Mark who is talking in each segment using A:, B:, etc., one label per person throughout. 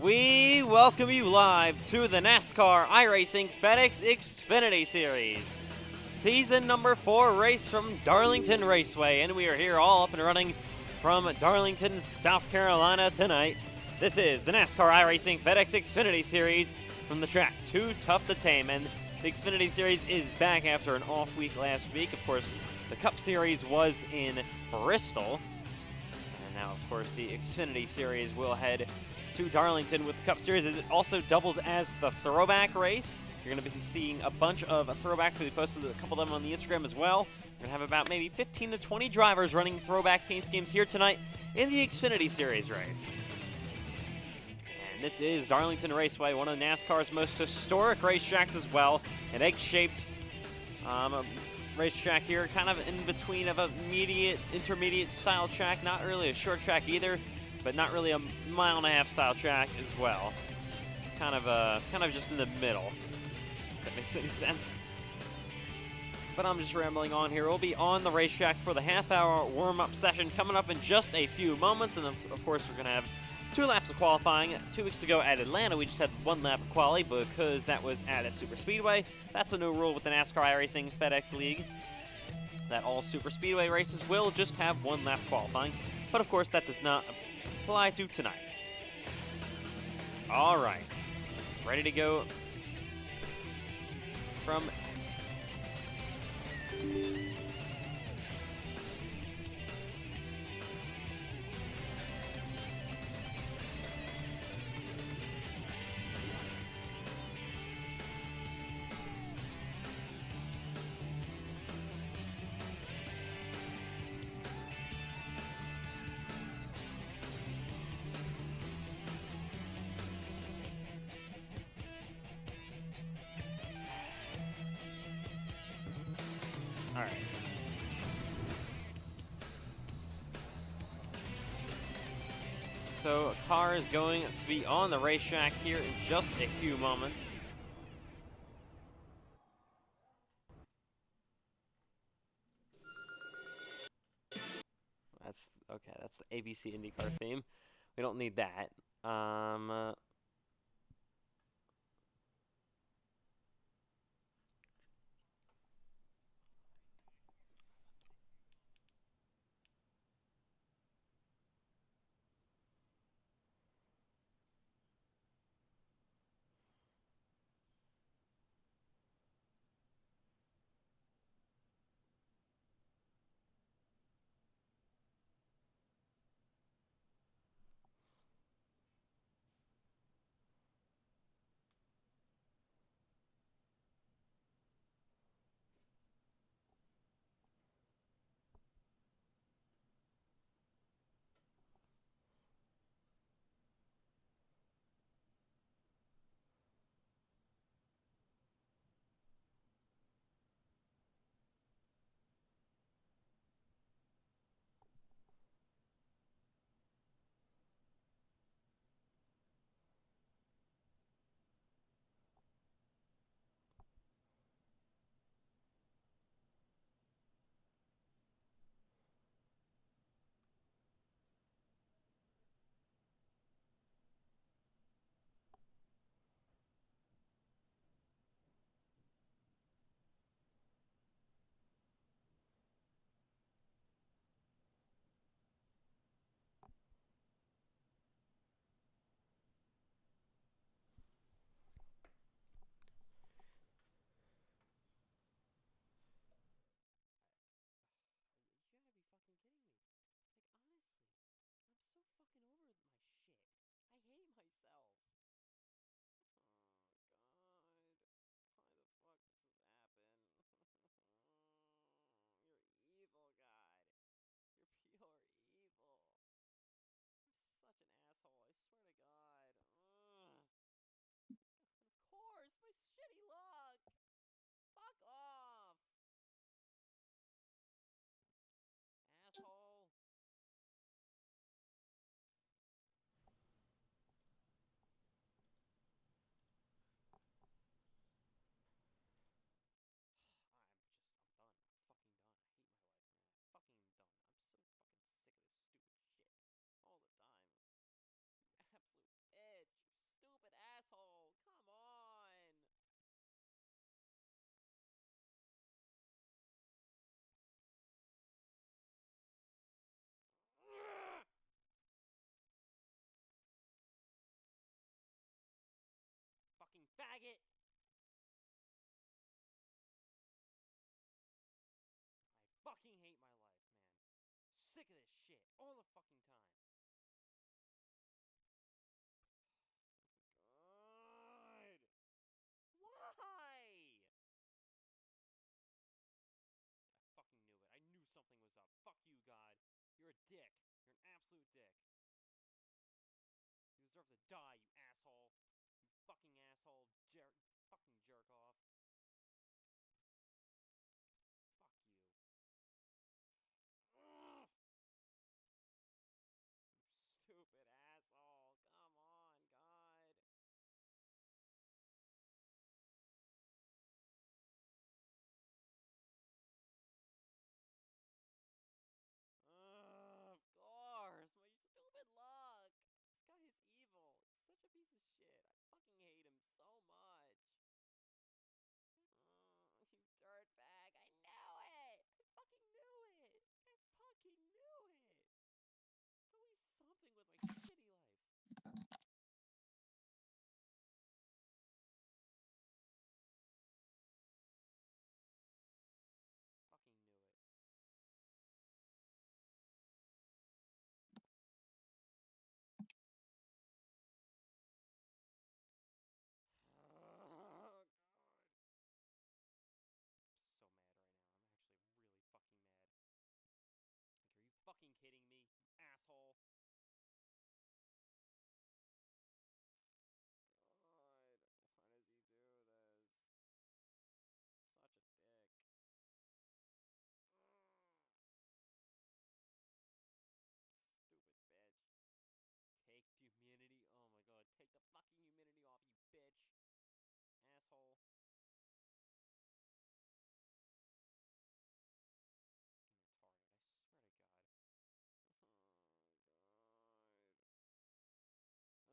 A: We welcome you live to the NASCAR iRacing FedEx Xfinity Series. Season number 4 race from Darlington Raceway, and we are here all up and running from Darlington, South Carolina tonight. This is the NASCAR iRacing FedEx Xfinity Series from the track Too Tough to Tame, and the Xfinity Series is back after an off week last week. Of course, the Cup Series was in Bristol, and now, of course, the Xfinity Series will head to Darlington with the Cup Series. It also doubles as the throwback race. You're going to be seeing a bunch of throwbacks. We posted a couple of them on the Instagram as well. We're going to have about maybe 15 to 20 drivers running throwback paint schemes here tonight in the Xfinity Series race. And this is Darlington Raceway, one of NASCAR's most historic racetracks as well. An egg-shaped racetrack here, kind of in between of a intermediate style track. Not really a short track either, but not really a mile-and-a-half style track as well. Kind of just in the middle, if that makes any sense. But I'm just rambling on here. We'll be on the racetrack for the half-hour warm-up session coming up in just a few moments, and of course we're going to have 2 laps of qualifying. 2 weeks ago at Atlanta, we just had 1 lap of quali because that was at a super speedway. That's a new rule with the NASCAR iRacing FedEx League, that all super speedway races will just have 1 lap qualifying. But of course that does not apply to tonight. All right, ready to go from all right. So a car is going to be on the racetrack here in just a few moments. That's okay. That's the ABC IndyCar theme. We don't need that. faggot! I fucking hate my life, man. Sick of this shit all the fucking time. God! Why? I fucking knew it. I knew something was up. Fuck you, God. You're a dick. You're an absolute dick. You deserve to die, you asshole. You fucking asshole. Fucking jerk off. Fuck you. Ugh! You stupid asshole. Come on, God. Of course. My stupid luck. This guy is evil. He's such a piece of shit. I fucking hate him so much. You dirtbag. I knew it. I fucking knew it. I fucking knew it. There's always something with my shitty life. Fucking knew it. Oh, God. I'm so mad right now. I'm actually really fucking mad. Like, are you fucking kidding me, you asshole? God, why does he do this? Such a dick. Stupid bitch. Take the humidity. Oh my god, take the fucking humidity off, you bitch. Asshole. Fucking retarded, I swear to God.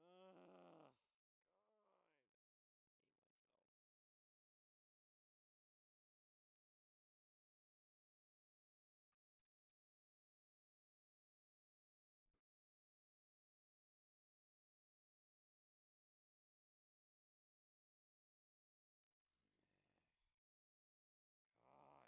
A: Oh, God. Ugh. God. I hate myself. God.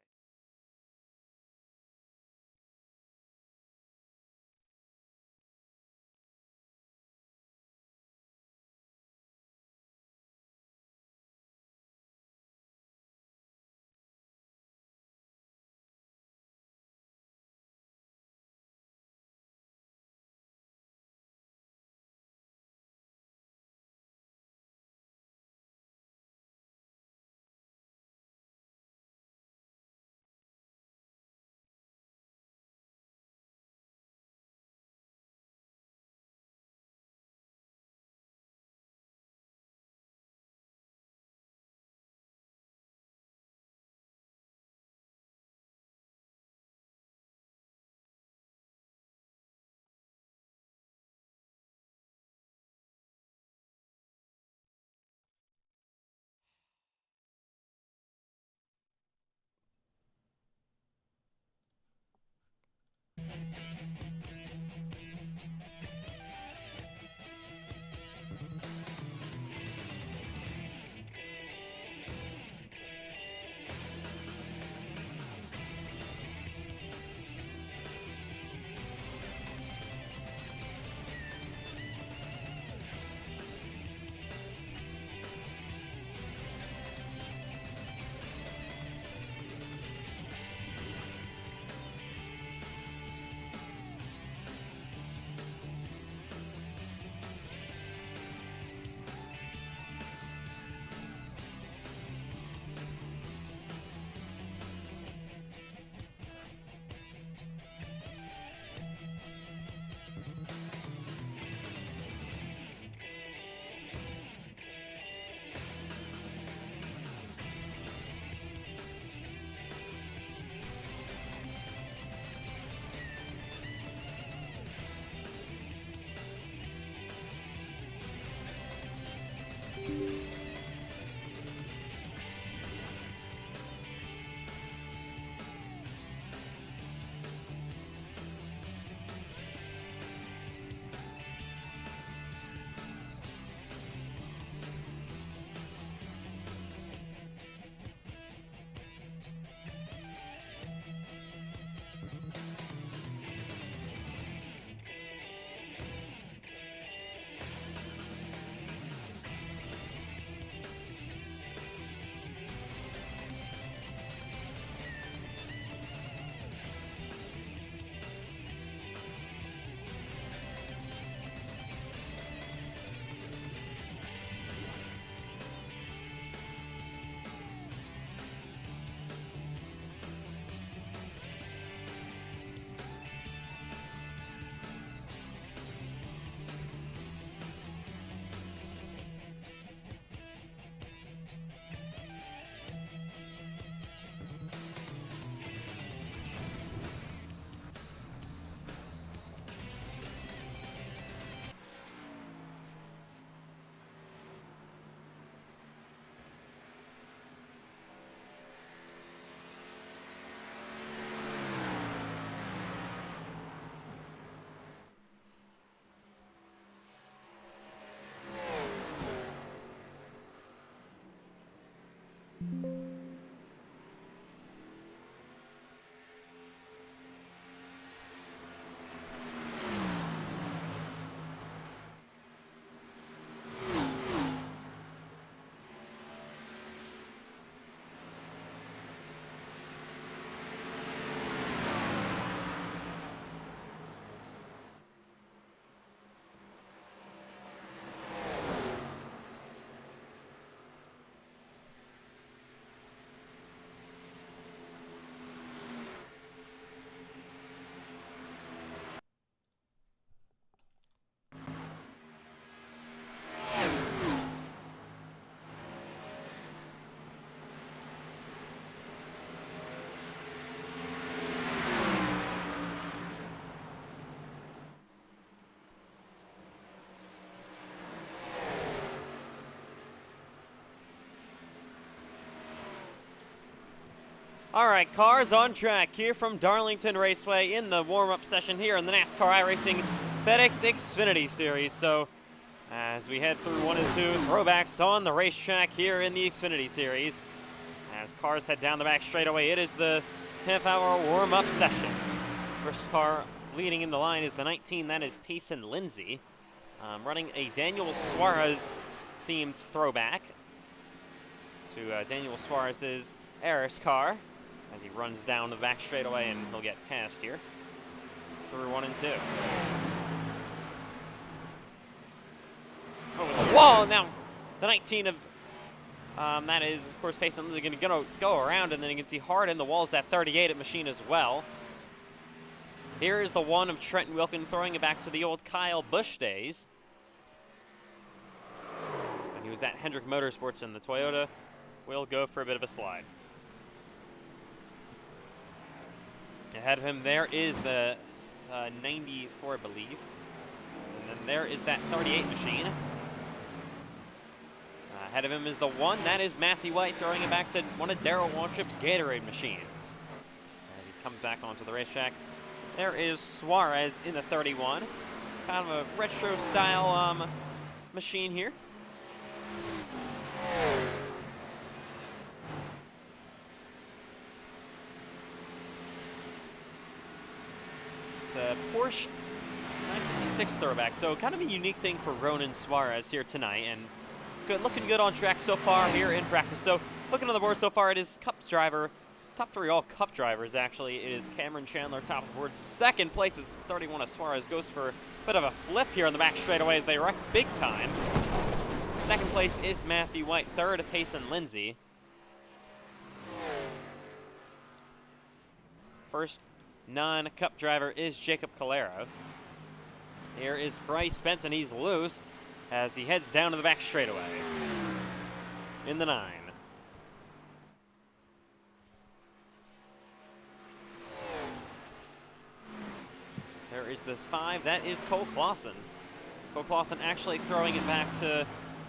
A: All right, cars on track here from Darlington Raceway in the warm-up session here in the NASCAR iRacing FedEx Xfinity Series. So as we head through 1 and 2 throwbacks on the racetrack here in the Xfinity Series, as cars head down the back straightaway, it is the half-hour warm-up session. First car leading in the line is the 19, that is Payson Lindsay, running a Daniel Suarez-themed throwback to Daniel Suarez's Eris car, as he runs down the back straightaway, and he'll get passed here through 1 and 2. Over the wall now. The 19 of that is, of course, Payson Lindsay going to go around, and then you can see hard in the walls that 38 at Machine as well. Here is the 1 of Trenton Wilkin throwing it back to the old Kyle Busch days. And he was at Hendrick Motorsports, and the Toyota will go for a bit of a slide. Ahead of him, there is the 94, I believe. And then there is that 38 Machine. Ahead of him is the 1. That is Matthew White throwing it back to one of Darrell Waltrip's Gatorade machines. As he comes back onto the racetrack, there is Suarez in the 31. Kind of a retro-style machine here. It's a Porsche 956 throwback, so kind of a unique thing for Ronan Suarez here tonight, and looking good on track so far here in practice. So looking on the board so far, it is Cup's driver, top 3 all Cup drivers actually. It is Cameron Chandler top of the board. Second place is the 31 of Suarez, goes for a bit of a flip here on the back straightaway as they wreck big time. Second place is Matthew White, third Payson Lindsay. First non-Cup driver is Jacob Calero. Here is Bryce Benson, he's loose as he heads down to the back straightaway in the 9. There is this 5, that is Cole Clausen. Cole Clausen actually throwing it back to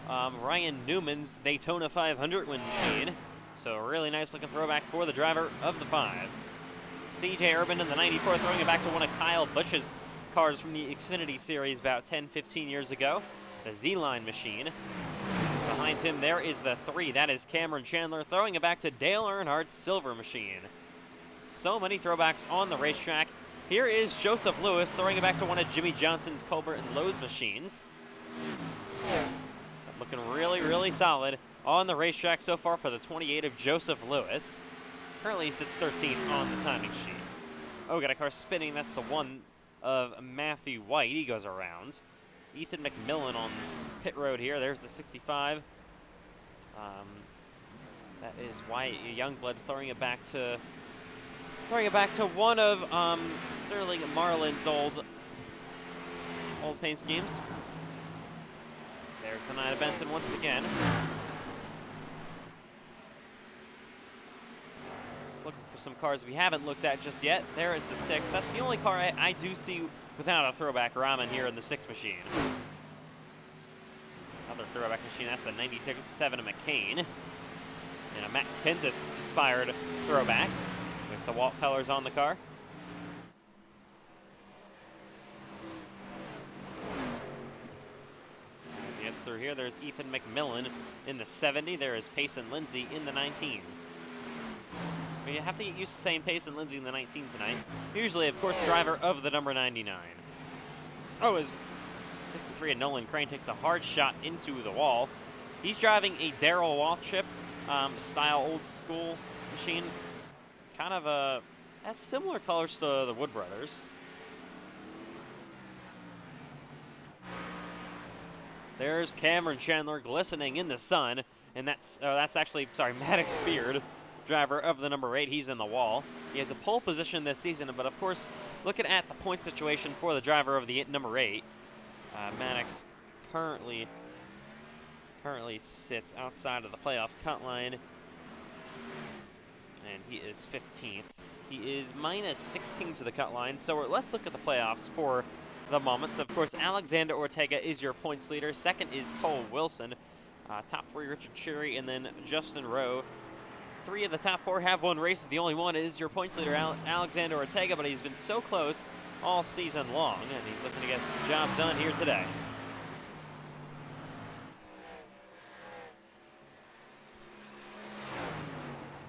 A: Ryan Newman's Daytona 500 win machine. So a really nice looking throwback for the driver of the 5. CJ Urban in the 94 throwing it back to one of Kyle Busch's cars from the Xfinity Series about 10-15 years ago. The Z-Line machine. Behind him, there is the 3. That is Cameron Chandler throwing it back to Dale Earnhardt's silver machine. So many throwbacks on the racetrack. Here is Joseph Lewis throwing it back to one of Jimmy Johnson's Colbert and Lowe's machines. Looking really, really solid on the racetrack so far for the 28 of Joseph Lewis. Currently he sits 13th on the timing sheet. Oh, got a car spinning. That's the 1 of Matthew White. He goes around. Ethan McMillan on pit road here. There's the 65. That is Wyatt Youngblood throwing it back to one of Sterling Marlin's old paint schemes. There's the 9 of Benson once again. Just looking for some cars we haven't looked at just yet. There is the 6. That's the only car I do see without a throwback Ramen here in the 6 machine. Another throwback machine, that's the 97 of McCain. And a Matt Kenseth inspired throwback with the Walt colors on the car. As he gets through here, there's Ethan McMillan in the 70. There is Payson Lindsay in the 19. But you have to get used to saying Payson Lindsay in the 19 tonight. Usually, of course, driver of the number 99. Oh, is 63 and Nolan Crane takes a hard shot into the wall. He's driving a Darrell Waltrip style old school machine. Kind of has similar colors to the Wood Brothers. There's Cameron Chandler glistening in the sun, and that's actually, sorry, Maddox Beard, driver of the number 8. He's in the wall. He has a pole position this season, but of course, looking at the point situation for the driver of the number 8, Maddox currently sits outside of the playoff cut line, and he is 15th. He is minus 16 to the cut line, so let's look at the playoffs for the moment. So, of course, Alexander Ortega is your points leader. Second is Cole Wilson. Top 3, Richard Cherry, and then Justin Rowe 3 of the top 4 have won races. The only one is your points leader, Alexander Ortega, but he's been so close all season long, and he's looking to get the job done here today.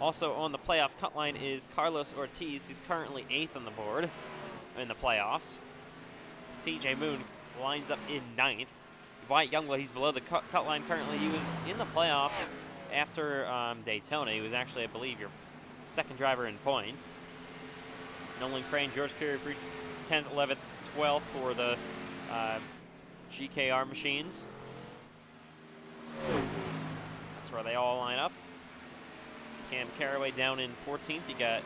A: Also on the playoff cut line is Carlos Ortiz. He's currently 8th on the board in the playoffs. TJ Moon lines up in 9th. Wyatt Youngblood, he's below the cut line currently. He was in the playoffs after Daytona. He was actually, I believe, your second driver in points. Nolan Crane, George Carey-Freed's 10th, 11th, 12th for the GKR machines. That's where they all line up. Cam Carraway down in 14th. You got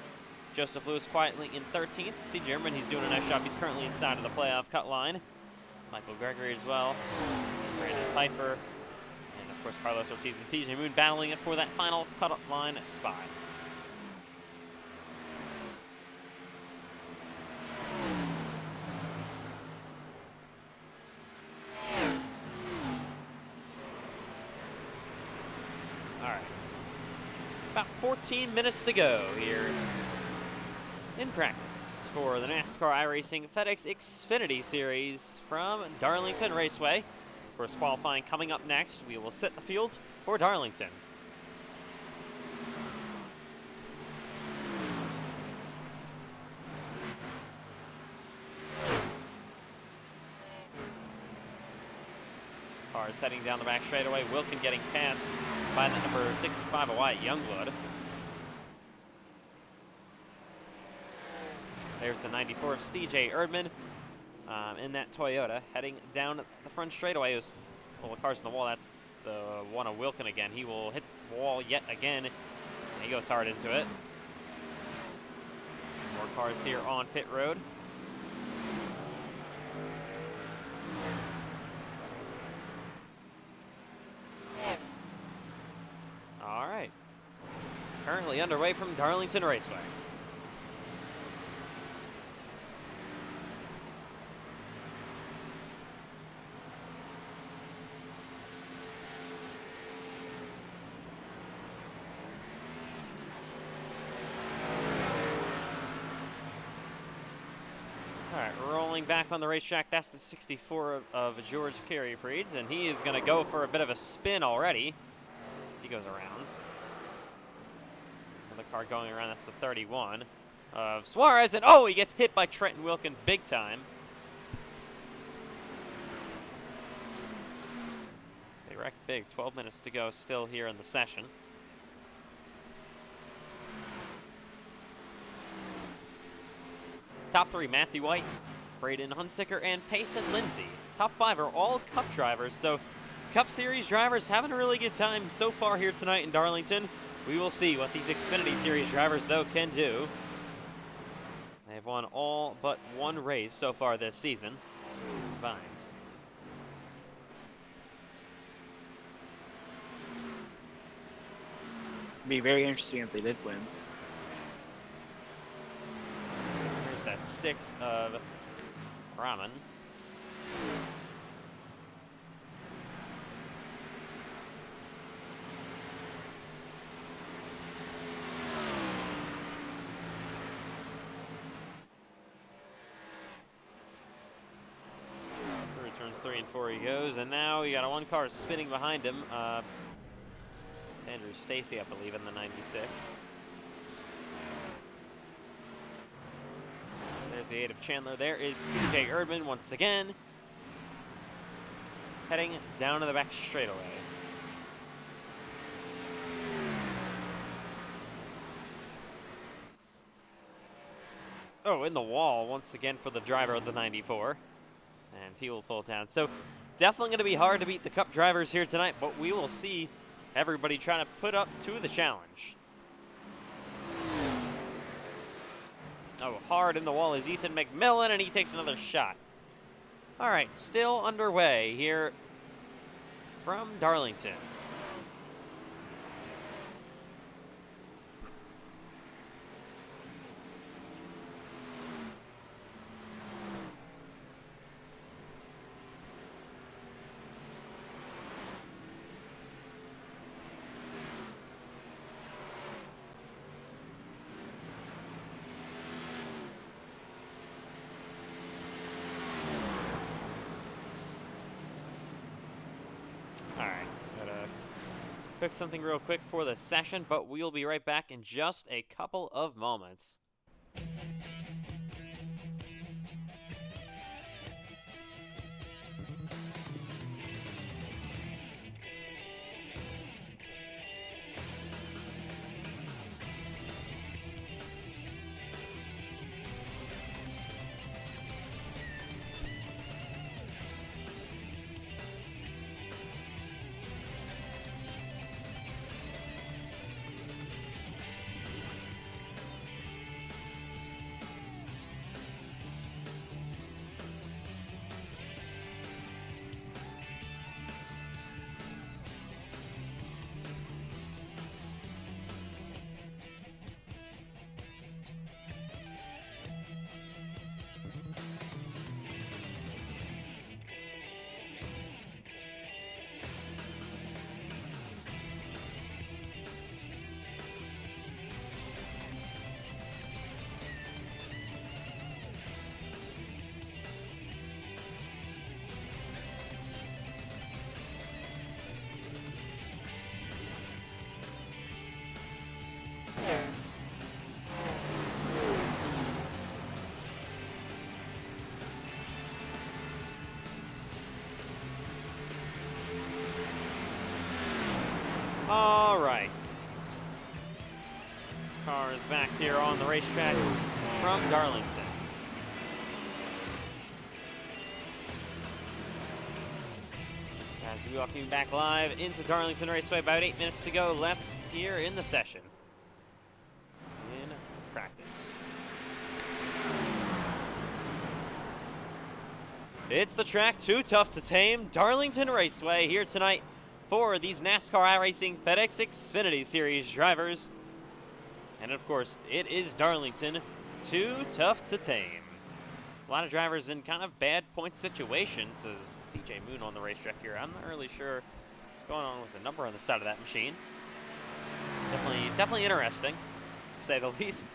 A: Joseph Lewis quietly in 13th. C. German, he's doing a nice job. He's currently inside of the playoff cut line. Michael Gregory as well. Brandon Pfeiffer. And of course Carlos Ortiz and TJ Moon battling it for that final cut line spot. All right. About 14 minutes to go here in practice for the NASCAR iRacing FedEx Xfinity Series from Darlington Raceway. Of course, qualifying coming up next. We will set the field for Darlington. Cars heading down the back straightaway. Wilkin getting passed by the number 65 of Wyatt Youngblood. There's the 94 of CJ Erdman in that Toyota heading down the front straightaway. It was full of cars in the wall. That's the one of Wilkin again. He will hit the wall yet again. He goes hard into it. More cars here on pit road. All right. Currently underway from Darlington Raceway. All right, rolling back on the racetrack. That's the 64 of George Carey-Freed's, and he is going to go for a bit of a spin already as he goes around. Another car going around. That's the 31 of Suarez, and oh, he gets hit by Trenton Wilkin big time. They wrecked big. 12 minutes to go still here in the session. Top 3, Matthew White, Braden Hunsicker, and Payson Lindsay. Top 5 are all Cup drivers, so Cup Series drivers having a really good time so far here tonight in Darlington. We will see what these Xfinity Series drivers, though, can do. They've won all but one race so far this season combined.
B: It'd be very interesting if they did win.
A: There's that 6 of Rahman. Turns 3 and 4 he goes, and now you got a 1 car spinning behind him. Andrew Stacy, I believe, in the 96. There's the 8 of Chandler. There is CJ Erdman once again, heading down to the back straightaway. Oh, in the wall once again for the driver of the 94. And he will pull it down. So definitely going to be hard to beat the Cup drivers here tonight, but we will see everybody trying to put up to the challenge. Oh, hard in the wall is Ethan McMillan, and he takes another shot. All right, still underway here from Darlington. right, gotta cook something real quick for the session, but we'll be right back in just a couple of moments. All right. Car is back here on the racetrack from Darlington. As we welcome you back live into Darlington Raceway, about 8 minutes to go left here in the session. In practice. It's the track too tough to tame, Darlington Raceway, here tonight for these NASCAR iRacing FedEx Xfinity Series drivers. And of course, it is Darlington, too tough to tame. A lot of drivers in kind of bad point situations, as DJ Moon on the racetrack here. I'm not really sure what's going on with the number on the side of that machine. Definitely interesting, to say the least.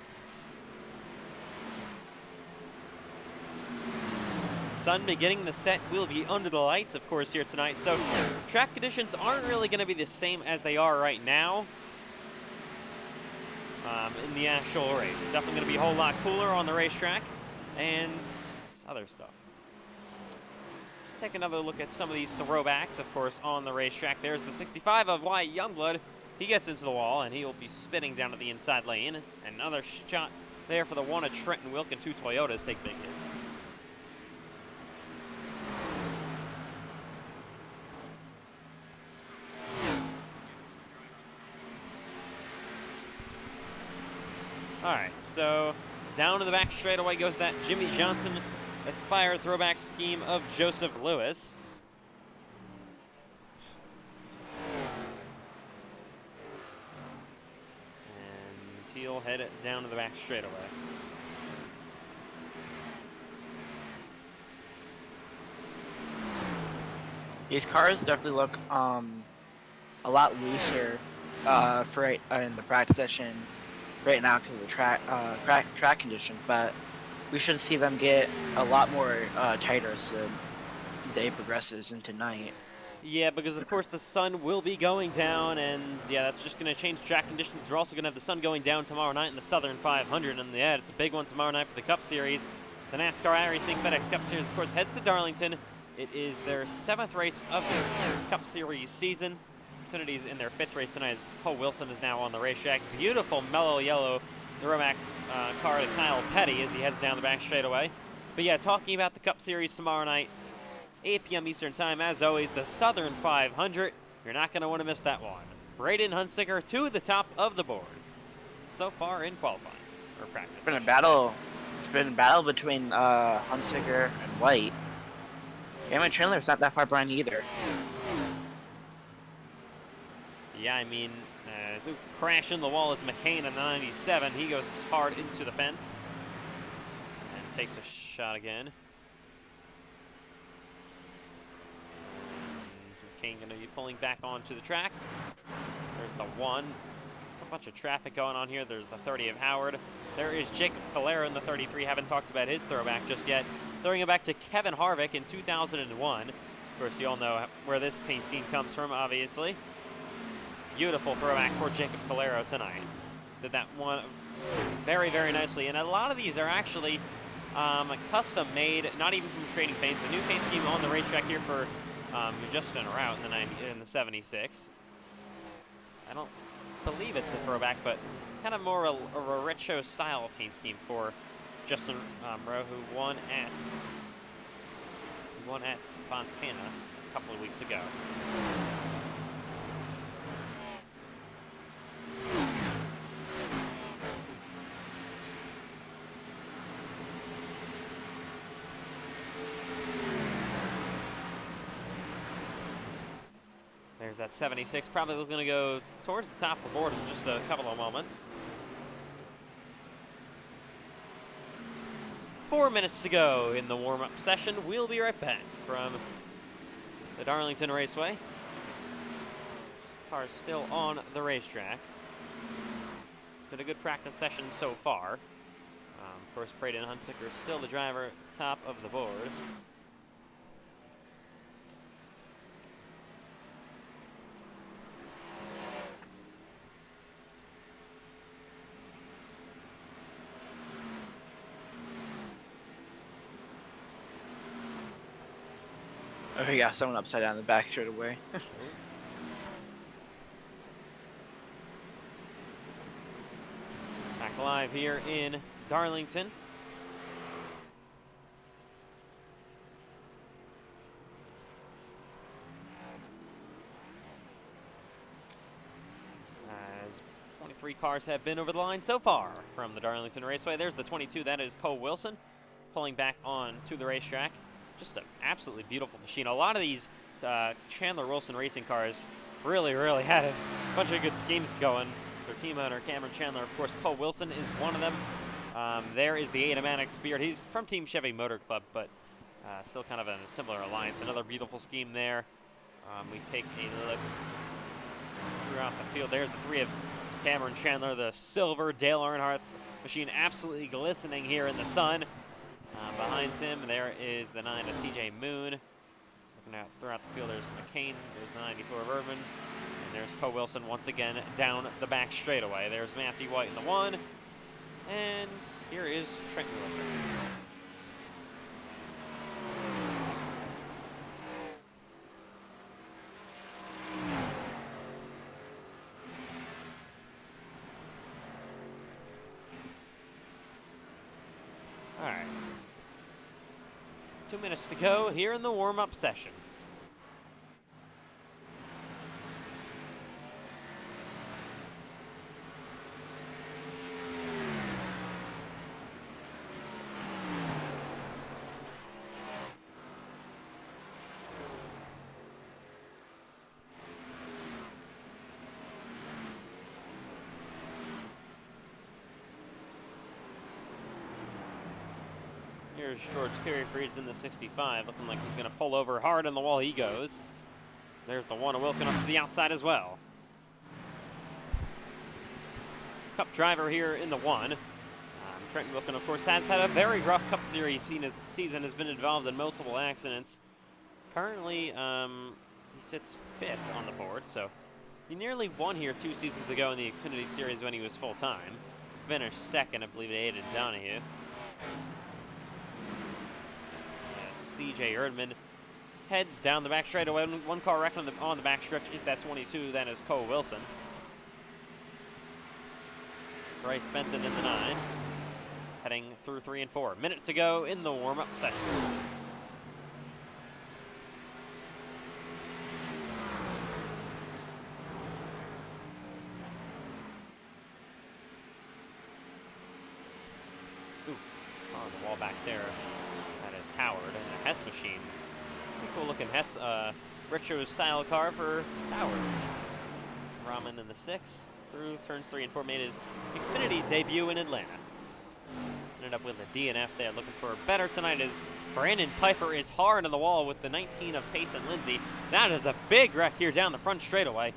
A: Sun beginning the set. Will be under the lights, of course, here tonight. So track conditions aren't really going to be the same as they are right now in the actual race. Definitely going to be a whole lot cooler on the racetrack and other stuff. Let's take another look at some of these throwbacks, of course, on the racetrack. There's the 65 of Wyatt Youngblood. He gets into the wall, and he will be spinning down to the inside lane. Another shot there for the one of Trenton Wilkin. Two Toyotas take big hits. All right, so down to the back straightaway goes that Jimmy Johnson inspired throwback scheme of Joseph Lewis. And he'll head it down to the back straightaway.
B: These cars definitely look a lot looser in the practice session right now because of the track condition, but we should see them get a lot more tighter as the day progresses into night.
A: Yeah, because of course the sun will be going down, and yeah, that's just going to change track conditions. We're also going to have the sun going down tomorrow night in the Southern 500, and yeah, it's a big one tomorrow night for the Cup Series. The NASCAR iRacing FedEx Cup Series, of course, heads to Darlington. It is their 7th race of the Cup Series season. Xfinity's in their 5th race tonight as Cole Wilson is now on the racetrack. Beautiful mellow yellow throwback car to Kyle Petty as he heads down the back straightaway. But yeah, talking about the Cup Series tomorrow night, 8 p.m. Eastern Time, as always, the Southern 500. You're not going to want to miss that one. Braden Hunsicker to the top of the board so far in qualifying or practice.
B: It's been a battle. It's been a battle between Hunsicker and White. Cameron Chandler's not that far behind either.
A: Yeah, I mean, so crashing the wall is McCain in the 97. He goes hard into the fence and takes a shot again. Is McCain going to be pulling back onto the track? There's the one. A bunch of traffic going on here. There's the 30 of Howard. There is Jacob Calera in the 33. Haven't talked about his throwback just yet. Throwing it back to Kevin Harvick in 2001. Of course, you all know where this paint scheme comes from, obviously. Beautiful throwback for Jacob Calero tonight. Did that one very, very nicely. And a lot of these are actually custom made, not even from trading paints. A new paint scheme on the racetrack here for Justin Rout in the 76. I don't believe it's a throwback, but kind of more a retro style paint scheme for Justin Rowe, who won at Fontana a couple of weeks ago. There's that 76, probably going to go towards the top of the board in just a couple of moments. 4 minutes to go in the warm-up session. We'll be right back from the Darlington Raceway. Car's still on the racetrack. Been a good practice session so far. Of course, Braden Hunsaker still the driver, top of the board.
B: Oh, yeah, someone upside down in the back straight away.
A: Back live here in Darlington. As 23 cars have been over the line so far from the Darlington Raceway. There's the 22, that is Cole Wilson, pulling back on to the racetrack. Just an absolutely beautiful machine. A lot of these Chandler Wilson racing cars really had a bunch of good schemes going. Their team owner, Cameron Chandler, of course, Cole Wilson is one of them. There is the Automatic Spirit. He's from Team Chevy Motor Club, but still kind of a similar alliance. Another beautiful scheme there. We take a look throughout the field. There's the three of Cameron Chandler, the silver Dale Earnhardt machine, absolutely glistening here in the sun. Behind him, there is the 9 of TJ Moon. Looking out throughout the field, there's McCain, there's the 94 of Urban, and there's Cole Wilson once again down the back straightaway. There's Matthew White in the 1, and here is Trent Miller. All right. 2 minutes to go here in the warm-up session. Here's George Carey-Freeds in the 65, looking like he's going to pull over hard on the wall. He goes. There's the 1 of Wilkin up to the outside as well. Cup driver here in the 1. Trenton Wilkin, of course, has had a very rough Cup Series season, has been involved in multiple accidents. Currently, he sits 5th on the board, so he nearly won here 2 seasons ago in the Xfinity Series when he was full-time. Finished 2nd, I believe, to Aiden Donahue. CJ Erdman heads down the back straightaway. One car wreck on the back stretch is that 22. That is Cole Wilson. Bryce Benton in the 9. Heading through 3 and 4. Minute to go in the warm-up session. Ooh, on the wall back there. Howard and a Hess machine. Pretty cool looking Hess retro style car for Howard. Rahman in the 6 through turns 3 and 4, made his Xfinity debut in Atlanta. Ended up with a DNF there, looking for better tonight as Brandon Pfeiffer is hard on the wall with the 19 of Payson Lindsay. That is a big wreck here down the front straightaway.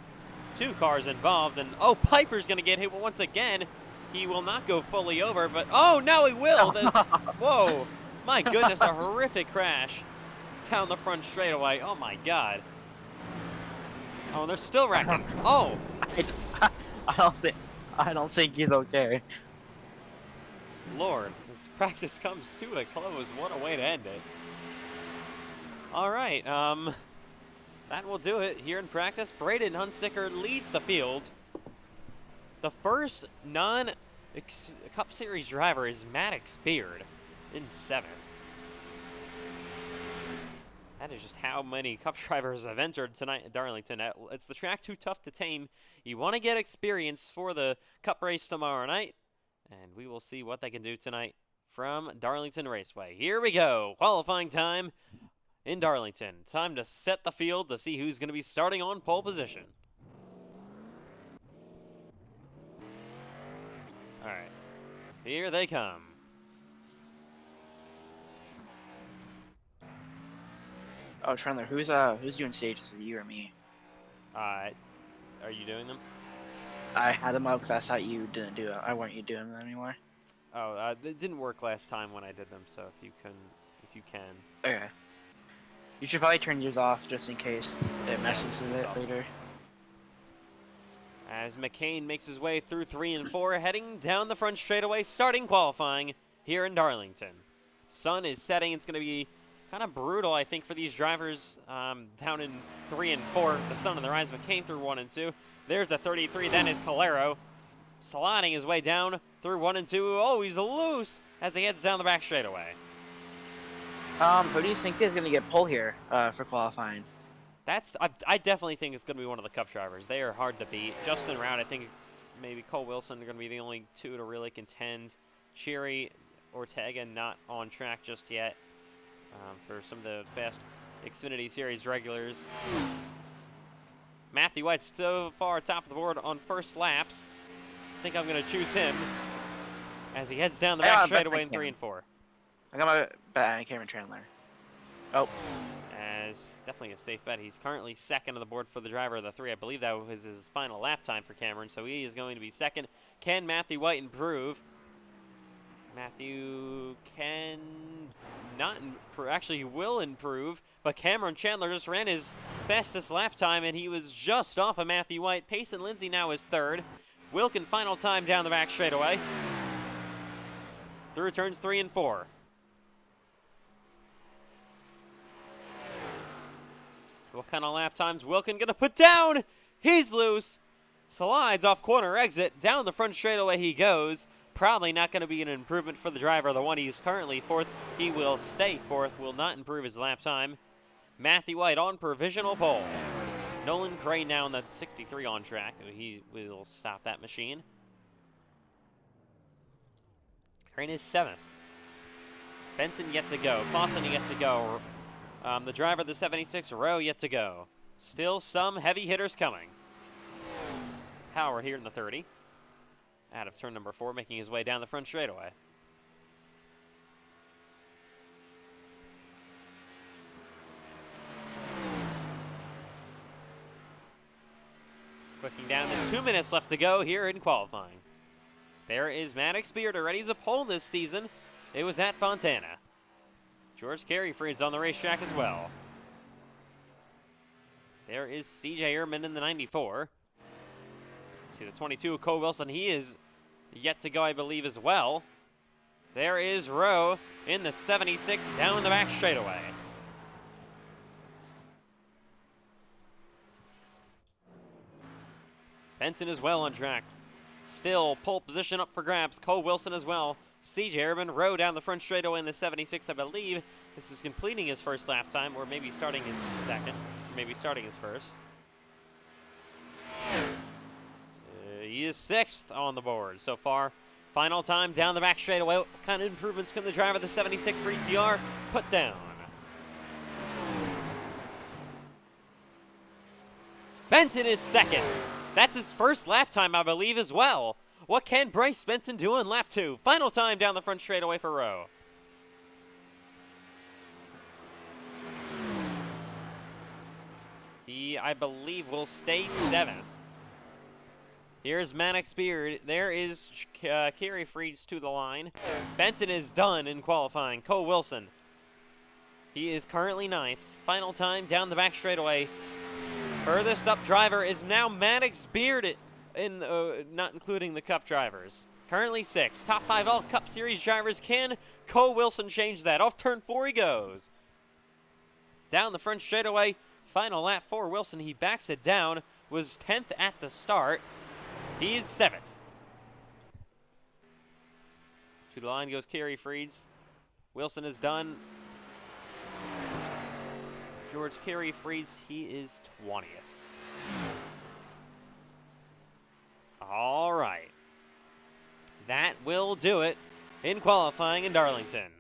A: 2 cars involved, and oh, Pfeiffer's gonna get hit once again. He will not go fully over, but oh no, he will. Whoa. My goodness, a horrific crash. down the front straightaway. Oh my God. Oh, and they're still wrecking. Oh,
B: I don't think he's okay.
A: Lord, this practice comes to a close. What a way to end it. All right, that will do it here in practice. Braden Hunsicker leads the field. The first non-Cup Series driver is Maddox Beard in 7th. That is just how many Cup drivers have entered tonight at Darlington. It's the track too tough to tame. You want to get experience for the Cup race tomorrow night, and we will see what they can do tonight from Darlington Raceway. Here we go. Qualifying time in Darlington. Time to set the field to see who's going to be starting on pole position. All right. Here they come.
B: Oh, Trendler, who's doing stages? Is it you or me?
A: Are you doing them?
B: I had them up because I thought you didn't do it. I want you doing them anymore.
A: Oh, it didn't work last time when I did them. So if you can.
B: Okay. You should probably turn yours off just in case it messes with it later.
A: As McCain makes his way through 3 and 4, heading down the front straightaway, starting qualifying here in Darlington. Sun is setting. It's going to be kind of brutal, I think, for these drivers down in 3 and 4. The sun on the rise. McCain through 1 and 2. There's the 33. Then is Calero sliding his way down through 1 and 2. Oh, he's loose as he heads down the back straightaway.
B: Who do you think is going to get pole here for qualifying?
A: I definitely think it's going to be one of the Cup drivers. They are hard to beat. Justin Rout, I think maybe Cole Wilson are going to be the only two to really contend. Cheery, Ortega not on track just yet for some of the fast Xfinity Series regulars. Matthew White so far top of the board on first laps. I think I'm going to choose him as he heads down the back straightaway in 3 and 4.
B: I got my bet on Cameron Chandler. Oh.
A: As definitely a safe bet. He's currently second on the board for the driver of the 3. I believe that was his final lap time for Cameron, so he is going to be second. Can Matthew White improve? Matthew can not improve. Actually, he will improve, but Cameron Chandler just ran his fastest lap time, and he was just off of Matthew White. Payson Lindsay now is third. Wilkin final time down the back straightaway. Through turns 3 and 4. What kind of lap times Wilkin gonna put down? He's loose. Slides off corner exit. Down the front straightaway he goes. Probably not going to be an improvement for the driver. The one he's currently 4th. He will stay 4th. Will not improve his lap time. Matthew White on provisional pole. Nolan Crane now in the 63 on track. He will stop that machine. Crane is 7th. Benton yet to go. Clausen yet to go. The driver of the 76, Rowe, yet to go. Still some heavy hitters coming. Howard here in the 30. Out of turn number 4, making his way down the front straightaway. Clicking down to 2 minutes left to go here in qualifying. There is Maddox Beard already as a pole this season. It was at Fontana. George Careyfried's on the racetrack as well. There is C.J. Ehrman in the 94. See the 22, Cole Wilson. He is yet to go, I believe, as well. There is Rowe in the 76 down the back straightaway. Benton as well on track. Still pole position up for grabs. Cole Wilson as well. C.J. Ehrman, Rowe down the front straightaway in the 76. I believe this is completing his first lap time, or maybe starting his second, or maybe starting his first. He is 6th on the board so far. Final time down the back straightaway. What kind of improvements can the driver of the 76 for ETR put down? Benton is 2nd. That's his first lap time, I believe, as well. What can Bryce Benton do in lap 2? Final time down the front straightaway for Rowe. He, I believe, will stay 7th. Here's Maddox Beard. There is Carey Freeds to the line. Benton is done in qualifying. Cole Wilson He is currently 9th. Final time down the back straightaway. Furthest up driver is now Maddox Beard, not including the Cup drivers. Currently 6th. Top 5 all Cup Series drivers. Can Cole Wilson change that? Off turn 4 he goes. Down the front straightaway. Final lap for Wilson. He backs it down. Was 10th at the start. He's 7th. To the line goes Kerry Freeds. Wilson is done. George Kerry Freeds, he is 20th. All right. That will do it in qualifying in Darlington.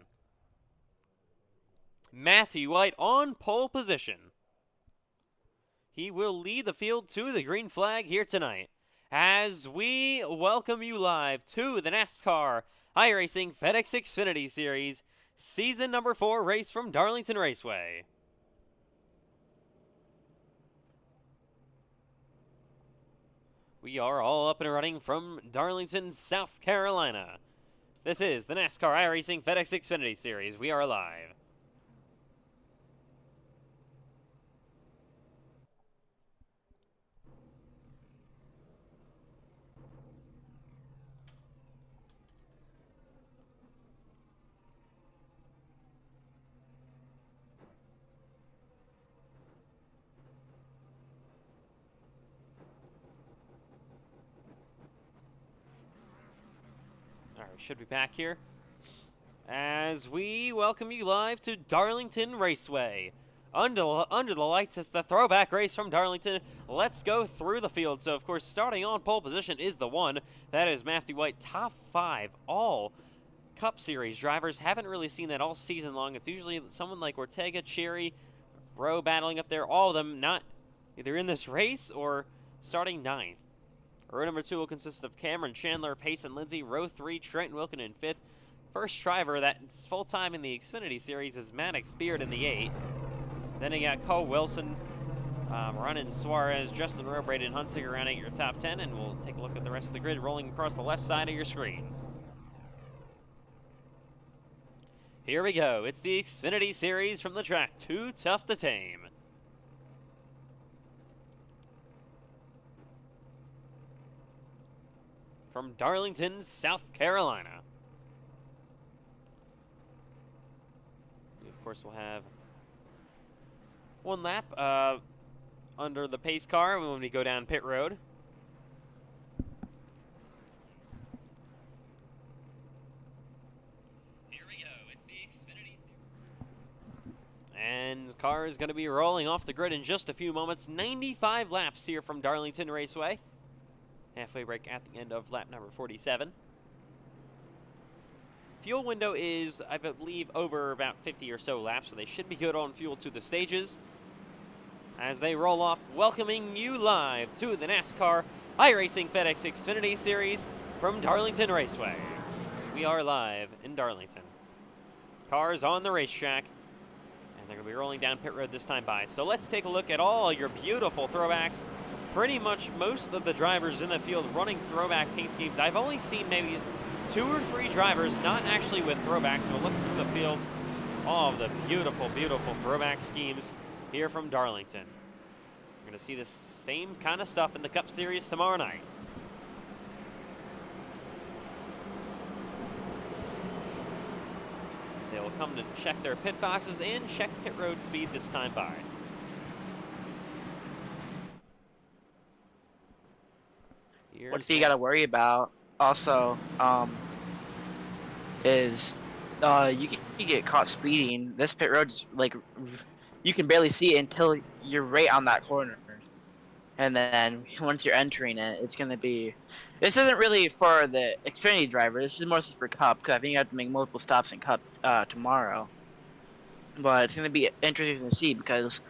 A: Matthew White on pole position. He will lead the field to the green flag here tonight as we welcome you live to the NASCAR iRacing FedEx Xfinity Series Season number 4 race from Darlington Raceway. We are all up and running from Darlington, South Carolina. This is the NASCAR iRacing FedEx Xfinity Series. We are live. All right, should be back here as we welcome you live to Darlington Raceway. Under the lights, it's the throwback race from Darlington. Let's go through the field. So, of course, starting on pole position is the one. That is Matthew White, top 5 all Cup Series drivers. Haven't really seen that all season long. It's usually someone like Ortega, Cherry, Rowe battling up there. All of them not either in this race or starting 9th. Row number 2 will consist of Cameron Chandler, Payson Lindsay. Row 3, Trenton Wilkin in 5th. First driver that's full-time in the Xfinity Series is Maddox Beard in the 8th. Then you got Cole Wilson, Ronan Suarez, Justin Rowe, Braden Hunsinger rounding your top 10, and we'll take a look at the rest of the grid rolling across the left side of your screen. Here we go. It's the Xfinity Series from the track Too Tough to Tame. From Darlington, South Carolina. We, of course, will have one lap under the pace car when we go down pit road. Here we go. It's the Xfinity Series. And the car is going to be rolling off the grid in just a few moments. 95 laps here from Darlington Raceway. Halfway break at the end of lap number 47. Fuel window is, I believe, over about 50 or so laps, so they should be good on fuel to the stages. As they roll off, welcoming you live to the NASCAR iRacing FedEx Xfinity Series from Darlington Raceway. We are live in Darlington. Cars on the racetrack, and they're going to be rolling down pit road this time by. So let's take a look at all your beautiful throwbacks. Pretty much most of the drivers in the field running throwback paint schemes. I've only seen maybe 2 or 3 drivers not actually with throwbacks. So we'll look through the field. All of the beautiful, beautiful throwback schemes here from Darlington. We're going to see the same kind of stuff in the Cup Series tomorrow night. As they will come to check their pit boxes and check pit road speed this time by.
B: One thing you got to worry about also is you get caught speeding. This pit road is like you can barely see it until you're right on that corner, and then once you're entering it, it's gonna be. This isn't really for the Xfinity driver. This is mostly for Cup because I think you have to make multiple stops in Cup tomorrow. But it's gonna be interesting to see because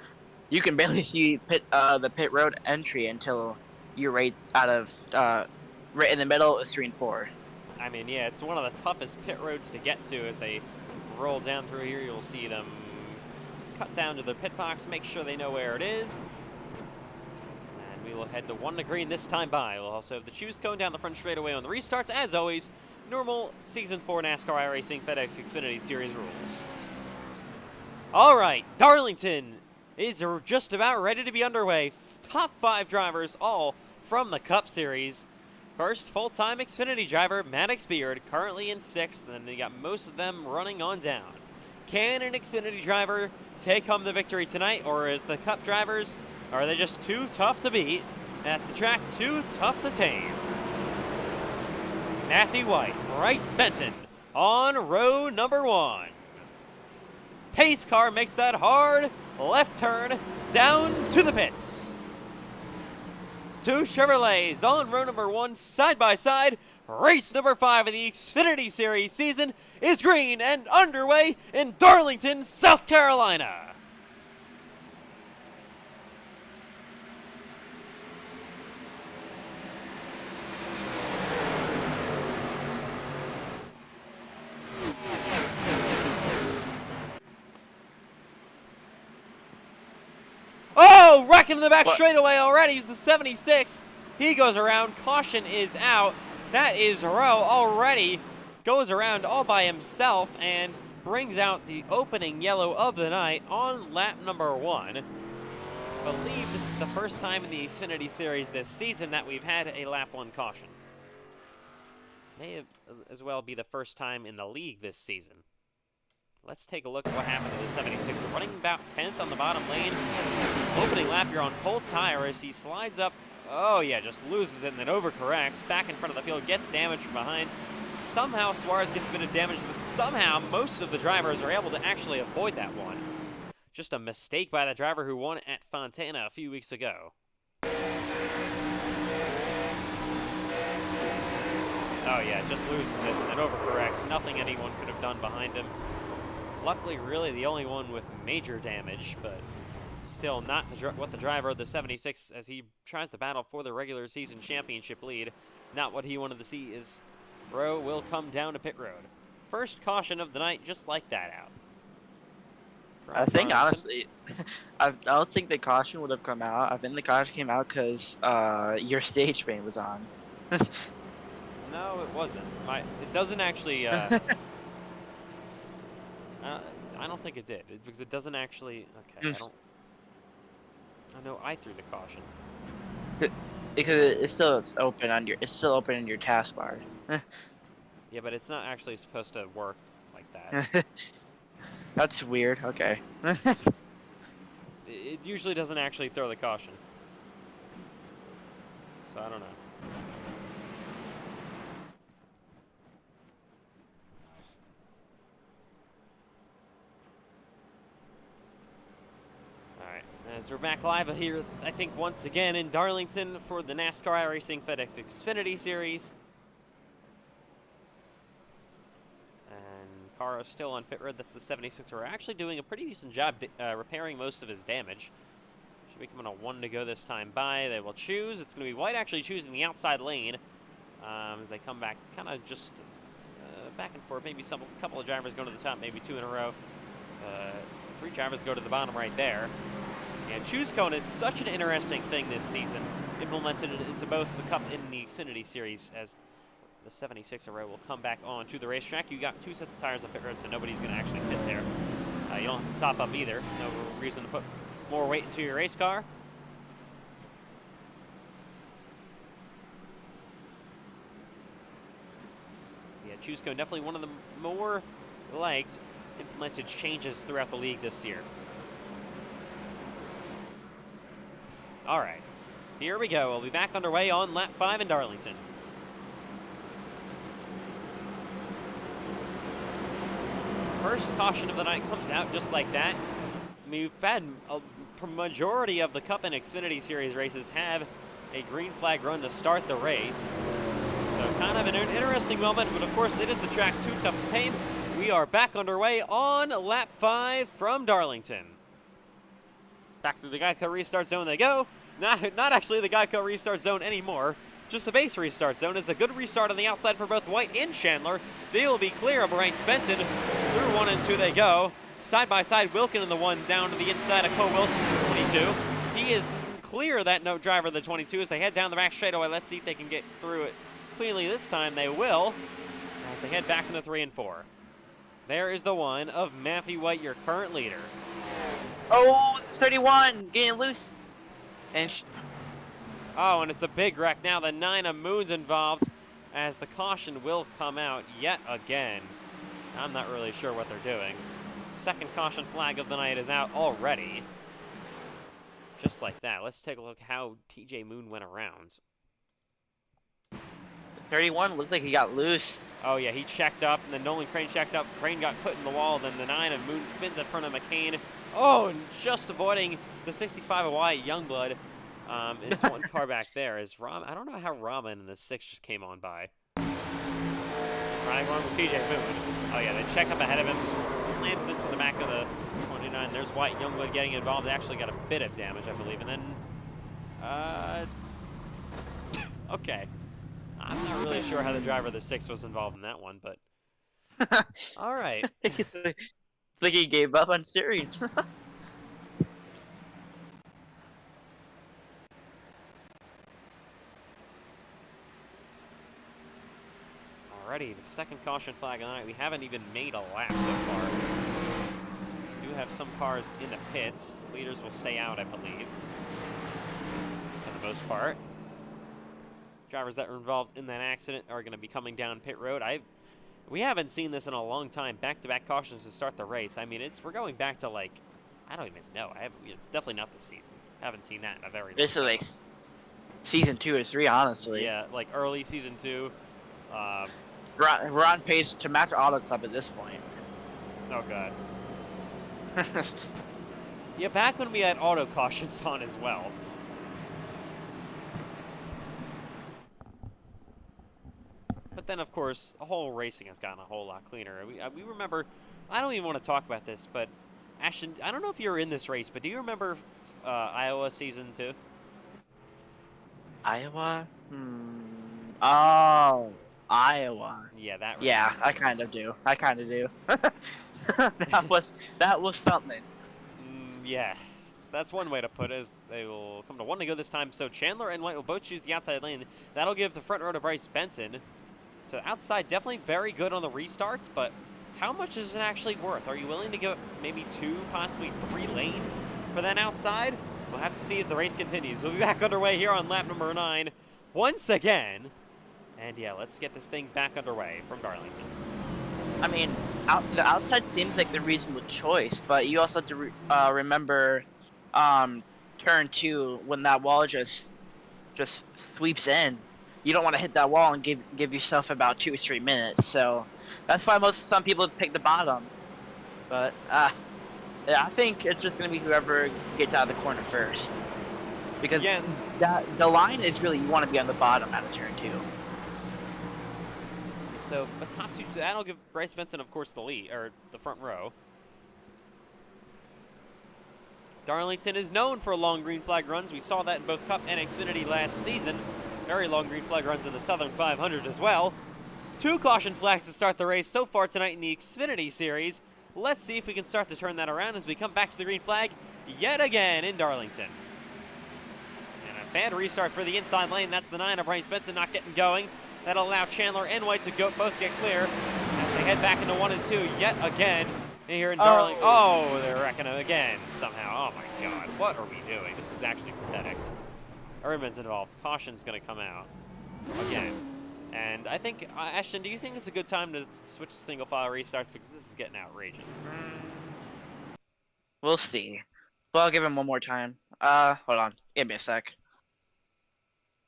B: you can barely see the pit road entry until you're right out of right in the middle of 3 and 4.
A: I mean, yeah, it's one of the toughest pit roads to get to. As they roll down through here, you'll see them cut down to their pit box, make sure they know where it is. And we will head to 1 to green this time by. We'll also have the choose cone down the front straightaway on the restarts. As always, normal Season 4 NASCAR iRacing FedEx Xfinity Series rules. All right, Darlington is just about ready to be underway. Top 5 drivers, all from the Cup Series. First, full-time Xfinity driver Maddox Beard, currently in 6th, and they got most of them running on down. Can an Xfinity driver take home the victory tonight, or is the Cup drivers, are they just too tough to beat? At the track, too tough to tame. Matthew White, Bryce Benton on row number 1. Pace car makes that hard left turn down to the pits. 2 Chevrolets on row number 1 side by side. Race number 5 of the Xfinity Series season is green and underway in Darlington, South Carolina. Oh, wrecking in the back straightaway already. He's the 76. He goes around. Caution is out. That is Rowe already goes around all by himself and brings out the opening yellow of the night on lap number 1. I believe this is the first time in the Xfinity Series this season that we've had a lap 1 caution. May as well be the first time in the league this season. Let's take a look at what happened to the 76. Running about 10th on the bottom lane. Opening lap here on cold tire as he slides up. Oh yeah, just loses it and then overcorrects. Back in front of the field, gets damaged from behind. Somehow Suarez gets a bit of damage, but somehow most of the drivers are able to actually avoid that one. Just a mistake by the driver who won at Fontana a few weeks ago. Oh yeah, just loses it and then overcorrects. Nothing anyone could have done behind him. Luckily, really the only one with major damage, but still not what the driver of the 76, as he tries to battle for the regular season championship lead. Not what he wanted to see is Rowe will come down to pit road. First caution of the night, just like that out.
B: I think, honestly, I don't think the caution would have come out. I think the caution came out because your stage frame was on.
A: No, it wasn't. It doesn't actually... I don't think it did, because it doesn't actually... Okay, I know I threw the caution.
B: Because it's still open on your taskbar.
A: Yeah, but it's not actually supposed to work like that.
B: That's weird. Okay.
A: It usually doesn't actually throw the caution. So I don't know. As we're back live here, I think once again in Darlington for the NASCAR iRacing FedEx Xfinity Series. And Cara's still on pit road. That's the 76. We're actually doing a pretty decent job repairing most of his damage. Should be coming a 1 to go this time by. They will choose. It's going to be White actually choosing the outside lane as they come back, kind of just back and forth. Maybe a couple of drivers go to the top, maybe 2 in a row. 3 drivers go to the bottom right there. And choose cone is such an interesting thing this season, implemented into both the Cup and the Xfinity Series, as the 76 row will come back on to the racetrack. You got 2 sets of tires on pit road, so nobody's going to actually pit there. You don't have to top up either. No reason to put more weight into your race car. Yeah, choose cone definitely one of the more liked implemented changes throughout the league this year. All right, here we go. We'll be back underway on lap 5 in Darlington. First caution of the night comes out just like that. I mean, we've had a majority of the Cup and Xfinity Series races have a green flag run to start the race. So kind of an interesting moment, but of course it is the track too tough to tame. We are back underway on lap 5 from Darlington. Back through the Geico restart zone they go. Not actually the Geico restart zone anymore. Just a base restart zone. It's a good restart on the outside for both White and Chandler. They will be clear of Bryce Benton. Through 1 and 2 they go. Side by side, Wilkin in the 1 down to the inside of Cole Wilson for 22. He is clear of that driver of the 22 as they head down the back straightaway. Let's see if they can get through it cleanly this time. They will, as they head back in the 3 and 4. There is the one of Matthew White, your current leader.
B: Oh, 31 getting loose. And
A: Oh, and it's a big wreck now. The 9 of Moon's involved as the caution will come out yet again. I'm not really sure what they're doing. Second caution flag of the night is out already. Just like that. Let's take a look how TJ Moon went around.
B: 31 looked like he got loose.
A: Oh yeah, he checked up, and then Nolan Crane checked up. Crane got put in the wall, then the 9 of Moon spins in front of McCain. Oh, and just avoiding the 65 of Wyatt Youngblood. Is one car back there. Is I don't know how Ramen and the 6 just came on by. Trying along with TJ Moon. Oh yeah, they check up ahead of him. Lands into the back of the 29. There's Wyatt Youngblood getting involved. They actually got a bit of damage, I believe. And then, okay. I'm not really sure how the driver of the 6 was involved in that one, but all right.
B: It's like he gave up on steering.
A: Alrighty, the second caution flag of the night. We haven't even made a lap so far. We do have some cars in the pits. Leaders will stay out, I believe, for the most part. Drivers that were involved in that accident are going to be coming down pit road. We haven't seen this in a long time. Back-to-back cautions to start the race. I mean, we're going back to like, I don't even know. It's definitely not this season. I haven't seen that in a very long time.
B: This is like season 2 or 3, honestly.
A: Yeah, like early season 2.
B: We're on pace to match Auto Club at this point.
A: Oh god. Yeah, back when we had auto cautions on as well. But then, of course, the whole racing has gotten a whole lot cleaner. We remember, I don't even want to talk about this, but Ashton, I don't know if you were in this race, but do you remember Iowa season 2?
B: Iowa? Oh, Iowa.
A: Yeah, that race.
B: Yeah, I kind of do. that was something.
A: Yeah, that's one way to put it. Is they will come to 1 to go this time. So Chandler and White will both choose the outside lane. That'll give the front row to Bryce Benson. So outside, definitely very good on the restarts, but how much is it actually worth? Are you willing to give maybe 2, possibly 3 lanes for that outside? We'll have to see as the race continues. We'll be back underway here on lap number 9 once again. And yeah, let's get this thing back underway from Darlington.
B: I mean, the outside seems like the reasonable choice, but you also have to remember turn 2 when that wall just sweeps in. You don't want to hit that wall and give yourself about 2 or 3 minutes. So that's why some people pick the bottom. But yeah, I think it's just gonna be whoever gets out of the corner first, because
A: Again,
B: the line is really you want to be on the bottom out of turn 2.
A: so the top 2, that'll give Bryce Benson, of course, the lead, or the front row. Darlington is known for long green flag runs. We saw that in both Cup and Xfinity last season. Very long green flag runs in the Southern 500 as well. 2 caution flags to start the race so far tonight in the Xfinity Series. Let's see if we can start to turn that around as we come back to the green flag yet again in Darlington. And a bad restart for the inside lane. That's the 9 of Bryce Benson not getting going. That'll allow Chandler and White to both get clear as they head back into 1 and 2 yet again here in Darlington. Oh, they're wrecking it again somehow. Oh my god, what are we doing? This is actually pathetic. Erdman's involved. Caution's going to come out again. And I think, Ashton, do you think it's a good time to switch to single file restarts? Because this is getting outrageous.
B: We'll see. Well, I'll give him one more time. Hold on. Give me a sec.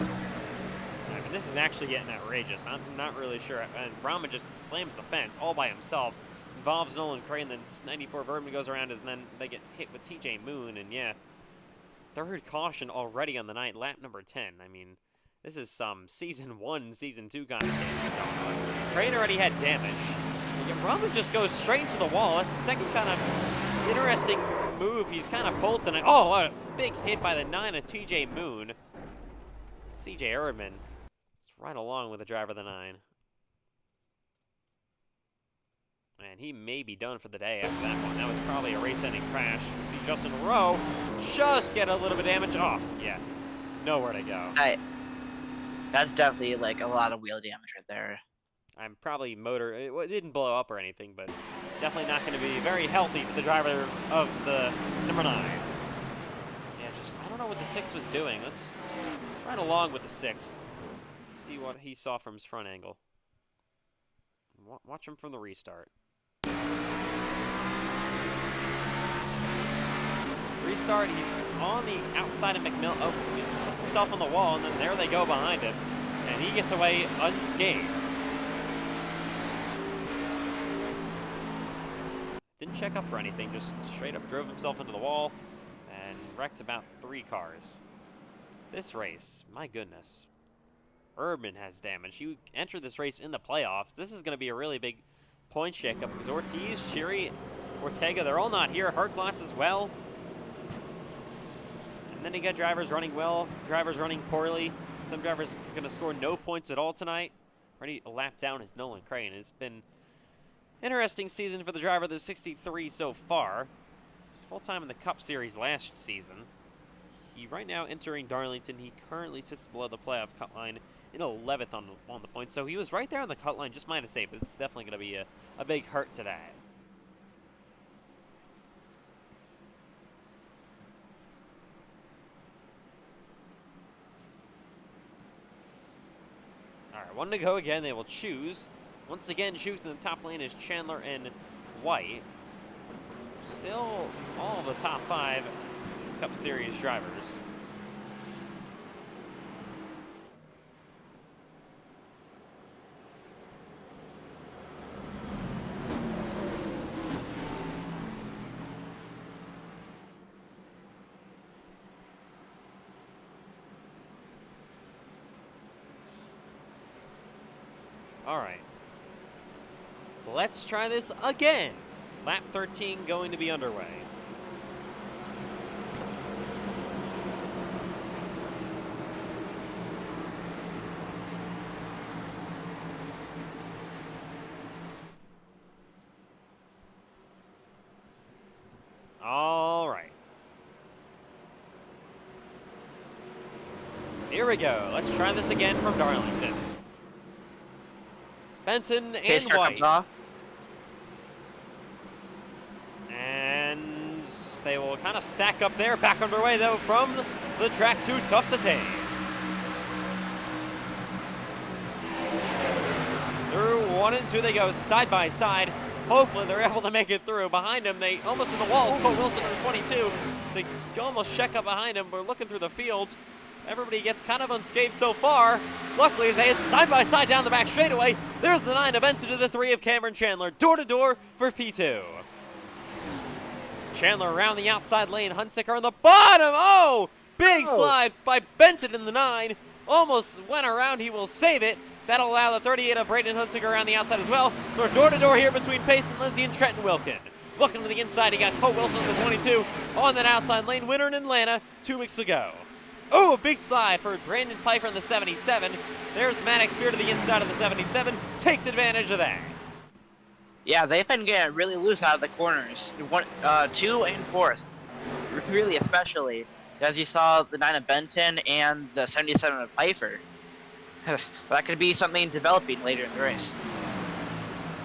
A: I mean, this is actually getting outrageous. I'm not really sure. And Brahma just slams the fence all by himself. Involves Nolan Crane, then 94 Erdman goes around, and then they get hit with TJ Moon. And yeah, 3rd caution already on the night, lap number 10. I mean, this is some Season 1, Season 2 kind of thing going on. Crane already had damage. Yeah, Brahma just goes straight into the wall. That's the second kind of interesting move. He's kind of bolting it. Oh, what a big hit by the 9 of TJ Moon. CJ Erdman is right along with the driver of the 9. And he may be done for the day after that one. That was probably a race-ending crash. We see Justin Rowe just get a little bit of damage. Oh, yeah. Nowhere to go.
B: That's definitely like a lot of wheel damage right there.
A: I'm probably it didn't blow up or anything, but Definitely not going to be very healthy for the driver of the number 9. Yeah, just, I don't know what the 6 was doing. Let's ride along with the 6. See what he saw from his front angle. Watch him from the restart. Restart, he's on the outside of McMillan. Oh, he just puts himself on the wall, and then there they go behind him. And he gets away unscathed. Didn't check up for anything, just straight up drove himself into the wall and wrecked about 3 cars. This race, my goodness. Urban has damage. You entered this race in the playoffs. This is going to be a really big point shakeup because Ortiz, Cheery, Ortega, they're all not here. Hartglatz as well. And then you got drivers running well, drivers running poorly. Some drivers are going to score no points at all tonight. Ready a lap down is Nolan Crane. It's been interesting season for the driver of the 63 so far. He was full-time in the Cup Series last season. He right now entering Darlington. He currently sits below the playoff cut line in 11th on the points. So he was right there on the cut line, just -8, but it's definitely going to be a big hurt to that. All right, 1 to go again. They will choose. Once again, choosing the top lane is Chandler and White. Still all of the top 5 Cup Series drivers. All right. Let's try this again. Lap 13 going to be underway. All right. Here we go. Let's try this again from Darlington. Benton and White.
B: Comes off.
A: And they will kind of stack up there. Back underway, though, from the track too tough to tame. Through 1 and 2 they go side by side. Hopefully they're able to make it through. Behind him, they almost in the wall. It's Cole Wilson at 22. They almost check up behind him. We're looking through the field. Everybody gets kind of unscathed so far. Luckily, as they hit side by side down the back straightaway, there's the 9 of Benton to the 3 of Cameron Chandler. Door to door for P2. Chandler around the outside lane. Hunsicker on the bottom. Oh, big slide by Benton in the 9. Almost went around. He will save it. That'll allow the 38 of Braden Hunsicker around the outside as well. They're door to door here between Payson, Lindsay, and Trenton Wilkin. Looking to the inside, he got Cole Wilson on the 22 on that outside lane. Winner in Atlanta 2 weeks ago. Oh, a big slide for Brandon Pfeiffer in the 77. There's Maddox Spear to the inside of the 77. Takes advantage of that.
B: Yeah, they've been getting really loose out of the corners. 2 and 4th. Really especially. As you saw the 9 of Benton and the 77 of Pfeiffer. That could be something developing later in the race.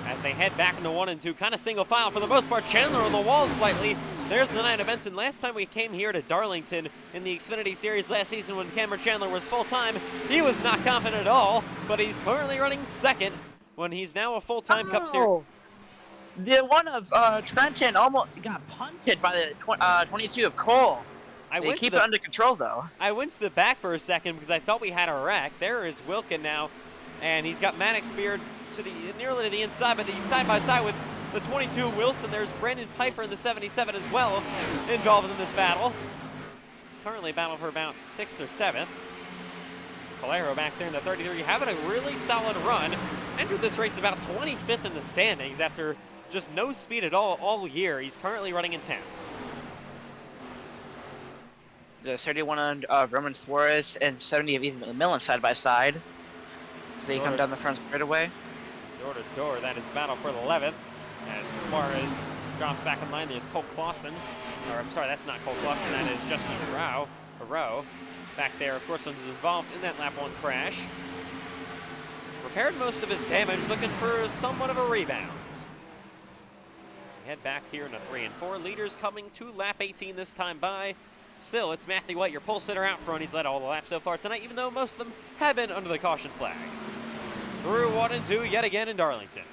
A: As they head back into 1 and 2, kind of single file for the most part. Chandler on the wall slightly. There's the 9 of Benton. Last time we came here to Darlington in the Xfinity Series last season when Cameron Chandler was full-time, he was not confident at all, but he's currently running 2nd when he's now a full-time Cup Series.
B: The one of Trenton almost got punted by the 22 of Cole. They keep it under control, though.
A: I went to the back for a second because I thought we had a wreck. There is Wilkin now, and he's got Maddox Beard to the nearly to the inside, but he's side by side with the 22 Wilson. There's Brandon Pfeiffer in the 77 as well involved in this battle. He's currently battling for about 6th or 7th. Calero back there in the 33 having a really solid run. Entered this race about 25th in the standings after just no speed at all year. He's currently running in 10th.
B: The 31 of Roman Suarez and 70 of Ethan McMillan side by side. So they come down the front straightaway.
A: Door to door, that is battle for the 11th. As Suarez drops back in line, there's Cole Clausen. Or I'm sorry, that's not Cole Clausen, that is Justin Haro. Back there, of course, was involved in that lap 1 crash. Repaired most of his damage, looking for somewhat of a rebound. head back here in a 3 and 4. Leaders coming to lap 18 this time by. Still, it's Matthew White, your pole sitter out front. He's led all the laps so far tonight, even though most of them have been under the caution flag. Through 1 and 2 yet again in Darlington.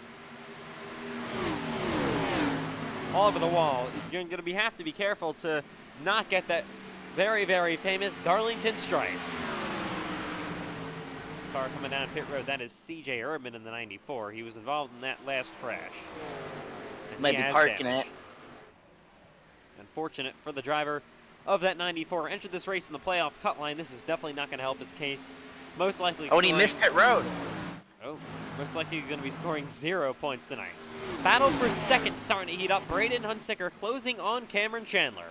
A: All over the wall. You're going to have to be careful to not get that very, very famous Darlington stripe. Car coming down pit road, that is CJ Erdman in the 94. He was involved in that last crash. And
B: Might be parking it.
A: Unfortunate for the driver of that 94. Entered this race in the playoff cut line. This is definitely not going to help his case. Most likely.
B: Oh, and he missed pit road.
A: Oh, most likely going to be scoring 0 points tonight. Battle for second starting to heat up. Braden Hunsicker closing on Cameron Chandler.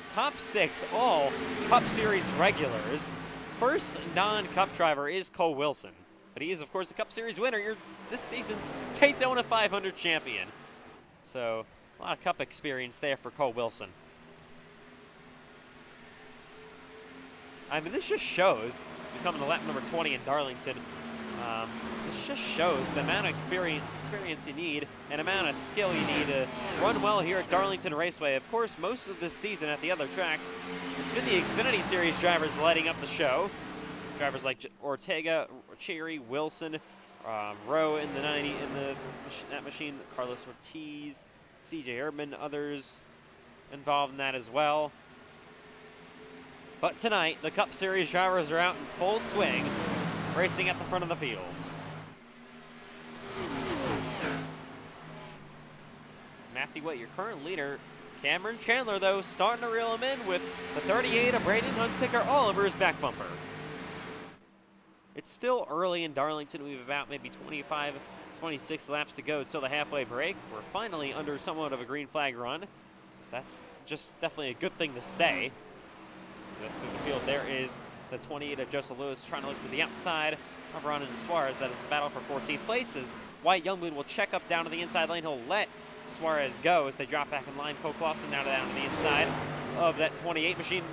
A: Top 6, all Cup Series regulars. First non-Cup driver is Cole Wilson, but he is, of course, the Cup Series winner. This season's Daytona 500 champion. So, a lot of Cup experience there for Cole Wilson. I mean, this just shows, as we come to lap number 20 in Darlington, this just shows the amount of experience you need and amount of skill you need to run well here at Darlington Raceway. Of course, most of this season at the other tracks, it's been the Xfinity Series drivers lighting up the show. Drivers like Ortega, Cherry, Wilson, Rowe in the 90 in that machine, Carlos Ortiz, CJ Erdman, others involved in that as well. But tonight, the Cup Series drivers are out in full swing, racing at the front of the field. Matthew White, your current leader. Cameron Chandler, though, starting to reel him in with the 38 of Braden Hunsicker all over his back bumper. It's still early in Darlington. We have about maybe 25, 26 laps to go till the halfway break. We're finally under somewhat of a green flag run. So that's just definitely a good thing to say. Through the field, there is the 28 of Joseph Lewis trying to look to the outside of Ronan Suarez. That is a battle for 14th place as White Youngblood will check up down to the inside lane. He'll let Suarez go as they drop back in line. Cole Clausen now down to the inside of that 28 machine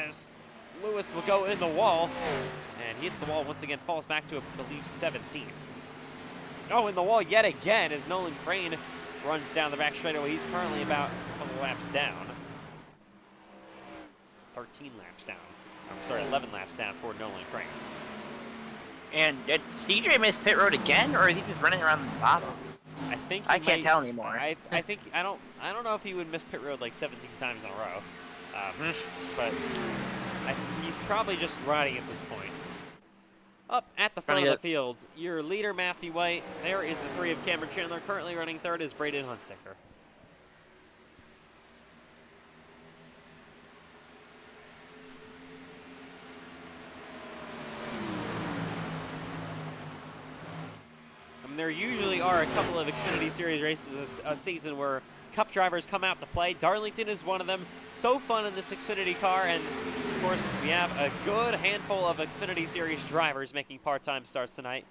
A: as Lewis will go in the wall. And he hits the wall once again, falls back to, I believe, 17th. Oh, in the wall yet again as Nolan Crane runs down the back straightaway. He's currently about a couple laps down. 13 laps down. I'm sorry, 11 laps down for Nolan Crane.
B: And did CJ miss pit road again, or is he just running around the bottom? I can't tell anymore.
A: I don't know if he would miss pit road like 17 times in a row, but he's probably just riding at this point. Up at the front of the field, your leader Matthew White. There is the 3 of Cameron Chandler. Currently running third is Braden Hunsicker. There usually are a couple of Xfinity Series races a season where Cup drivers come out to play. Darlington is one of them. So fun in this Xfinity car, and of course we have a good handful of Xfinity Series drivers making part-time starts tonight.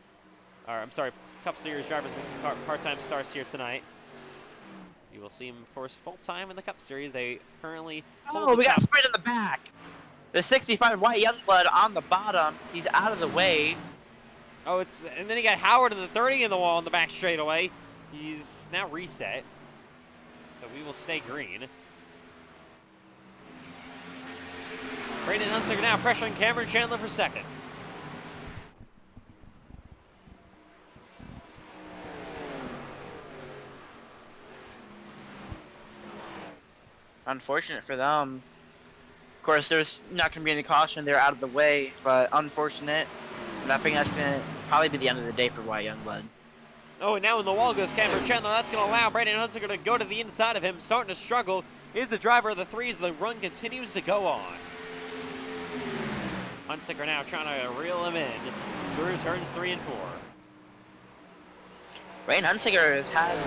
A: Or I'm sorry, Cup Series drivers making part-time starts here tonight. You will see them, of course, full-time in the Cup Series. They currently hold
B: we got sprint in the back. The 65 White Youngblood on the bottom. He's out of the way.
A: Oh, and then he got Howard in the 30 in the wall in the back straightaway. He's now reset, so we will stay green. Braden Hunsicker now pressuring Cameron Chandler for second.
B: Unfortunate for them. Of course, there's not going to be any caution. They're out of the way, but unfortunate. And I think that's going to probably be the end of the day for White Youngblood.
A: Oh, and now in the wall goes Cameron Chandler. That's going to allow Braden Hunsicker to go to the inside of him. Starting to struggle is the driver of the 3s. The run continues to go on. Hunsicker now trying to reel him in through turns 3 and 4.
B: Braden Hunsicker has had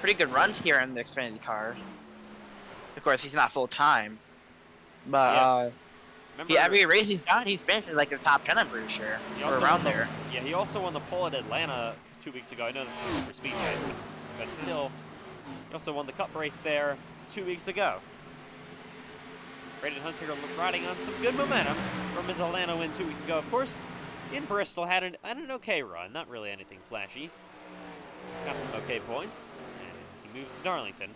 B: pretty good runs here in the Xfinity car. Of course, he's not full-time. But every race he's got, he's finished in like the top 10, I'm pretty sure. Or around there.
A: Yeah, he also won the pole at Atlanta 2 weeks ago. I know this is super speed racing, but still, he also won the Cup race there 2 weeks ago. Braden Hunsicker riding on some good momentum from his Atlanta win 2 weeks ago. Of course, in Bristol had an okay run, not really anything flashy. got some okay points, and he moves to Darlington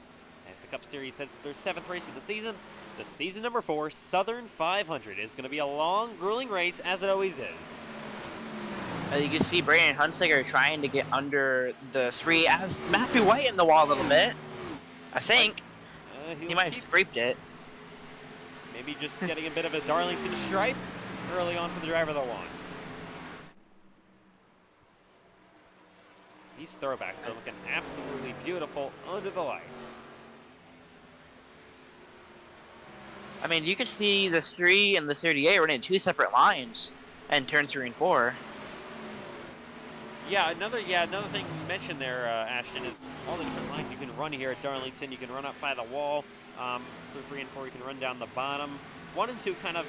A: as the Cup Series heads to their 7th race of the season. The season number 4 Southern 500 is going to be a long, grueling race, as it always is.
B: As you can see, Brandon Hunsaker trying to get under the 3 as Matthew White in the wall a little bit. I think he might have scraped it.
A: Maybe just getting a bit of a Darlington stripe early on for the driver that won. These throwbacks are looking absolutely beautiful under the lights.
B: I mean, you can see the 3 and the 38 running 2 separate lines, and turns 3 and 4.
A: Yeah, another thing you mentioned there, Ashton, is all the different lines you can run here at Darlington. You can run up by the wall. For 3 and 4, you can run down the bottom. 1 and 2 kind of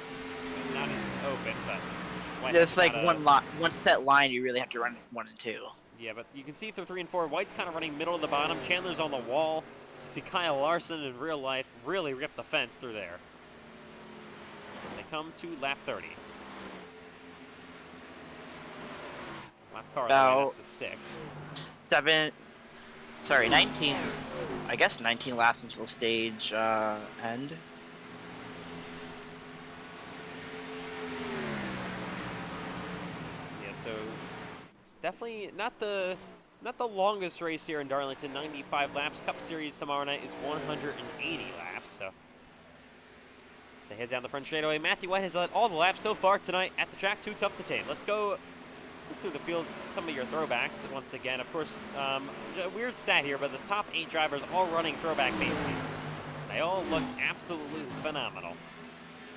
A: not as open, but
B: it's like one set line. You really have to run 1 and 2.
A: Yeah, but you can see through 3 and 4, White's kind of running middle of the bottom. Chandler's on the wall. You see Kyle Larson in real life really rip the fence through there. They come to lap 30. Lap car, that's the 6th.
B: 19. I guess 19 laps until stage end.
A: Yeah, so it's definitely not the longest race here in Darlington. 95 laps. Cup Series tomorrow night is 180 laps. So as they head down the front straightaway, Matthew White has led all the laps so far tonight at the track. Too tough to tame. Let's go through the field, some of your throwbacks once again. Of course, a weird stat here, but the top 8 drivers all running throwback paint schemes. They all look absolutely phenomenal.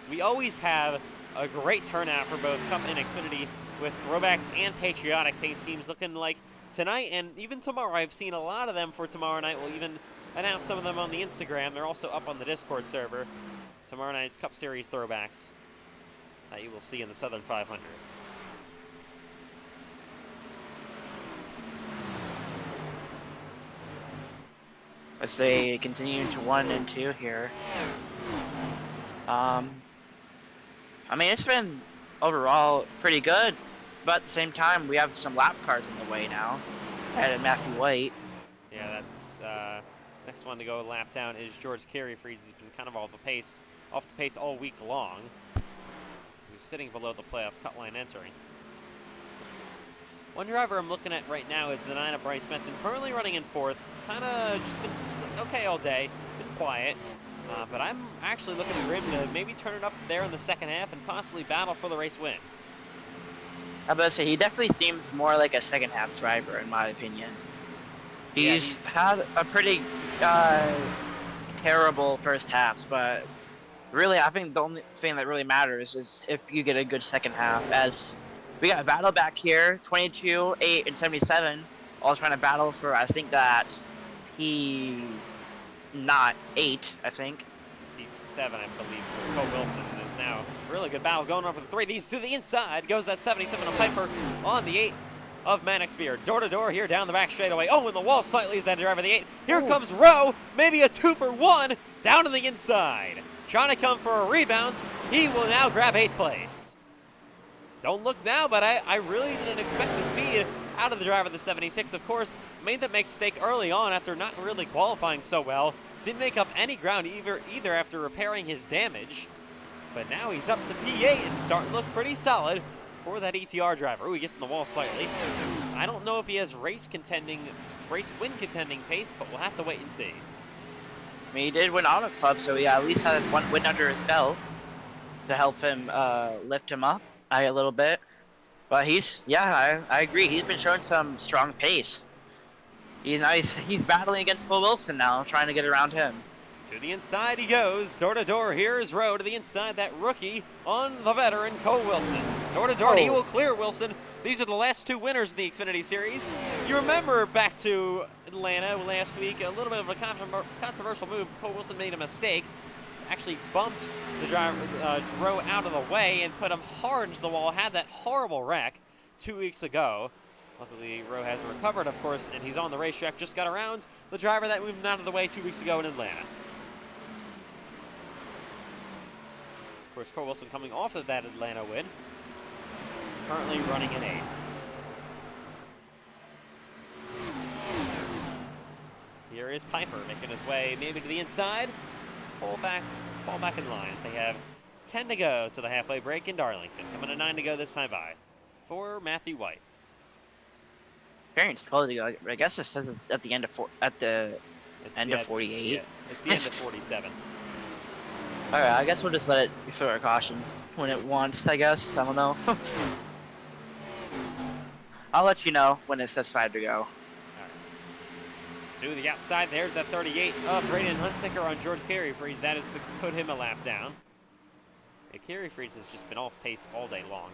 A: We always have a great turnout for both Cup and Xfinity with throwbacks and patriotic paint schemes looking like tonight and even tomorrow. I've seen a lot of them for tomorrow night. We'll even announce some of them on the Instagram. They're also up on the Discord server. Tomorrow night's Cup Series throwbacks that you will see in the Southern 500.
B: As they continue to 1 and 2 here. I mean, it's been overall pretty good, but at the same time, we have some lap cars in the way now. And Matthew White.
A: Yeah, that's next one to go lap down is George Carey-Freed. He's been kind of off the pace all week long. He's sitting below the playoff cut line entering. One driver I'm looking at right now is the 9 of Bryce Benton, currently running in 4th. Kind of just been okay all day, been quiet. But I'm actually looking for him to maybe turn it up there in the second half and possibly battle for the race win.
B: I was about to say, he definitely seems more like a second half driver, in my opinion. He's had a pretty terrible first half, but really, I think the only thing that really matters is if you get a good second half. As we got a battle back here, 22, 8, and 77, all trying to battle for, I think that's not 8, I think.
A: He's 7, I believe, for Cole Wilson. There's now a really good battle going on for the 3. These to the inside goes that 77 of Piper on the 8 of Mannix Beard. Door to door here down the back straightaway. Oh, and the wall slightly is that driver the 8. Here comes Rowe. Maybe a 2 for 1 down to the inside. Trying to come for a rebound. He will now grab 8th place. Don't look now, but I really didn't expect the speed out of the driver, the 76. Of course, made that mistake early on after not really qualifying so well. Didn't make up any ground either after repairing his damage. But now he's up to P8 and starting to look pretty solid for that ETR driver. Ooh, he gets in the wall slightly. I don't know if he has race win contending pace, but we'll have to wait and see.
B: I mean, he did win Auto Club, so he at least has 1 win under his belt to help him lift him up a little bit. But I agree. He's been showing some strong pace. He's battling against Cole Wilson now, trying to get around him.
A: To the inside he goes. Door to door. Here's Rowe to the inside. That rookie on the veteran, Cole Wilson. Door to door, and he will clear Wilson. These are the last 2 winners in the Xfinity Series. You remember back to Atlanta last week, a little bit of a controversial move. Cole Wilson made a mistake. Actually bumped the driver, Rowe out of the way and put him hard into the wall. Had that horrible wreck 2 weeks ago. Luckily, Rowe has recovered, of course, and he's on the racetrack. Just got around the driver that moved out of the way 2 weeks ago in Atlanta. Of course, Cole Wilson coming off of that Atlanta win. Currently running in 8th. Here is Piper making his way maybe to the inside. Fall back in lines. They have 10 to go to the halfway break in Darlington. Coming to 9 to go this time by for Matthew White.
B: Apparently it's 12 to go. I guess it says it's at the end of end of 48.
A: Yeah, it's the end of 47.
B: All right, I guess we'll just let it throw our caution when it wants. I guess I don't know. I'll let you know when it says 5 to go.
A: To the outside, there's that 38 of Braden Hunsicker on George Careyfreeze. That is to put him a lap down. Yeah, Careyfreeze has just been off pace all day long.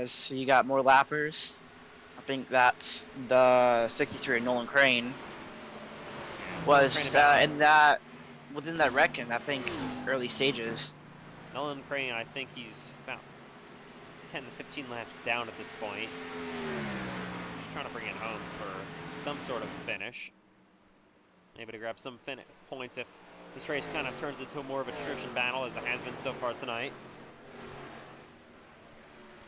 B: So you got more lappers. I think that's the 63 Nolan Crane was within that wreck in, I think, early stages.
A: Nolan Crane, I think he's about 10 to 15 laps down at this point. Just trying to bring it home for some sort of finish. Maybe to grab some points if this race kind of turns into more of a attrition battle as it has been so far tonight.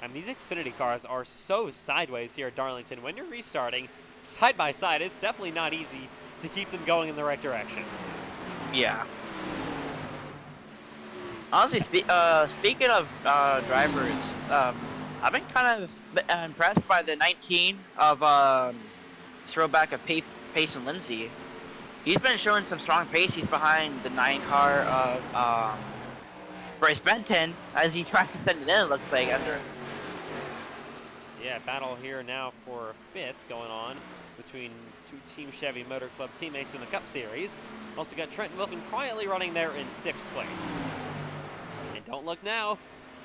A: I mean, these Xfinity cars are so sideways here at Darlington. When you're restarting side by side, it's definitely not easy to keep them going in the right direction.
B: Yeah. Honestly, speaking of drivers, I've been kind of impressed by the 19 of throwback of Pace and Lindsay. He's been showing some strong pace. He's behind the 9 car of Bryce Benton as he tries to send it in, it looks like, after.
A: Yeah, battle here now for 5th going on between 2 Team Chevy Motor Club teammates in the Cup Series. Also got Trenton Wilkin quietly running there in 6th place. And don't look now,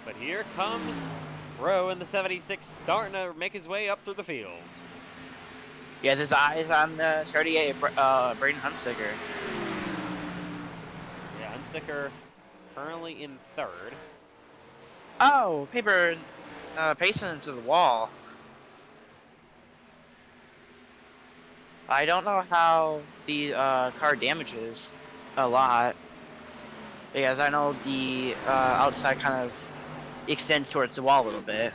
A: but here comes Rowe in the 76 starting to make his way up through the field.
B: Yeah, his eyes on the 38, Braden Hunsicker.
A: Yeah, Hunsicker currently in 3rd.
B: Oh, Paper pacing into the wall. I don't know how the car damages a lot, because I know the outside kind of extends towards the wall a little bit.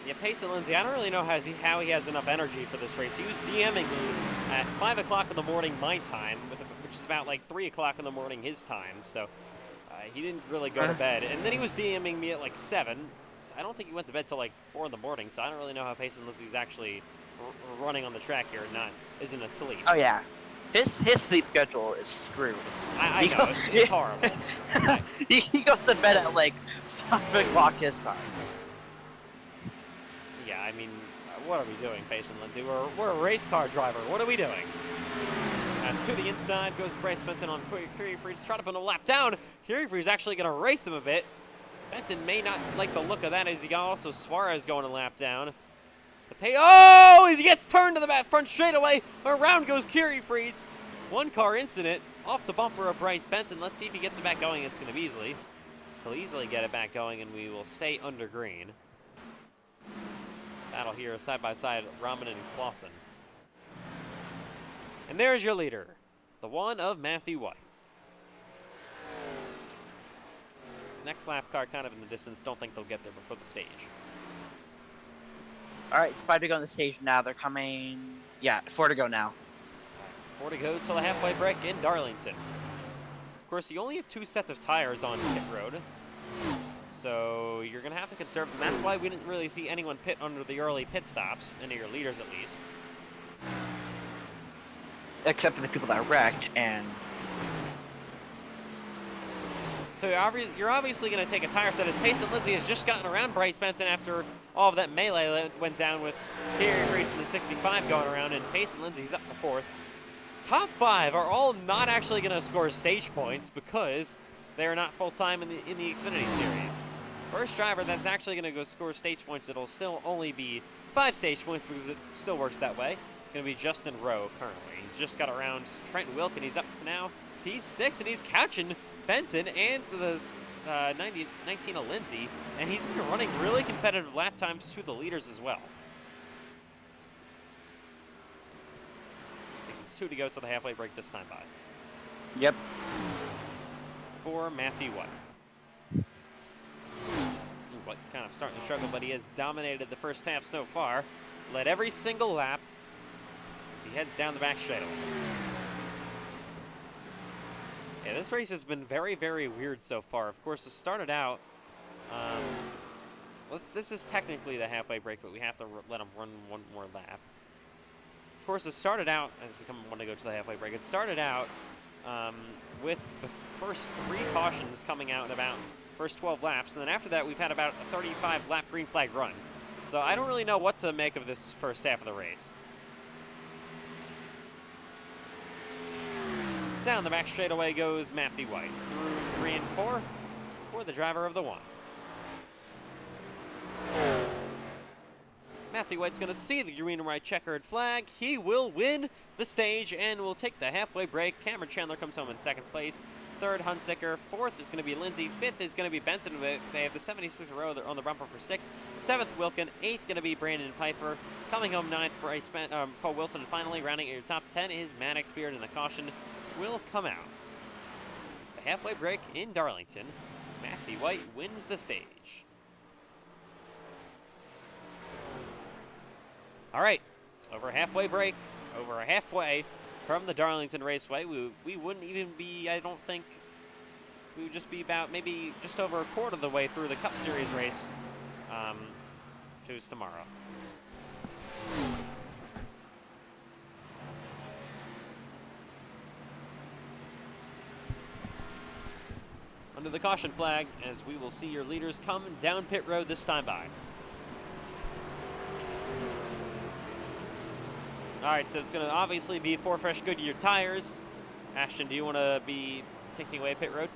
A: Yeah, Pace and Lindsay, I don't really know how he has enough energy for this race. He was DMing me at 5 o'clock in the morning my time, which is about like 3 o'clock in the morning his time, so he didn't really go to bed. And then he was DMing me at like 7. So I don't think he went to bed till like 4 in the morning, so I don't really know how Pace and Lindsay's actually running on the track here and isn't asleep.
B: Oh yeah, his sleep schedule is screwed.
A: I know, it's horrible.
B: he goes to bed at like 5 o'clock his time.
A: Yeah, I mean, what are we doing, Pace and Lindsay? We're a race car driver. What are we doing? As to the inside goes Bryce Benton on Careyfreeze, trying to put a lap down. Careyfreeze actually going to race him a bit. Benton may not like the look of that as he got also Suarez going a lap down. Oh, he gets turned to the back front straightaway. Around goes Careyfreeze. 1 car incident off the bumper of Bryce Benton. Let's see if he gets it back going. It's going to be easily. He'll easily get it back going, and we will stay under green. Battle here side by side, Rahman and Clausen. And there's your leader, the one of Matthew White. Next lap car kind of in the distance. Don't think they'll get there before the stage.
B: All right, it's 5 to go on the stage now. They're coming. Yeah, 4 to go now.
A: 4 to go till the halfway break in Darlington. Of course, you only have 2 sets of tires on pit road, so you're going to have to conserve them. That's why we didn't really see anyone pit under the early pit stops, any of your leaders at least.
B: Except for the people that wrecked, and
A: so you're obviously going to take a tire set as Pace and Lindsay has just gotten around Bryce Benton after all of that melee that went down with Careyfreeze in the 65 going around, and Pace and Lindsay's up to 4th. Top 5 are all not actually going to score stage points because they are not full-time in the Xfinity Series. First driver that's actually going to go score stage points, it'll still only be 5 stage points because it still works that way. It's going to be Justin Rowe currently. He's just got around Trenton Wilkin. He's up to now. He's 6th, and he's couching Benton and to the 19 of Lindsay, and he's been running really competitive lap times to the leaders as well. I think it's 2 to go to the halfway break this time by.
B: Yep.
A: For Matthew White. White kind of starting to struggle, but he has dominated the first half so far. Led every single lap as he heads down the back straightaway. Yeah, this race has been very, very weird so far. Of course, it started out. This is technically the halfway break, but we have to let him run one more lap. Of course, it started out, as we want to go to the halfway break, it started out with the first 3 cautions coming out in about first 12 laps, and then after that, we've had about a 35-lap green flag run. So I don't really know what to make of this first half of the race. Down the back straightaway goes Matthew White through 3 and 4 for the driver of the 1. Matthew White's going to see the green and white checkered flag. He will win the stage and will take the halfway break. Cameron Chandler comes home in 2nd place. 3rd, Hunsicker. 4th is going to be Lindsay. 5th is going to be Benton. They have the 76th row on the bumper for 6th. 7th, Wilkin. 8th going to be Brandon Pfeiffer. Coming home 9th, Cole Wilson. And finally, rounding out your top 10 is Maddox Beard, and the caution will come out. It's the halfway break in Darlington. Matthew White wins the stage. All right, over a halfway break, over a halfway from the Darlington Raceway. We wouldn't even be, I don't think, we would just be about maybe just over a quarter of the way through the Cup Series race, who's tomorrow. Under the caution flag, as we will see your leaders come down pit road this time by. All right, so it's going to obviously be 4 fresh Goodyear tires. Ashton, do you want to be taking away pit road?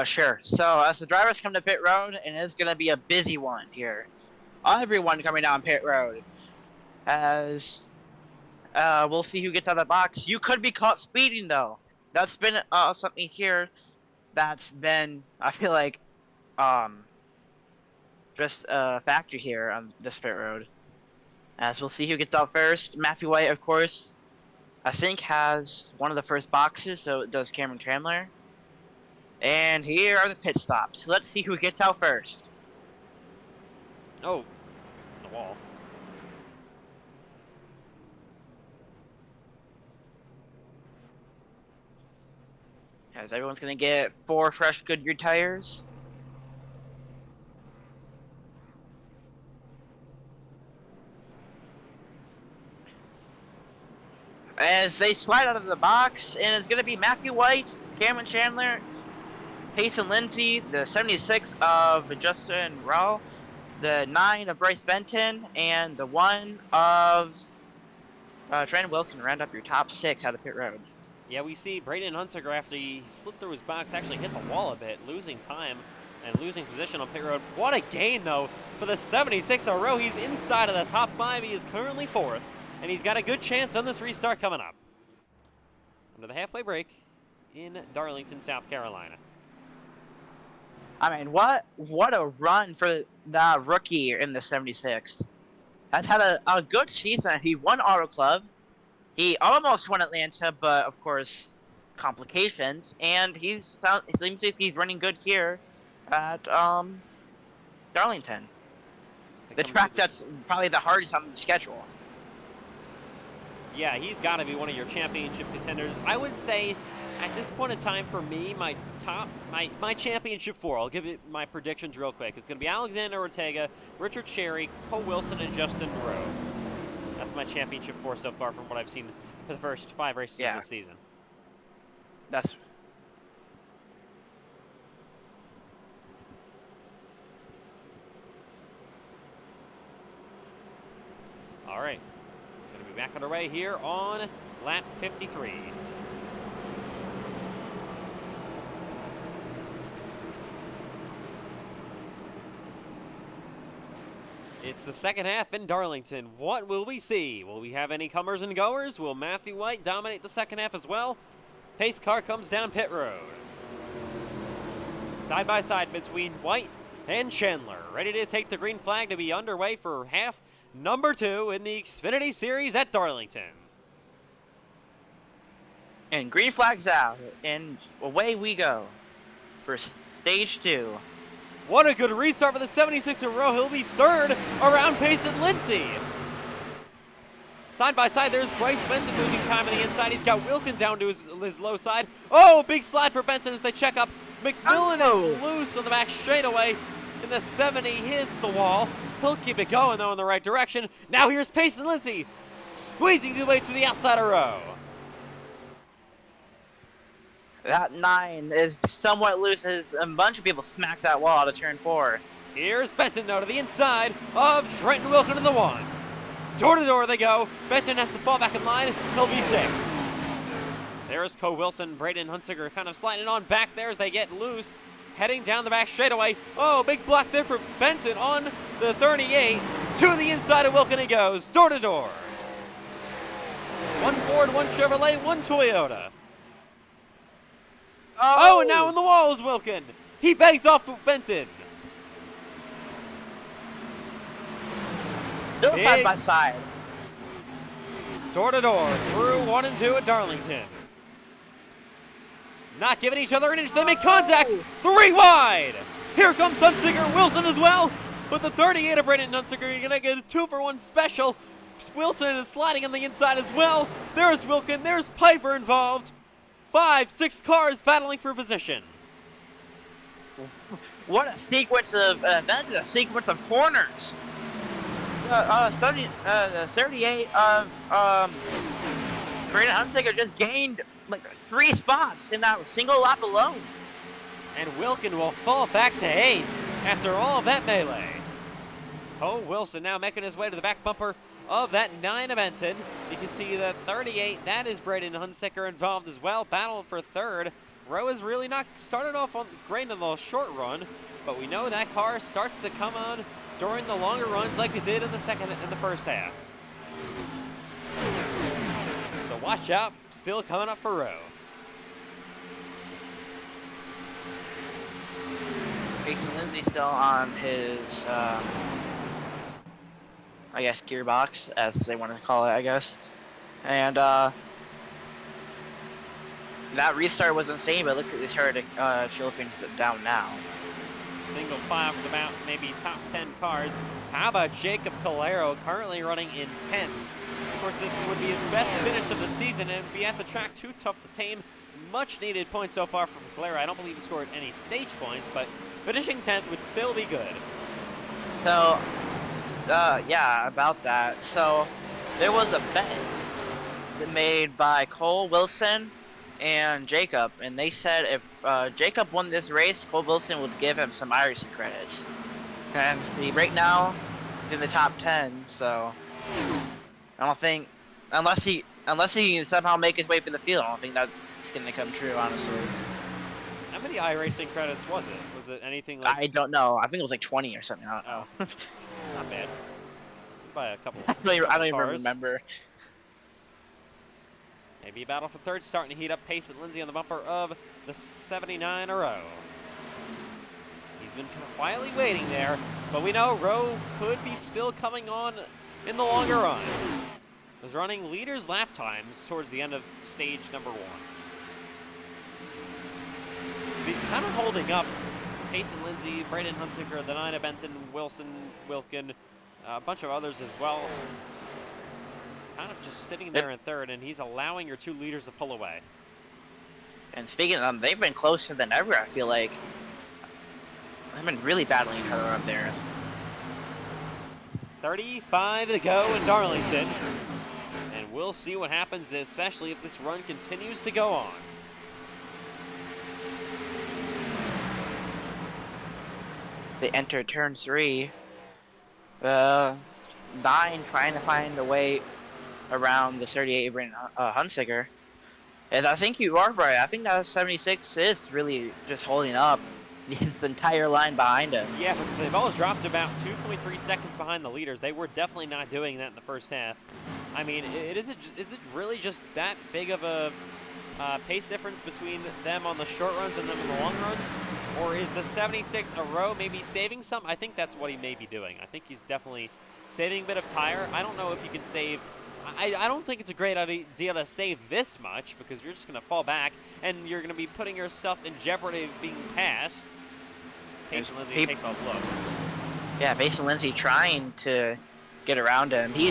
B: Sure. So as the drivers come to pit road, and it's going to be a busy one here. Everyone coming down pit road. As we'll see who gets out of the box. You could be caught speeding, though. That's been something here that's been, I feel like, just a factor here on this pit road. As we'll see who gets out first. Matthew White, of course, I think has one of the first boxes, so does Cameron Chandler. And here are the pit stops. Let's see who gets out first.
A: Oh, the wall.
B: As everyone's going to get 4 fresh Goodyear tires. As they slide out of the box, and it's going to be Matthew White, Cameron Chandler, Payson Lindsay, the 76 of Justin Rowell, the 9 of Bryce Benton, and the 1 of Trent Wilkin round up your top 6 out of pit road.
A: Yeah, we see Braden Hunsicker, after he slid through his box, actually hit the wall a bit, losing time and losing position on pit road. What a gain, though, for the 76th in a row. He's inside of the top 5. He is currently 4th. And he's got a good chance on this restart coming up. Under the halfway break in Darlington, South Carolina.
B: I mean, what a run for the rookie in the 76th. Has had a good season. He won Auto Club. He almost won Atlanta, but of course, complications. And it seems like he's running good here at Darlington. The track that's probably the hardest on the schedule.
A: Yeah, he's got to be one of your championship contenders. I would say, at this point in time, for me, my championship 4, I'll give it my predictions real quick. It's going to be Alexander Ortega, Richard Cherry, Cole Wilson, and Justin Rowe. That's my championship 4 so far from what I've seen for the first 5 races of the season.
B: That's...
A: All right. Going to be back underway here on lap 53. It's the second half in Darlington. What will we see? Will we have any comers and goers? Will Matthew White dominate the second half as well? Pace car comes down pit road. Side by side between White and Chandler. Ready to take the green flag to be underway for half number 2 in the Xfinity Series at Darlington.
B: And green flag's out, and away we go for stage 2.
A: What a good restart for the 76 in a row. He'll be third around Payson Lindsay. Side by side, there's Bryce Benson losing time on the inside. He's got Wilkin down to his low side. Oh, big slide for Benson as they check up. McMillan is loose on the back straightaway. In the 70, hits the wall. He'll keep it going, though, in the right direction. Now here's Payson Lindsay, squeezing his way to the outside row.
B: That 9 is somewhat loose as a bunch of people smack that wall out of turn 4.
A: Here's Benton, though, to the inside of Trenton Wilkin in the 1. Door to door they go. Benton has to fall back in line. He'll be 6th. There's Cole Wilson, Braden Hunsiger kind of sliding on back there as they get loose. Heading down the back straightaway. Oh, big block there for Benton on the 38. To the inside of Wilkin he goes. Door to door. One Ford, one Chevrolet, one Toyota. Oh, and now in the wall is Wilkin. He begs off to Benton.
B: Still side by side.
A: Door to door through 1 and 2 at Darlington. Not giving each other an inch. They make contact. 3 wide. Here comes Hunsiger and Wilson as well. But the 38 of Brandon Hunsiger, you're going to get a 2-for-1 special. Wilson is sliding on the inside as well. There's Wilkin. There's Piper involved. 5, 6 cars battling for position.
B: What a sequence of events, a sequence of corners. 38 of Brandon Hunsiger just gained like 3 spots in that single lap alone.
A: And Wilkin will fall back to 8th after all of that melee. Cole Wilson now making his way to the back bumper of that 9 of Benton. You can see that 38, that is Braden Hunsicker involved as well. Battle for 3rd. Rowe has really not started off on great in the short run, but we know that car starts to come on during the longer runs like it did in the first half. So watch out, still coming up for Rowe.
B: Payson Lindsay still on his, I guess, gearbox, as they want to call it, I guess. And that restart was insane, but it looks like they started to chill things down now.
A: Single file for about maybe top 10 cars. How about Jacob Calero, currently running in 10th? Of course, this would be his best finish of the season and be at the track too tough to tame. Much needed point so far for Calero. I don't believe he scored any stage points, but finishing 10th would still be good.
B: So, yeah, about that. So, there was a bet made by Cole Wilson and Jacob, and they said if Jacob won this race, Cole Wilson would give him some iRacing credits. And right now, he's in the top 10, so I don't think, unless he can somehow make his way for the field, I don't think that's going to come true, honestly.
A: How many iRacing credits was it? Was it anything like...
B: I don't know. I think it was like 20 or something. I don't know.
A: It's not bad. By a couple
B: I don't even remember.
A: Maybe a battle for 3rd, starting to heat up. Payson Lindsay on the bumper of the 79 Rowe. He's been kind of quietly waiting there, but we know Rowe could be still coming on in the longer run. Was running leaders lap times towards the end of stage number 1. He's kind of holding up. Payson Lindsay, Braden Hunsicker, the 9 of Benton, Wilson, Wilkin, a bunch of others as well. Kind of just sitting there in 3rd, and he's allowing your 2 leaders to pull away.
B: And speaking of them, they've been closer than ever, I feel like. They've been really battling each other up there.
A: 35 to go in Darlington. And we'll see what happens, especially if this run continues to go on.
B: They enter turn 3. 9 trying to find a way around the 38 Brandon Hunsicker. And I think you are right. I think that 76 is really just holding up the entire line behind him.
A: Yeah, because they've all dropped about 2.3 seconds behind the leaders. They were definitely not doing that in the first half. I mean, is it really just that big of a pace difference between them on the short runs and them in the long runs? Or is the 76 a row maybe saving some? I think that's what he may be doing. I think he's definitely saving a bit of tire. I don't know if you can save... I don't think it's a great idea to save this much because you're just going to fall back and you're going to be putting yourself in jeopardy of being passed. Pace and Lindsay takes a look.
B: Yeah, Pace and Lindsay trying to get around him. I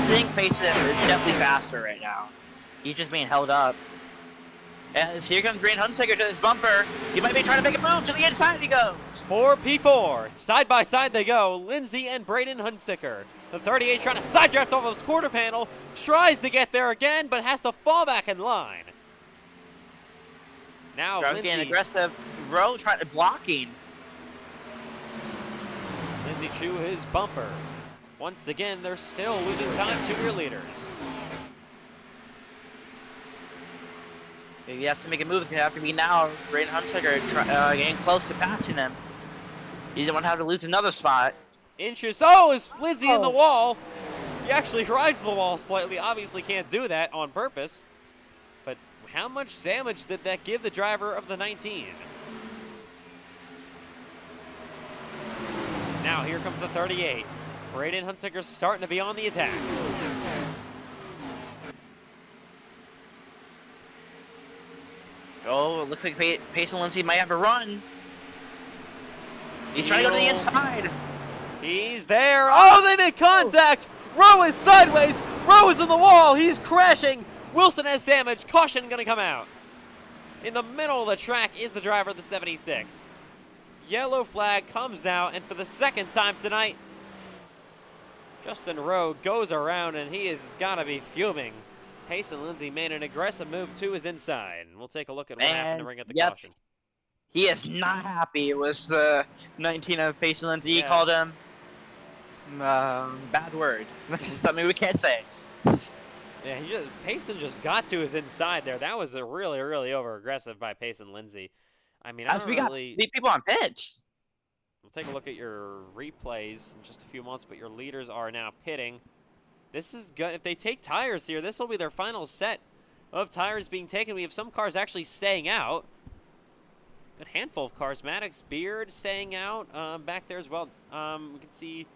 B: think Pace is definitely faster right now. He's just being held up. And here comes Green Hunsaker to his bumper. He might be trying to make a move to the inside. He goes.
A: 4P4. Side by side they go. Lindsay and Braden Hunsaker. The 38 trying to side draft off of his quarter panel. Tries to get there again, but has to fall back in line. Now
B: Lindsay getting aggressive. Rowe trying to blocking.
A: Lindsay to his bumper. Once again, they're still losing time to your leaders.
B: If he has to make a move, it's going to have to be now. Braden Hunsaker getting close to passing him. He doesn't want to have to lose another spot.
A: Inches. Oh, is Lindsay in the wall? He actually rides the wall slightly. Obviously can't do that on purpose. But how much damage did that give the driver of the 19? Now here comes the 38. Braden Hunsaker's starting to be on the attack.
B: Oh, it looks like Pace and Lindsay might have a run. He's trying to go to the inside.
A: He's there. Oh, they make contact. Rowe is sideways. Rowe is in the wall. He's crashing. Wilson has damage. Caution going to come out. In the middle of the track is the driver of the 76. Yellow flag comes out, and for the second time tonight, Justin Rowe goes around, and he has got to be fuming. Pace and Lindsay made an aggressive move to his inside. And we'll take a look at what happened to bring up the caution.
B: He is not happy. It was the 19 of Pace and Lindsay. He called him bad word. Something we can't say.
A: Yeah, Payson just got to his inside there. That was a really, really over-aggressive by Payson Lindsay. I mean,
B: got the people on pitch.
A: We'll take a look at your replays in just a few months, but your leaders are now pitting. This is good. If they take tires here, this will be their final set of tires being taken. We have some cars actually staying out. Good handful of cars. Maddox, Beard staying out back there as well. We can see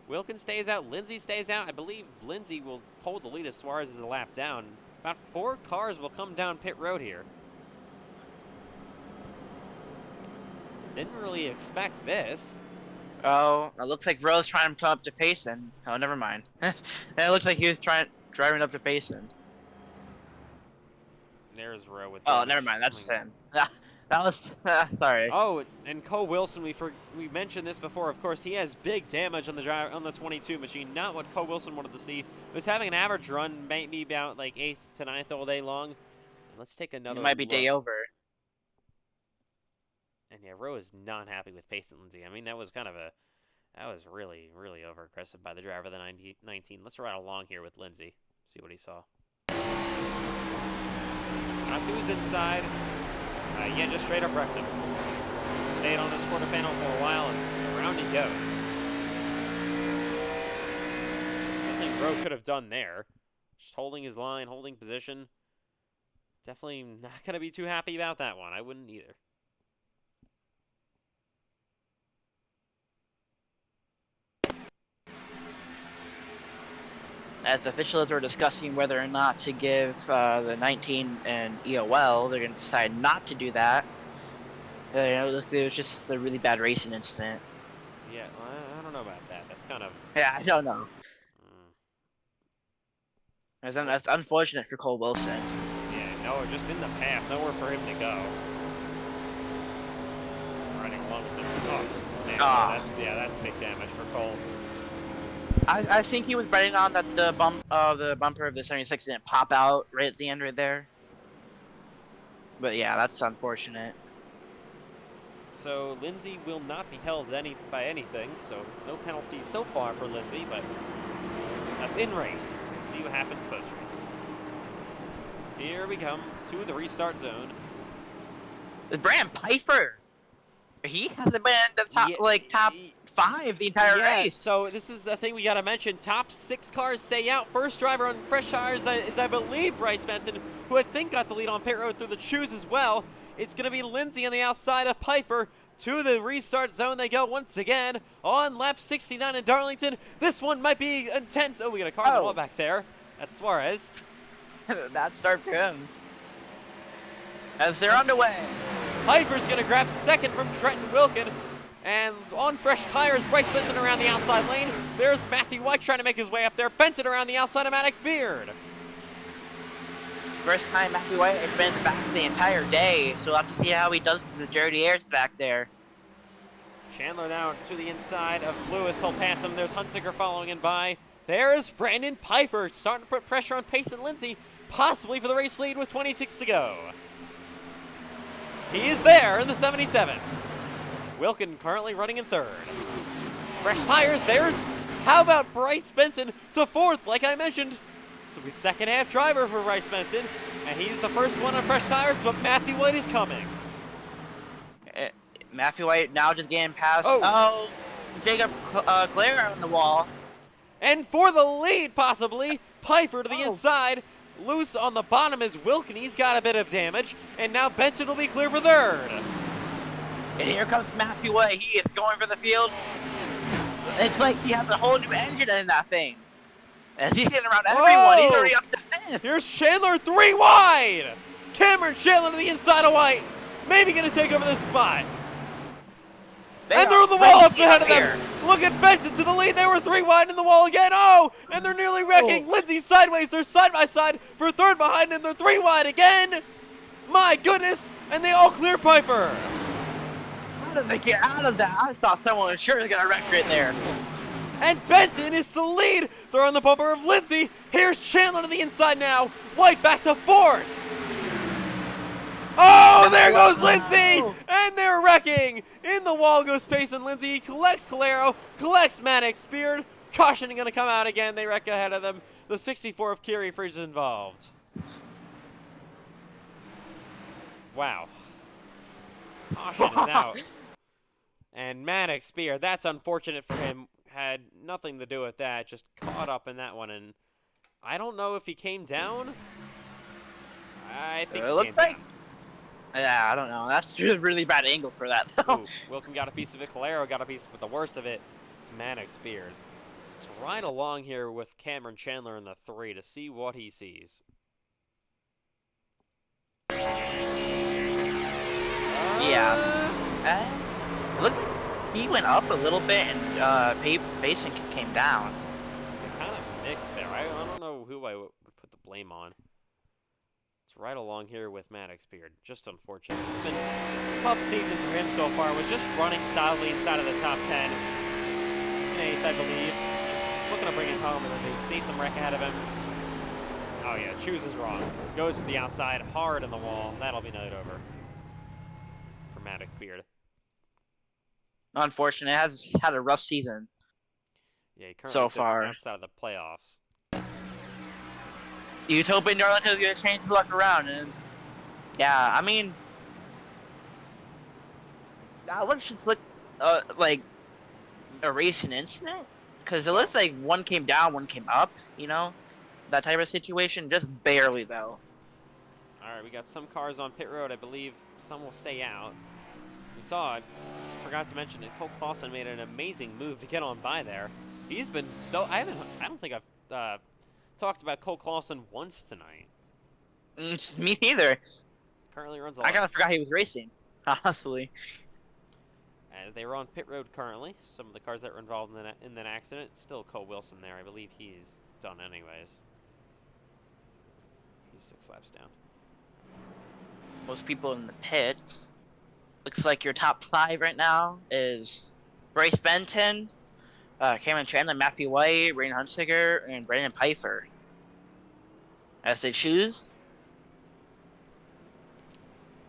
A: Wilkins stays out. Lindsay stays out. I believe Lindsay will hold the lead as Suarez is a lap down. About 4 cars will come down pit road here. Didn't really expect this.
B: Oh, it looks like Rowe's trying to come up to Payson. Oh, never mind. And it looks like he was driving up to Payson.
A: There's Rowe with.
B: Oh, never mind. That's him. That was sorry.
A: Oh, and Cole Wilson. We mentioned this before. Of course, he has big damage on the 22 machine. Not what Cole Wilson wanted to see. He was having an average run, maybe about like 8th to 9th all day long. And let's take another.
B: It might be day over.
A: And yeah, Rowe is not happy with Payson Lindsay. I mean, that was really, really over-aggressive by the driver of the 19. Let's ride along here with Lindsay, see what he saw. Got to his inside. Yeah, just straight up wrecked him. Stayed on his quarter panel for a while, and around he goes. Nothing Rowe could have done there. Just holding his line, holding position. Definitely not going to be too happy about that one. I wouldn't either.
B: As the officials were discussing whether or not to give the 19 an EOL, they're going to decide not to do that. It was just a really bad racing incident.
A: Yeah, well, I don't know about that. That's kind of...
B: Yeah, I don't know. That's unfortunate for Cole Wilson.
A: Yeah, no, just in the path. Nowhere for him to go. Riding along with him. Oh, man, that's big damage for Cole.
B: I think he was betting on that the bumper of the 76 didn't pop out right at the end right there. But yeah, that's unfortunate.
A: So Lindsay will not be held by anything, so no penalty so far for Lindsay, but that's in race. We'll see what happens post-race. Here we come to the restart zone.
B: It's Brandon Pfeiffer. He hasn't been in the top 5 the entire race.
A: So this is the thing we got to mention. Top 6 cars stay out. First driver on fresh tires is, I believe, Bryce Benson, who I think got the lead on pit road through the choose as well. It's going to be Lindsay on the outside of Pfeiffer. To the restart zone they go once again on lap 69 in Darlington. This one might be intense. Oh, we got a car in the wall back there. That's Suarez.
B: Bad start for him. As they're underway.
A: Pfeiffer's going to grab second from Trenton Wilkin. And on fresh tires, Bryce Benson around the outside lane. There's Matthew White trying to make his way up there. Benton around the outside of Maddox Beard.
B: First time Matthew White has been back the entire day, so we'll have to see how he does with the dirty airs back there.
A: Chandler now to the inside of Lewis. He'll pass him. There's Hunsicker following in by. There's Brandon Pfeiffer starting to put pressure on Payson Lindsay, possibly for the race lead with 26 to go. He is there in the 77. Wilkin currently running in third. Fresh tires. There's, how about Bryce Benson to fourth, like I mentioned. So he's second half driver for Bryce Benson, and he's the first one on fresh tires, but Matthew White is coming.
B: Matthew White now just getting past Jacob Clare on the wall.
A: And for the lead, possibly, Pfeiffer to the inside. Loose on the bottom is Wilkin. He's got a bit of damage, and now Benson will be clear for third.
B: And here comes Matthew White. He is going for the field. It's like he has a whole new engine in that thing. As he's getting around everyone, he's already up to fifth.
A: Here's Chandler 3 wide. Cameron Chandler to the inside of White. Maybe going to take over this spot. And through the wall up ahead of them. Look at Benson to the lead. They were 3 wide in the wall again. Oh, and they're nearly wrecking. Lindsay sideways. They're side by side for third behind, and they're 3 wide again. My goodness. And they all clear Pfeiffer.
B: How did they get out of that? I saw someone sure was going to wreck right there.
A: And Benton is the lead. They're on the bumper of Lindsay. Here's Chandler to the inside now. White back to fourth. Oh, there goes Lindsay. And they're wrecking. In the wall goes Payson Lindsay. He collects Calero, collects Maddox Beard. Caution going to come out again. They wreck ahead of them. The 64 of Kiri Freeze is involved. Wow. Caution is out. And Maddox Beard, that's unfortunate for him. Had nothing to do with that, just caught up in that one, and I don't know if he came down. I think he came down.
B: Yeah, I don't know. That's a really bad angle for that, though.
A: Ooh, Wilkin got a piece of it. Calero got a piece, but the worst of it is Maddox Beard. Let's ride along here with Cameron Chandler in the 3 to see what he sees.
B: Yeah. It looks like he went up a little bit, and Payson came down.
A: They kind of mixed there. I don't know who I would put the blame on. It's right along here with Maddox Beard. Just unfortunate. It's been a tough season for him so far. Was just running solidly inside of the top 10. In 8th, I believe. Just looking to bring it home, and then they see some wreck ahead of him. Oh yeah, chooses wrong. Goes to the outside, hard in the wall. That'll be night over for Maddox Beard.
B: Unfortunate. Has had a rough season.
A: Yeah, he currently
B: so far
A: outside of the playoffs.
B: He was hoping Darlington was going to change the luck around, and yeah, I mean, that just looks like a racing incident, because it looks like one came down, one came up, you know, that type of situation, just barely though.
A: All right, we got some cars on pit road. I believe some will stay out. We saw, I forgot to mention it, Cole Clausen made an amazing move to get on by there. He's been so, I don't think I've talked about Cole Clausen once tonight.
B: Me neither.
A: Currently runs a
B: I kind of forgot he was racing, honestly.
A: As they were on pit road currently, some of the cars that were involved in that accident, still Cole Wilson there. I believe he's done anyways. He's 6 laps down.
B: Most people in the pits. Looks like your top 5 right now is Bryce Benton, Cameron Chandler, Matthew White, Rain Hunsicker, and Brandon Pfeiffer. As they choose,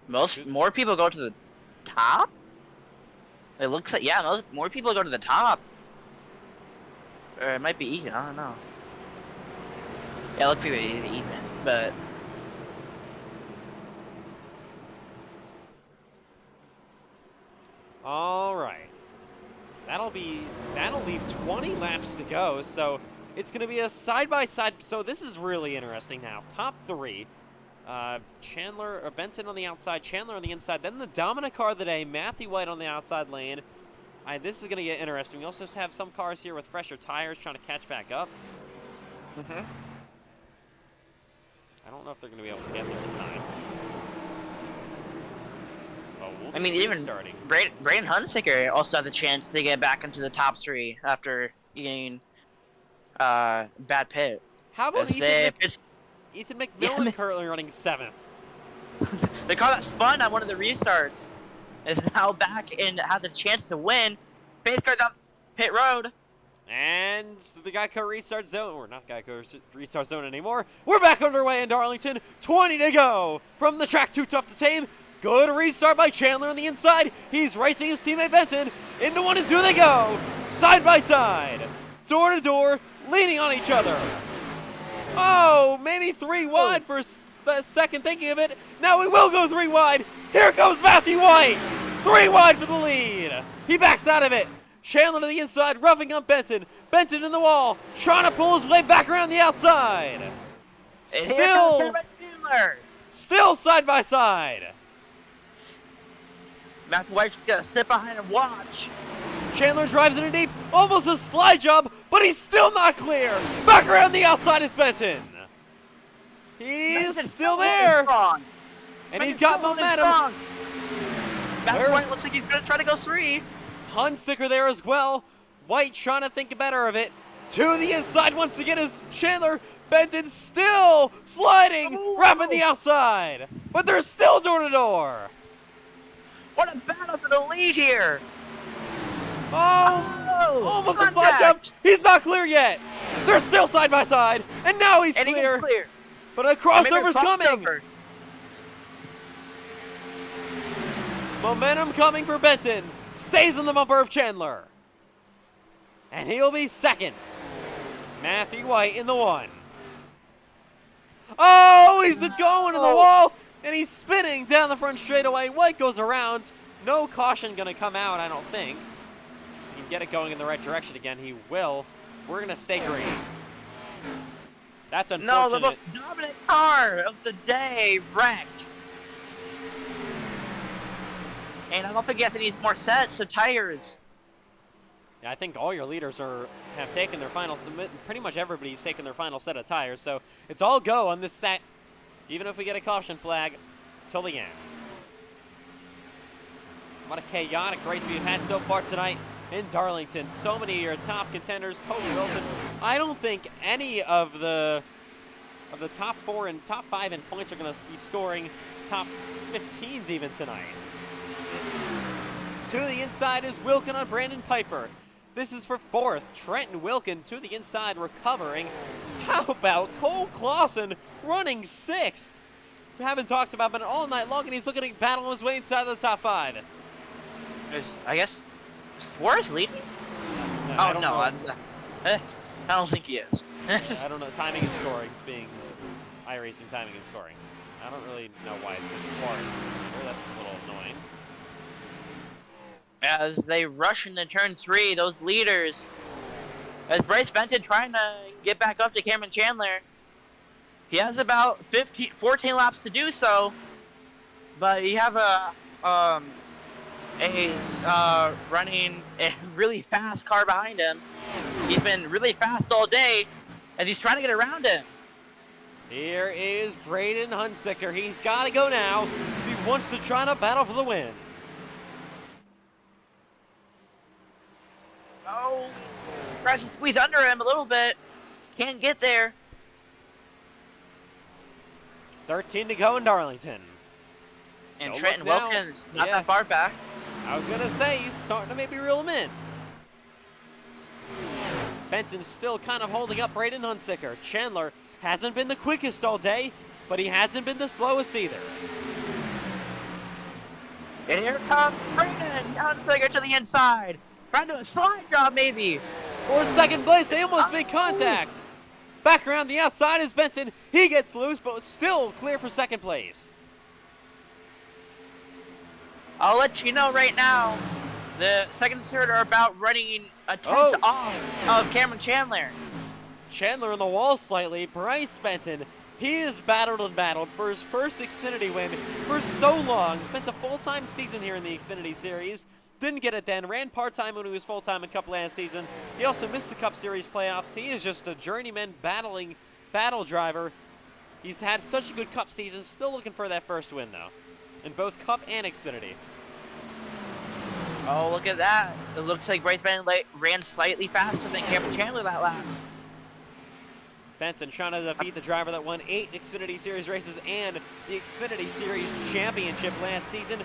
B: more people go to the top. It looks like, yeah, more people go to the top. Or it might be even. I don't know. Yeah, it looks like it's even, but.
A: All right. That'll leave 20 laps to go, so it's going to be a side-by-side. So this is really interesting now. Top 3. Benton on the outside, Chandler on the inside. Then the dominant car of the day, Matthew White on the outside lane. This is going to get interesting. We also have some cars here with fresher tires trying to catch back up. I don't know if they're going to be able to get there in time. But we'll
B: I
A: be
B: mean, even
A: restarting.
B: Braden Hunsaker also has a chance to get back into the top 3 after getting bad pit.
A: How about
B: As they-
A: Ethan McMillan currently running 7th?
B: The car that spun on one of the restarts is now back and has a chance to win. Pace car down pit road.
A: And the Geico restart zone, or not Geico restart zone anymore. We're back underway in Darlington. 20 to go from the track, too tough to tame. Good restart by Chandler on the inside. He's racing his teammate Benton. Into 1 and 2 they go, side by side, door to door, leaning on each other. Oh, maybe 3 wide for a second thinking of it. Now we will go 3 wide. Here comes Matthew White. 3 wide for the lead. He backs out of it. Chandler to the inside, roughing up Benton. Benton in the wall, trying to pull his way back around the outside. Still side by side.
B: Matthew White's got to sit behind and watch.
A: Chandler drives in deep, almost a slide job, but he's still not clear. Back around the outside is Benton. He's still there. And he's got momentum.
B: Matthew White looks like he's going to try to go 3.
A: Hunsaker there as well. White trying to think better of it. To the inside once again is Chandler. Benton still sliding, wrapping the outside. But they're still door to door.
B: What a battle for the lead here.
A: Almost a slide jump. He's not clear yet. They're still side by side. And now he's clear. But a crossover's coming. Momentum coming for Benton. Stays in the bumper of Chandler. And he'll be second. Matthew White in the 1. Oh, he's going in the wall. And he's spinning down the front straightaway. White goes around. No caution going to come out, I don't think. He can get it going in the right direction again. He will. We're going to stay green. That's unfortunate.
B: No, the most dominant car of the day wrecked. And I don't think he needs more sets of tires.
A: Yeah, I think all your leaders have taken their final submit. Pretty much everybody's taken their final set of tires. So it's all go on this set, even if we get a caution flag, till the end. What a chaotic race we've had so far tonight in Darlington. So many of your top contenders. Cody Wilson. I don't think any of the top 4 and top 5 in points are going to be scoring top 15s even tonight. To the inside is Wilkin on Brandon Piper. This is for 4th. Trenton Wilkin to the inside, recovering. How about Cole Clausen running 6th? We haven't talked about him all night long, and he's looking to battle his way inside the top 5.
B: I guess Forrest leading?
A: I don't know.
B: I don't think he is.
A: I don't know. Timing and scoring is being iRacing timing and scoring. I don't really know why it says Suarez. That's a little annoying.
B: As they rush into turn 3, those leaders, as Bryce Benton trying to get back up to Cameron Chandler. He has about 14 laps to do so, but you have running a really fast car behind him. He's been really fast all day as he's trying to get around him.
A: Here is Braden Hunsaker. He's got to go now. He wants to try to battle for the win.
B: Oh, tries to squeeze under him a little bit. Can't get there.
A: 13 to go in Darlington.
B: And Trenton Wilkins not that far back.
A: I was going to say, he's starting to maybe reel him in. Benton's still kind of holding up Braden Hunsaker. Chandler hasn't been the quickest all day, but he hasn't been the slowest either.
B: And here comes Braden Hunsaker to the inside. Trying to do a slide job, maybe.
A: For second place, they almost make contact. Back around the outside is Benton. He gets loose, but still clear for second place.
B: I'll let you know right now, the second and third are about running a tenth off of Cameron Chandler.
A: Chandler in the wall slightly. Bryce Benton, he has battled and battled for his first Xfinity win for so long. Spent a full-time season here in the Xfinity Series. Didn't get it then. Ran part-time when he was full-time in Cup last season. He also missed the Cup Series playoffs. He is just a journeyman battle driver. He's had such a good Cup season. Still looking for that first win, though, in both Cup and Xfinity.
B: Oh, look at that. It looks like Bryce Benton ran slightly faster than Cameron Chandler that lap.
A: Benson trying to defeat the driver that won 8 Xfinity Series races and the Xfinity Series Championship last season.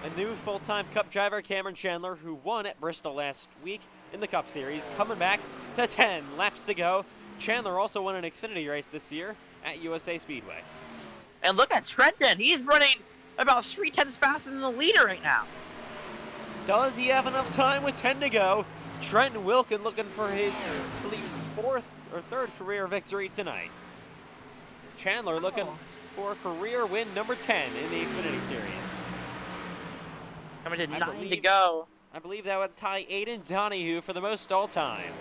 A: A new full-time Cup driver, Cameron Chandler, who won at Bristol last week in the Cup Series, coming back to 10 laps to go. Chandler also won an Xfinity race this year at USA Speedway.
B: And look at Trenton. He's running about 3/10 faster than the leader right now.
A: Does he have enough time with 10 to go? Trenton Wilkin looking for his, I believe, 4th or 3rd career victory tonight. Chandler looking for career win number 10 in the Xfinity Series.
B: Coming to 9 to go.
A: I believe that would tie Aiden Donahue for the most all time.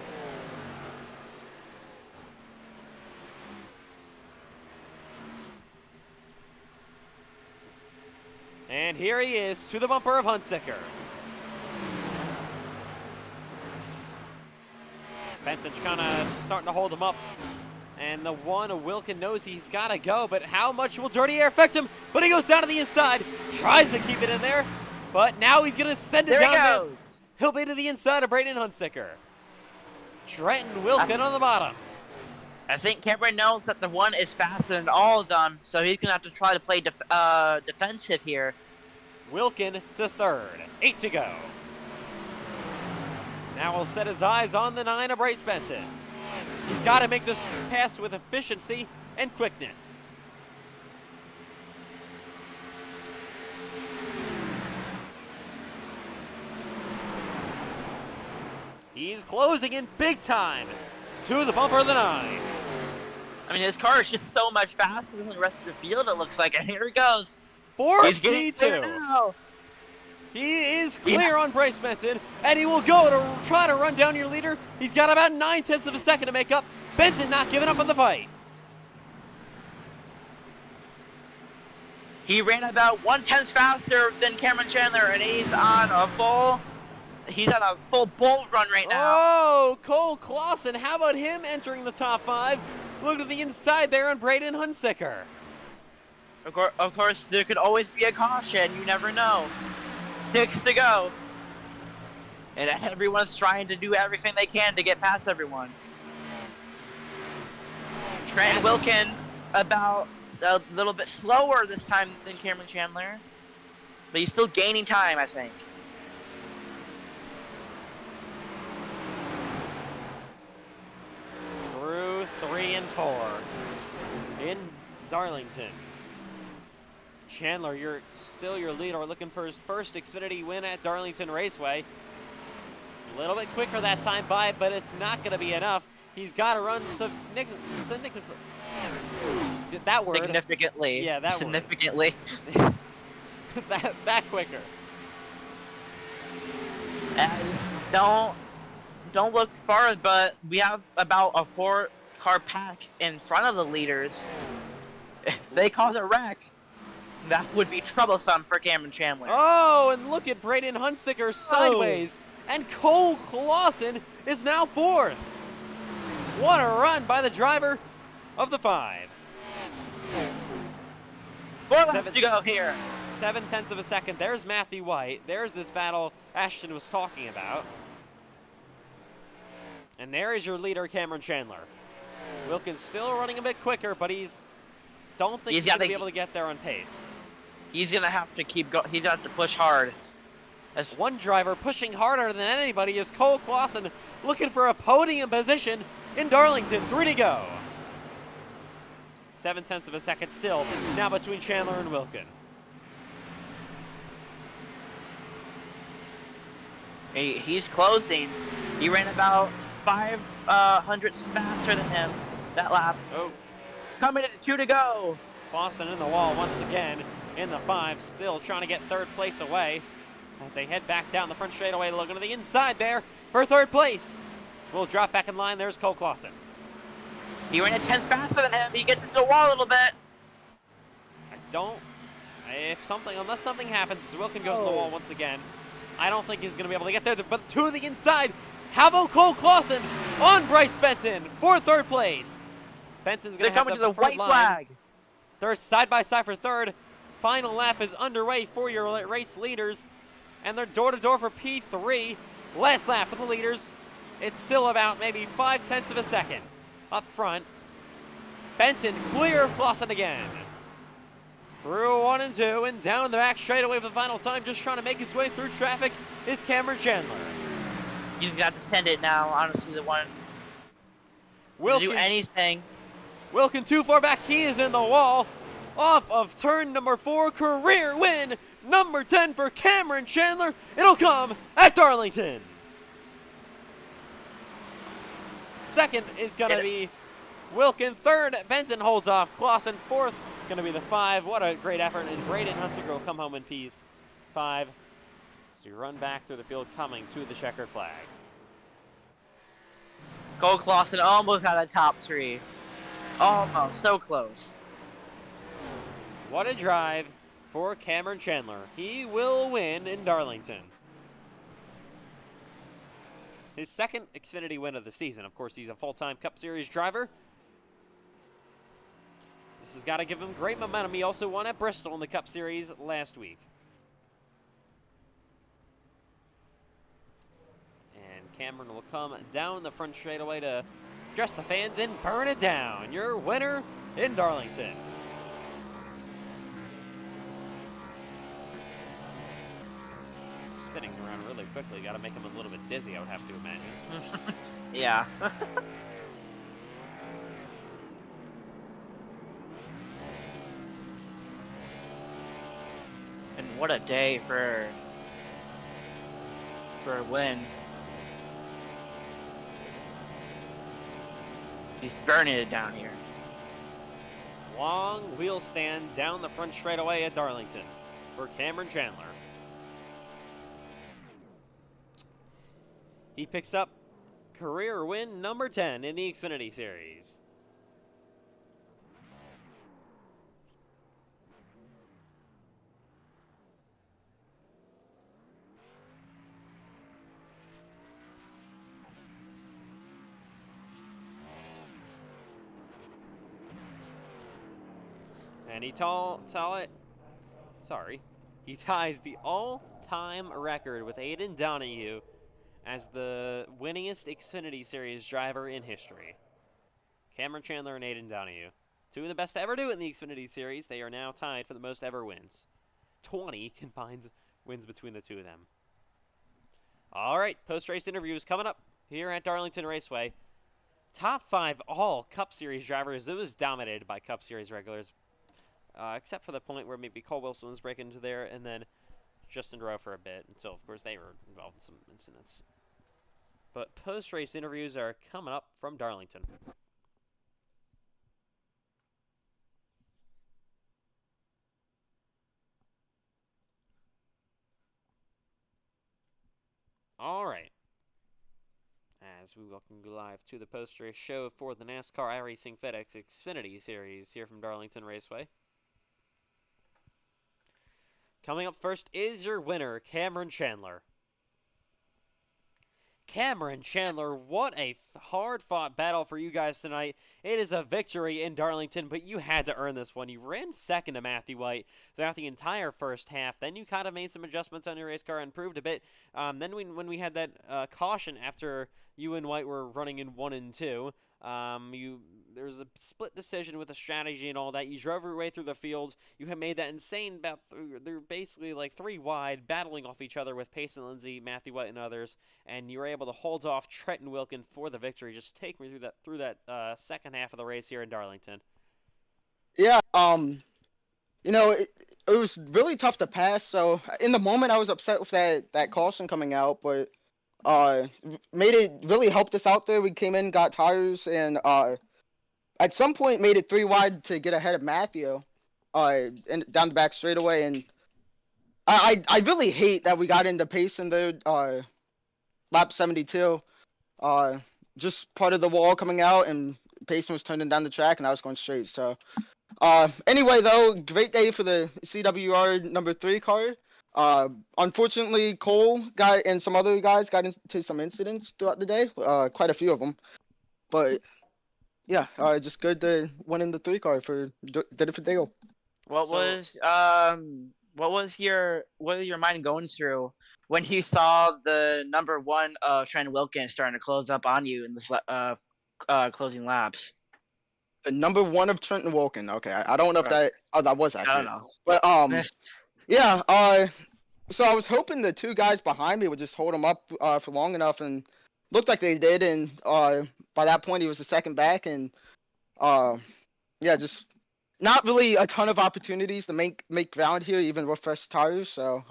A: And here he is to the bumper of Hunsicker. Benson's kind of starting to hold him up. And the one, Wilkin, knows he's got to go, but how much will Dirty Air affect him? But he goes down to the inside, tries to keep it in there, but now he's going to send it down.
B: There he goes.
A: He'll be to the inside of Braden Hunsicker. Trenton Wilkin on the bottom.
B: I think Cameron knows that the one is faster than all of them, so he's going to have to try to play defensive here.
A: Wilkin to 3rd, 8 to go. Now he'll set his eyes on the 9 of Bryce Benton. He's got to make this pass with efficiency and quickness. He's closing in big time to the bumper of the 9.
B: I mean, his car is just so much faster than the rest of the field, it looks like. And here he goes.
A: 42.
B: Now.
A: He is clear on Bryce Benton, and he will go to try to run down your leader. He's got about 9/10 of a second to make up. Benton not giving up on the fight.
B: He ran about 1/10 faster than Cameron Chandler, and he's on a full bull run right now.
A: Oh, Cole Clausen, how about him entering the top 5? Look at the inside there on Braden Hunsicker.
B: Of course, there could always be a caution. You never know. 6 to go. And everyone's trying to do everything they can to get past everyone. Trent Wilkin about a little bit slower this time than Cameron Chandler. But he's still gaining time, I think.
A: Through 3 and 4 in Darlington. Chandler, you're still your leader, looking for his first Xfinity win at Darlington Raceway. A little bit quicker that time by, but it's not going to be enough. He's got to run that word.
B: Significantly.
A: Yeah, that
B: significantly.
A: word. that quicker.
B: As don't look far, but we have about a 4-car pack in front of the leaders. If they cause a wreck, that would be troublesome for Cameron Chandler.
A: Oh, and look at Braden Hunsicker sideways. And Cole Clausen is now 4th. What a run by the driver of the 5.
B: 4 laps to go here.
A: 7/10 of a second. There's Matthew White. There's this battle Ashton was talking about. And there is your leader, Cameron Chandler. Wilkins still running a bit quicker, but don't think he's going to be able to get there on pace.
B: He's going to have to keep going. He's going to have to push hard.
A: As one driver pushing harder than anybody is Cole Clausen, looking for a podium position in Darlington. 3 to go. 7/10 of a second still now between Chandler and Wilkin.
B: He's closing. He ran about 500 faster than him that lap.
A: Oh.
B: Coming at 2 to go.
A: Clausen in the wall once again in the 5, still trying to get 3rd place away as they head back down the front straightaway, looking to the inside there for 3rd place. We'll drop back in line. There's Cole Clausen.
B: He ran 10 faster than him. He gets into the wall a little bit.
A: Unless something happens, Wilkin goes to the wall once again. I don't think he's going to be able to get there, but to the inside. How about Cole Clausen on Bryce Benton for 3rd place? Benson's going to have
B: coming to the white flag.
A: They're side by side for 3rd. Final lap is underway for your race leaders. and they're door-to-door for P3. Last lap for the leaders. It's still about maybe 5/10 of a second. Up front, Benson clear of Clausen again. Through 1 and 2, and down the back straightaway for the final time, just trying to make his way through traffic is Cameron Chandler.
B: You've got to send it now. Honestly, the one
A: Wilkin,
B: do anything.
A: Wilkin too far back. He is in the wall. Off of turn number 4, career win, number 10 for Cameron Chandler. It'll come at Darlington. Second is going to be Wilkin. Third, Benson holds off Clausen. Fourth, going to be the 5. What a great effort. And Braden Hunsinger will come home in P5. So you run back through the field coming to the checkered flag.
B: Cole Clausen almost had a top 3. Almost, so close.
A: What a drive for Cameron Chandler. He will win in Darlington. His second Xfinity win of the season. Of course, he's a full-time Cup Series driver. This has got to give him great momentum. He also won at Bristol in the Cup Series last week. And Cameron will come down the front straightaway to address the fans and burn it down. Your winner in Darlington. Spinning around really quickly. Got to make him a little bit dizzy, I would have to imagine.
B: Yeah. And what a day for a win. He's burning it down here.
A: Long wheel stand down the front straightaway at Darlington for Cameron Chandler. He picks up career win number 10 in the Xfinity Series. And he he ties the all-time record with Aiden Donahue as the winningest Xfinity Series driver in history. Cameron Chandler and Aiden Donahue, 2 of the best to ever do it in the Xfinity Series. They are now tied for the most ever wins. 20 combined wins between the two of them. All right, post-race interviews coming up here at Darlington Raceway. Top 5 all Cup Series drivers. It was dominated by Cup Series regulars, except for the point where maybe Cole Wilson was breaking into there, and then Justin Rowe for a bit, until, of course, they were involved in some incidents. But post-race interviews are coming up from Darlington. All right. As we welcome you live to the post-race show for the NASCAR iRacing FedEx Xfinity Series here from Darlington Raceway. Coming up first is your winner, Cameron Chandler. Cameron Chandler, what a hard-fought battle for you guys tonight. It is a victory in Darlington, but you had to earn this one. You ran second to Matthew White throughout the entire first half. Then you kind of made some adjustments on your race car and improved a bit. Then when we had that caution after you and White were running in 1 and 2, there was a split decision with the strategy and all that. You drove your way through the field. You had made that insane they're basically like 3 wide, battling off each other with Payson Lindsay, Matthew White, and others, and you were able to hold off Trenton Wilkin for the victory. Just take me through that second half of the race here in Darlington.
C: Yeah, it was really tough to pass. So in the moment, I was upset with that caution coming out, but made it really helped us out there. We came in, got tires, and at some point made it 3 wide to get ahead of Matthew, and down the back straightaway. And I really hate that we got into Payson there, lap 72. Just part of the wall coming out, and Payson was turning down the track, and I was going straight. So, anyway, though, great day for the CWR number 3 car. Unfortunately, Cole and some other guys got into some incidents throughout the day, quite a few of them. But yeah, just good to win in the 3 car did it for Dale.
B: What was what was your mind going through when you saw the number one Trent Wilkins starting to close up on you in this closing laps?
C: The number one of Trenton Wilkin. Okay, I don't know if
B: Right.
C: that was
B: I don't
C: accurate,
B: know.
C: but
B: This-
C: yeah. So I was hoping the two guys behind me would just hold him up for long enough, and looked like they did. And by that point, he was the second back, and uh, yeah, just not really a ton of opportunities to make ground here, even with fresh tires. So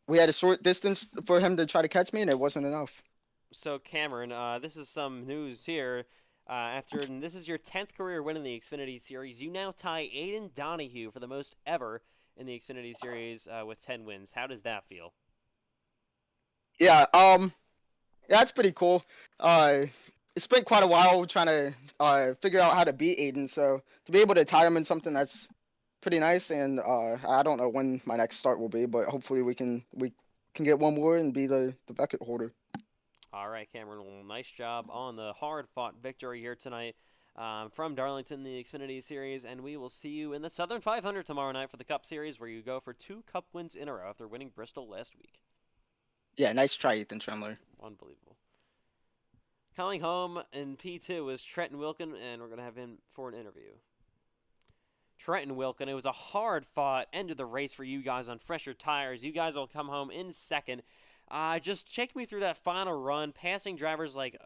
C: we had a short distance for him to try to catch me, and it wasn't enough.
A: So Cameron, this is some news here. This is your 10th career win in the Xfinity Series. You now tie Aiden Donahue for the most ever in the Xfinity Series with 10 wins. How does that feel?
C: Yeah, yeah, that's pretty cool. It's been quite a while trying to figure out how to beat Aiden, so to be able to tie him in something that's pretty nice. And I don't know when my next start will be, but hopefully we can get one more and be the bucket holder.
A: All right, Cameron. Well, nice job on the hard-fought victory here tonight from Darlington, the Xfinity Series, and we will see you in the Southern 500 tomorrow night for the Cup Series, where you go for 2 Cup wins in a row after winning Bristol last week.
C: Yeah, nice try, Ethan Tremler.
A: Unbelievable. Coming home in P2 is Trenton Wilkin, and we're going to have him for an interview. Trenton Wilkin, it was a hard-fought end of the race for you guys on fresher tires. You guys will come home in second. Just take me through that final run, passing drivers like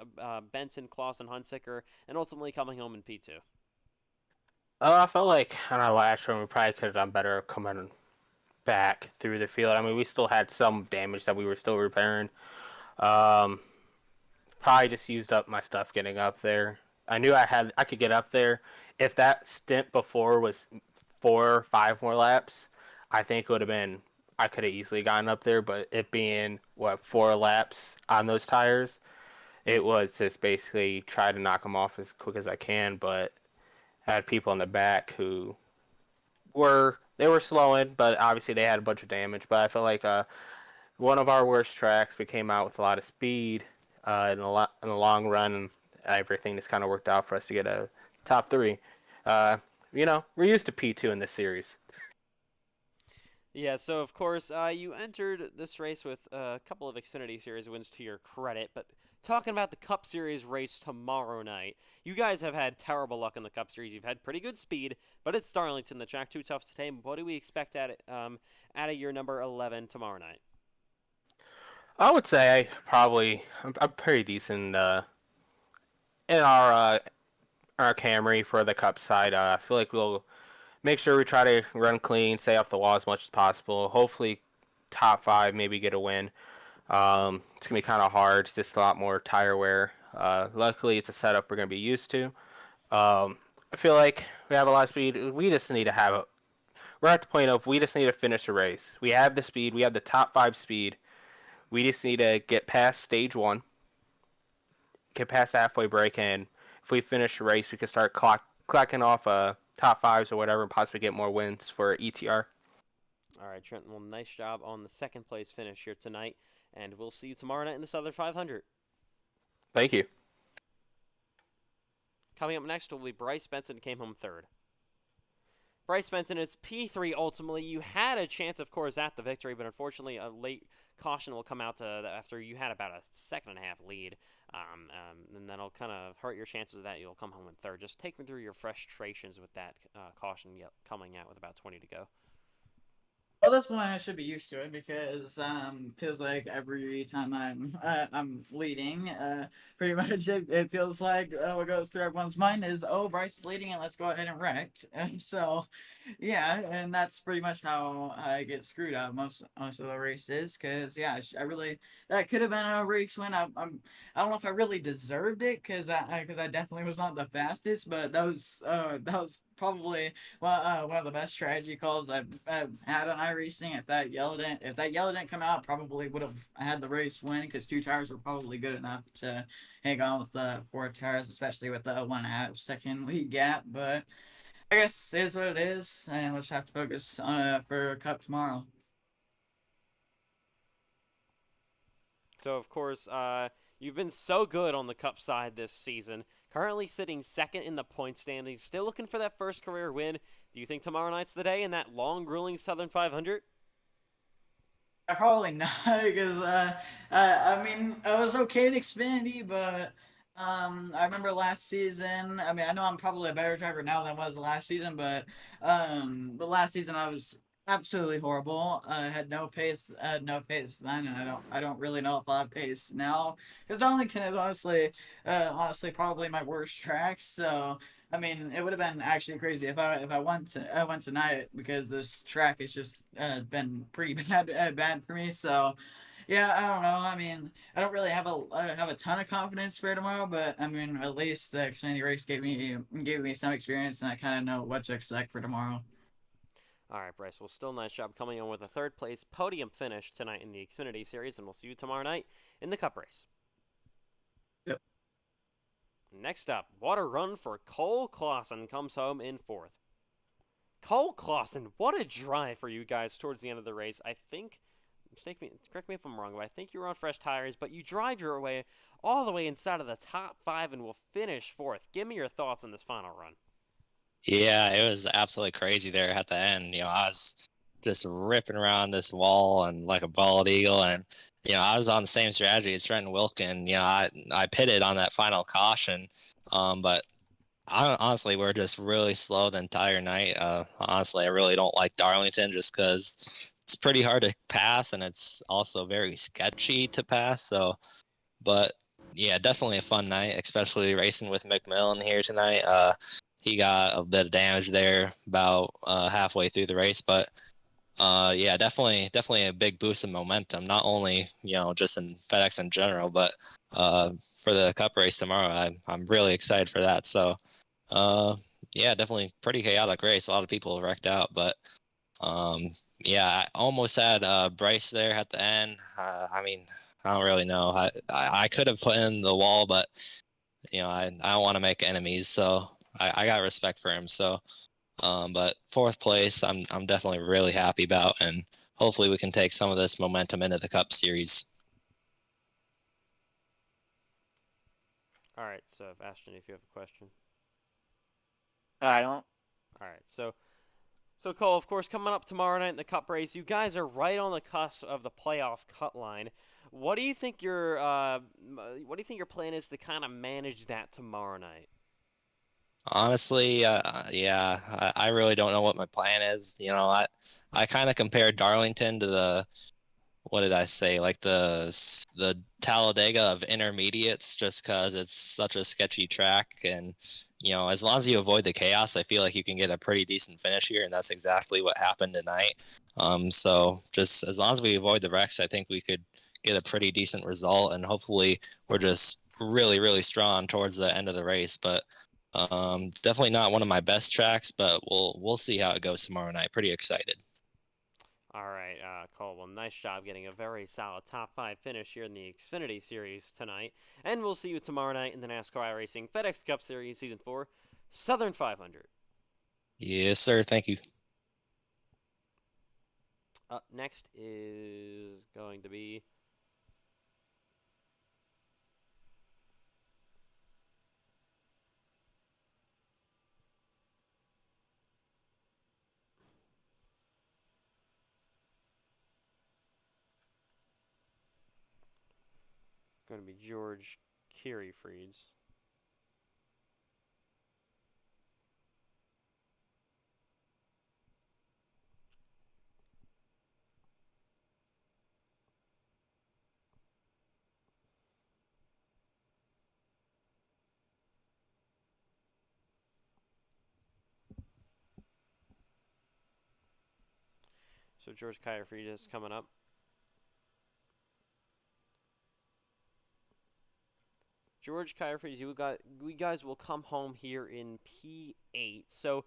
A: Benson, Clausen, Hunsicker, and ultimately coming home in P2.
D: I felt like on our last run we probably could have done better coming back through the field. I mean, we still had some damage that we were still repairing. Um, Probably just used up my stuff getting up there. I knew I could get up there. If that stint before was 4 or 5 more laps, I think it would have been I could have easily gotten up there. But it being 4 laps on those tires, it was just basically try to knock them off as quick as I can. But I had people in the back who were slowing, but obviously they had a bunch of damage. But I feel like one of our worst tracks, we came out with a lot of speed in the long run, and everything just kind of worked out for us to get a top 3. We're used to P2 in this series.
A: Yeah, so of course, you entered this race with a couple of Xfinity Series wins to your credit, but talking about the Cup Series race tomorrow night, you guys have had terrible luck in the Cup Series. You've had pretty good speed, but it's Darlington, the track too tough to tame. What do we expect out of your number 11 tomorrow night?
D: I would say I'm pretty decent in our Camry for the Cup side. I feel like we'll make sure we try to run clean, stay off the wall as much as possible. Hopefully, top 5, maybe get a win. It's gonna be kind of hard. It's just a lot more tire wear. Luckily, it's a setup we're gonna be used to. I feel like we have a lot of speed. We just need to have a. We're at the point of we just need to finish a race. We have the speed. We have the top 5 speed. We just need to get past stage 1, get past the halfway break, and if we finish the race, we can start clocking off top 5s or whatever, and possibly get more wins for ETR.
A: All right, Trenton, well, nice job on the second place finish here tonight, and we'll see you tomorrow night in the Southern 500.
D: Thank you.
A: Coming up next will be Bryce Benson, came home third. Bryce Benson, it's P3 ultimately. You had a chance, of course, at the victory, but unfortunately a late caution will come out after you had about a 2.5 lead. And that'll kind of hurt your chances of that. You'll come home in third. Just take me through your frustrations with that caution coming out with about 20 to go.
E: Well, this point I should be used to it because feels like every time I'm leading, pretty much it feels like what goes through everyone's mind is, oh, Bryce is leading and let's go ahead and wreck. And so, yeah, and that's pretty much how I get screwed up most of the races. Because yeah, I really that could have been a race win. I don't know if I really deserved it because I definitely was not the fastest, but that was probably one of the best strategy calls I've had on iRacing. If that yellow didn't come out, probably would have had the race win because 2 tires were probably good enough to hang on with the 4 tires, especially with the 1.5 second lead gap. But I guess it is what it is, and we'll just have to focus for Cup tomorrow.
A: So, of course, you've been so good on the Cup side this season. Currently sitting second in the point standings, still looking for that first career win. Do you think tomorrow night's the day in that long, grueling Southern 500?
E: Probably not, because I mean, I was okay at Xfinity, but I remember last season. I mean, I know I'm probably a better driver now than I was last season, but last season I was absolutely horrible. I had no pace, no pace then, and I don't really know if I have pace now, because Darlington is honestly probably my worst track. So I mean, it would have been actually crazy if I went tonight, because this track has just been pretty bad for me. So yeah, I don't know. I mean, I don't really have a ton of confidence for tomorrow, but I mean, at least the Xfinity race gave me some experience, and I kind of know what to expect for tomorrow.
A: All right, Bryce. Well, still nice job coming on with a third place podium finish tonight in the Xfinity Series, and we'll see you tomorrow night in the Cup race.
E: Yep.
A: Next up, what a run for Cole Clausen comes home in fourth. Cole Clausen, what a drive for you guys towards the end of the race. I think, correct me if I'm wrong, but I think you were on fresh tires, but you drive your way all the way inside of the top 5 and will finish fourth. Give me your thoughts on this final run.
F: Yeah, it was absolutely crazy there at the end. I was just ripping around this wall and like a bald eagle, and I was on the same strategy as Trenton Wilkin. I pitted on that final caution, but honestly, we're just really slow the entire night. Honestly, I really don't like Darlington just because it's pretty hard to pass, and it's also very sketchy to pass. So, but yeah, definitely a fun night, especially racing with McMillan here tonight. He got a bit of damage there about halfway through the race, but yeah, definitely a big boost of momentum. Not only just in FedEx in general, but for the Cup race tomorrow, I'm really excited for that. So yeah, definitely pretty chaotic race. A lot of people wrecked out, but um, yeah, I almost had Bryce there at the end. I mean, I don't really know. I could have put in the wall, but I don't want to make enemies, so I got respect for him. So, but fourth place, I'm definitely really happy about, and hopefully we can take some of this momentum into the Cup Series.
A: All right, so Ashton, if you have a question.
B: I don't.
A: All right, so Cole, of course, coming up tomorrow night in the Cup race, you guys are right on the cusp of the playoff cut line. What do you think your plan is to kind of manage that tomorrow night?
F: Honestly, yeah, I really don't know what my plan is. I kind of compared Darlington to the, what did I say? Like the Talladega of intermediates, just because it's such a sketchy track, and as long as you avoid the chaos, I feel like you can get a pretty decent finish here, and that's exactly what happened tonight. So just as long as we avoid the wrecks, I think we could get a pretty decent result, and hopefully we're just really, really strong towards the end of the race. But definitely not one of my best tracks, but we'll see how it goes tomorrow night. Pretty excited.
A: All right, Cole. Well, nice job getting a very solid top 5 finish here in the Xfinity Series tonight, and we'll see you tomorrow night in the NASCAR iRacing FedEx Cup Series Season 4 Southern 500.
F: Yes, sir. Thank you.
A: Up next is going to be George Kiriefrieds. So George Kiriefrieds is coming up. George Kiriefrieds, you guys will come home here in P8. So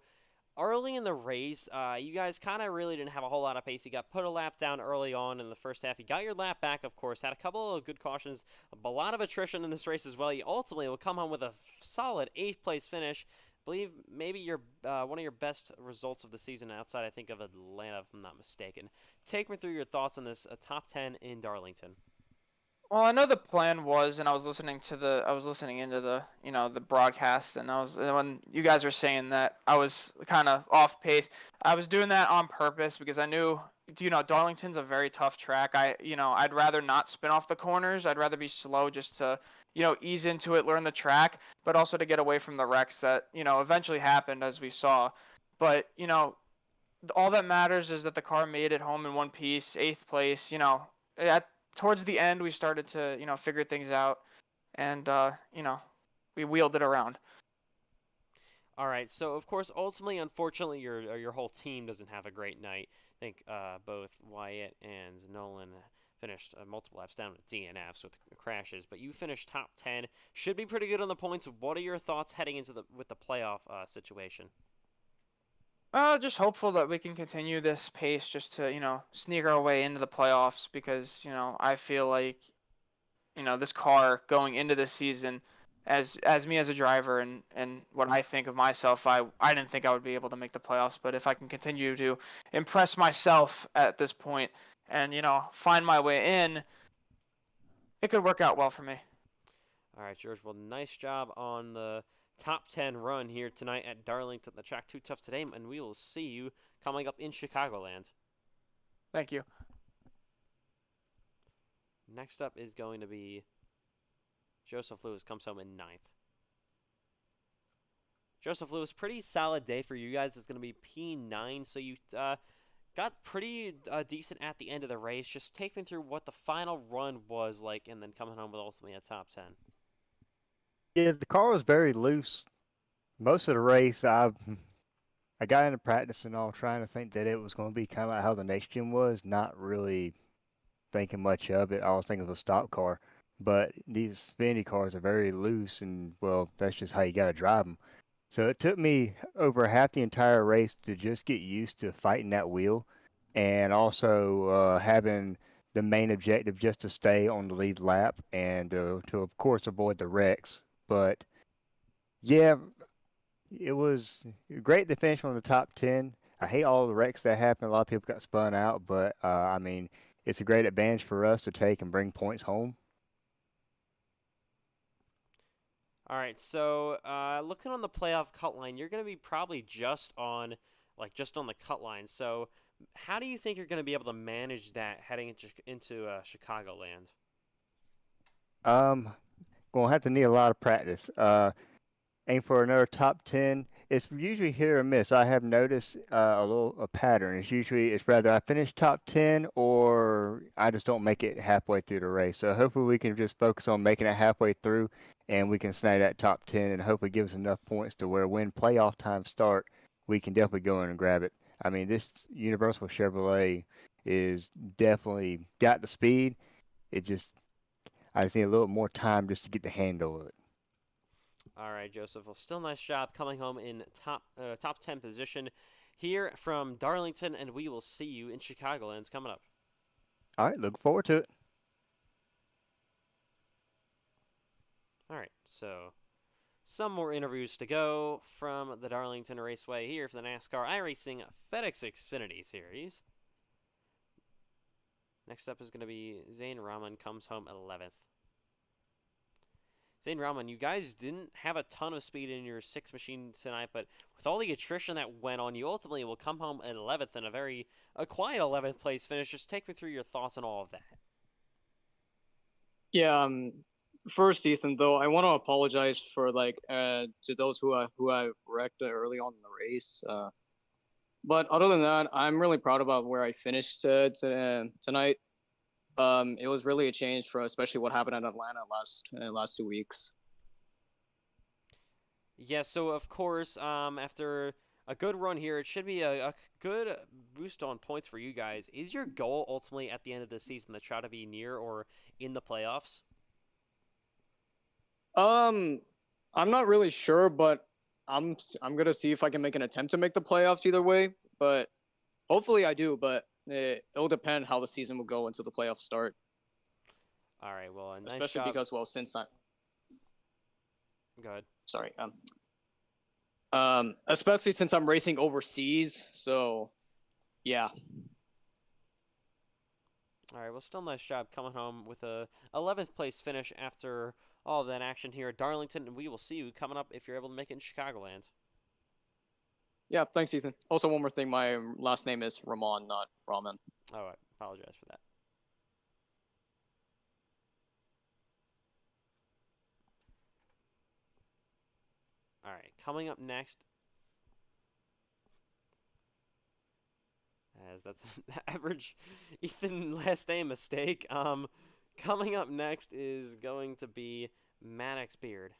A: early in the race, you guys kind of really didn't have a whole lot of pace. You got put a lap down early on in the first half. You got your lap back, of course. Had a couple of good cautions, a lot of attrition in this race as well. You ultimately will come home with a solid 8th place finish. I believe maybe your one of your best results of the season outside, I think, of Atlanta, if I'm not mistaken. Take me through your thoughts on this top 10 in Darlington.
G: Well, I know the plan was, and I was listening into the, the broadcast, and when you guys were saying that I was kind of off pace, I was doing that on purpose because I knew, Darlington's a very tough track. I'd rather not spin off the corners. I'd rather be slow just to, ease into it, learn the track, but also to get away from the wrecks that, eventually happened as we saw. But, all that matters is that the car made it home in one piece, eighth place. Towards the end, we started to, figure things out, and we wheeled it around.
A: All right, so of course, ultimately, unfortunately, your whole team doesn't have a great night. I think both Wyatt and Nolan finished multiple laps down with DNFs with crashes, but you finished top 10. Should be pretty good on the points. What are your thoughts heading into the playoff situation?
G: Just hopeful that we can continue this pace just to, sneak our way into the playoffs because, I feel like, this car going into this season, as me as a driver and what I think of myself, I didn't think I would be able to make the playoffs, but if I can continue to impress myself at this point and, find my way in, it could work out well for me.
A: All right, George. Well, nice job on the top 10 run here tonight at Darlington. The track too tough today, and we will see you coming up in Chicagoland.
G: Thank you.
A: Next up is going to be Joseph Lewis, comes home in ninth. Joseph Lewis, pretty solid day for you guys. It's going to be P9, so you got pretty decent at the end of the race. Just take me through what the final run was like, and then coming home with ultimately a top 10.
H: Yeah, the car was very loose. Most of the race, I got into practice and all, trying to think that it was going to be kind of like how the next gen was, not really thinking much of it. I was thinking of a stock car, but these Xfinity cars are very loose, and well, that's just how you got to drive them. So it took me over half the entire race to just get used to fighting that wheel, and also having the main objective just to stay on the lead lap and to of course avoid the wrecks. But yeah, it was great to finish on the top 10. I hate all the wrecks that happened. A lot of people got spun out, but I mean, it's a great advantage for us to take and bring points home.
A: All right, so looking on the playoff cut line, you're going to be probably just on the cut line. So how do you think you're going to be able to manage that heading into Chicagoland?
H: Gonna have to need a lot of practice. Aim for another top 10. It's usually hit or miss. I have noticed a pattern. It's rather I finish top 10 or I just don't make it halfway through the race. So hopefully we can just focus on making it halfway through and we can snag that top 10 and hopefully give us enough points to where when playoff times start, we can definitely go in and grab it. I mean, this Universal Chevrolet is definitely got the speed. I just need a little more time just to get the handle of it.
A: All right, Joseph. Well, still nice job coming home in top 10 position here from Darlington, and we will see you in Chicagoland coming up.
H: All right, look forward to it.
A: All right, so some more interviews to go from the Darlington Raceway here for the NASCAR iRacing FedEx Xfinity Series. Next up is going to be Zane Rahman, comes home 11th. Zane Rahman, you guys didn't have a ton of speed in your 6 machine tonight, but with all the attrition that went on, you ultimately will come home at 11th in a quiet 11th place finish. Just take me through your thoughts on all of that.
I: Yeah, first, Ethan, though, I want to apologize for to those who I wrecked early on in the race. But other than that, I'm really proud about where I finished tonight. It was really a change for especially what happened in Atlanta last 2 weeks.
A: Yeah, so of course, after a good run here, it should be a good boost on points for you guys. Is your goal ultimately at the end of the season to try to be near or in the playoffs?
I: I'm not really sure, but I'm gonna see if I can make an attempt to make the playoffs either way. But hopefully I do. But it'll depend how the season will go until the playoffs start.
A: All right. Well, nice
I: especially
A: job.
I: because since I
A: Go ahead.
I: Sorry. Especially since I'm racing overseas, so yeah.
A: All right, well, still nice job coming home with a 11th place finish after all of that action here at Darlington, and we will see you coming up if you're able to make it in Chicagoland.
I: Yeah, thanks, Ethan. Also, one more thing, my last name is Ramon, not Ramen.
A: Oh, I apologize for that. All right, coming up next, as that's an average Ethan last name mistake. Coming up next is going to be Maddox Beard.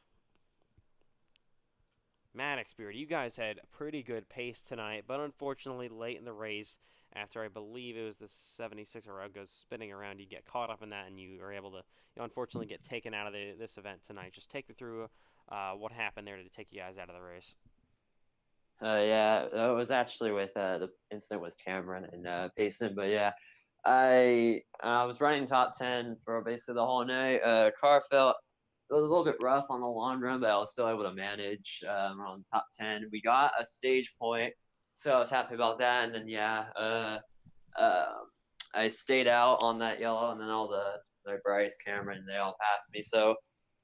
A: Maddox Beard, you guys had a pretty good pace tonight, but unfortunately late in the race, after I believe it was the 76 road goes spinning around, you get caught up in that and you are able to, unfortunately get taken out of this event tonight. Just take me through what happened there to take you guys out of the race.
J: Yeah, it was actually with the incident with Cameron and Payson, but yeah, I was running top 10 for basically the whole night. Car felt a little bit rough on the long run, but I was still able to manage around top 10. We got a stage point, so I was happy about that. And then yeah, I stayed out on that yellow, and then all the Bryce, Cameron, they all passed me. So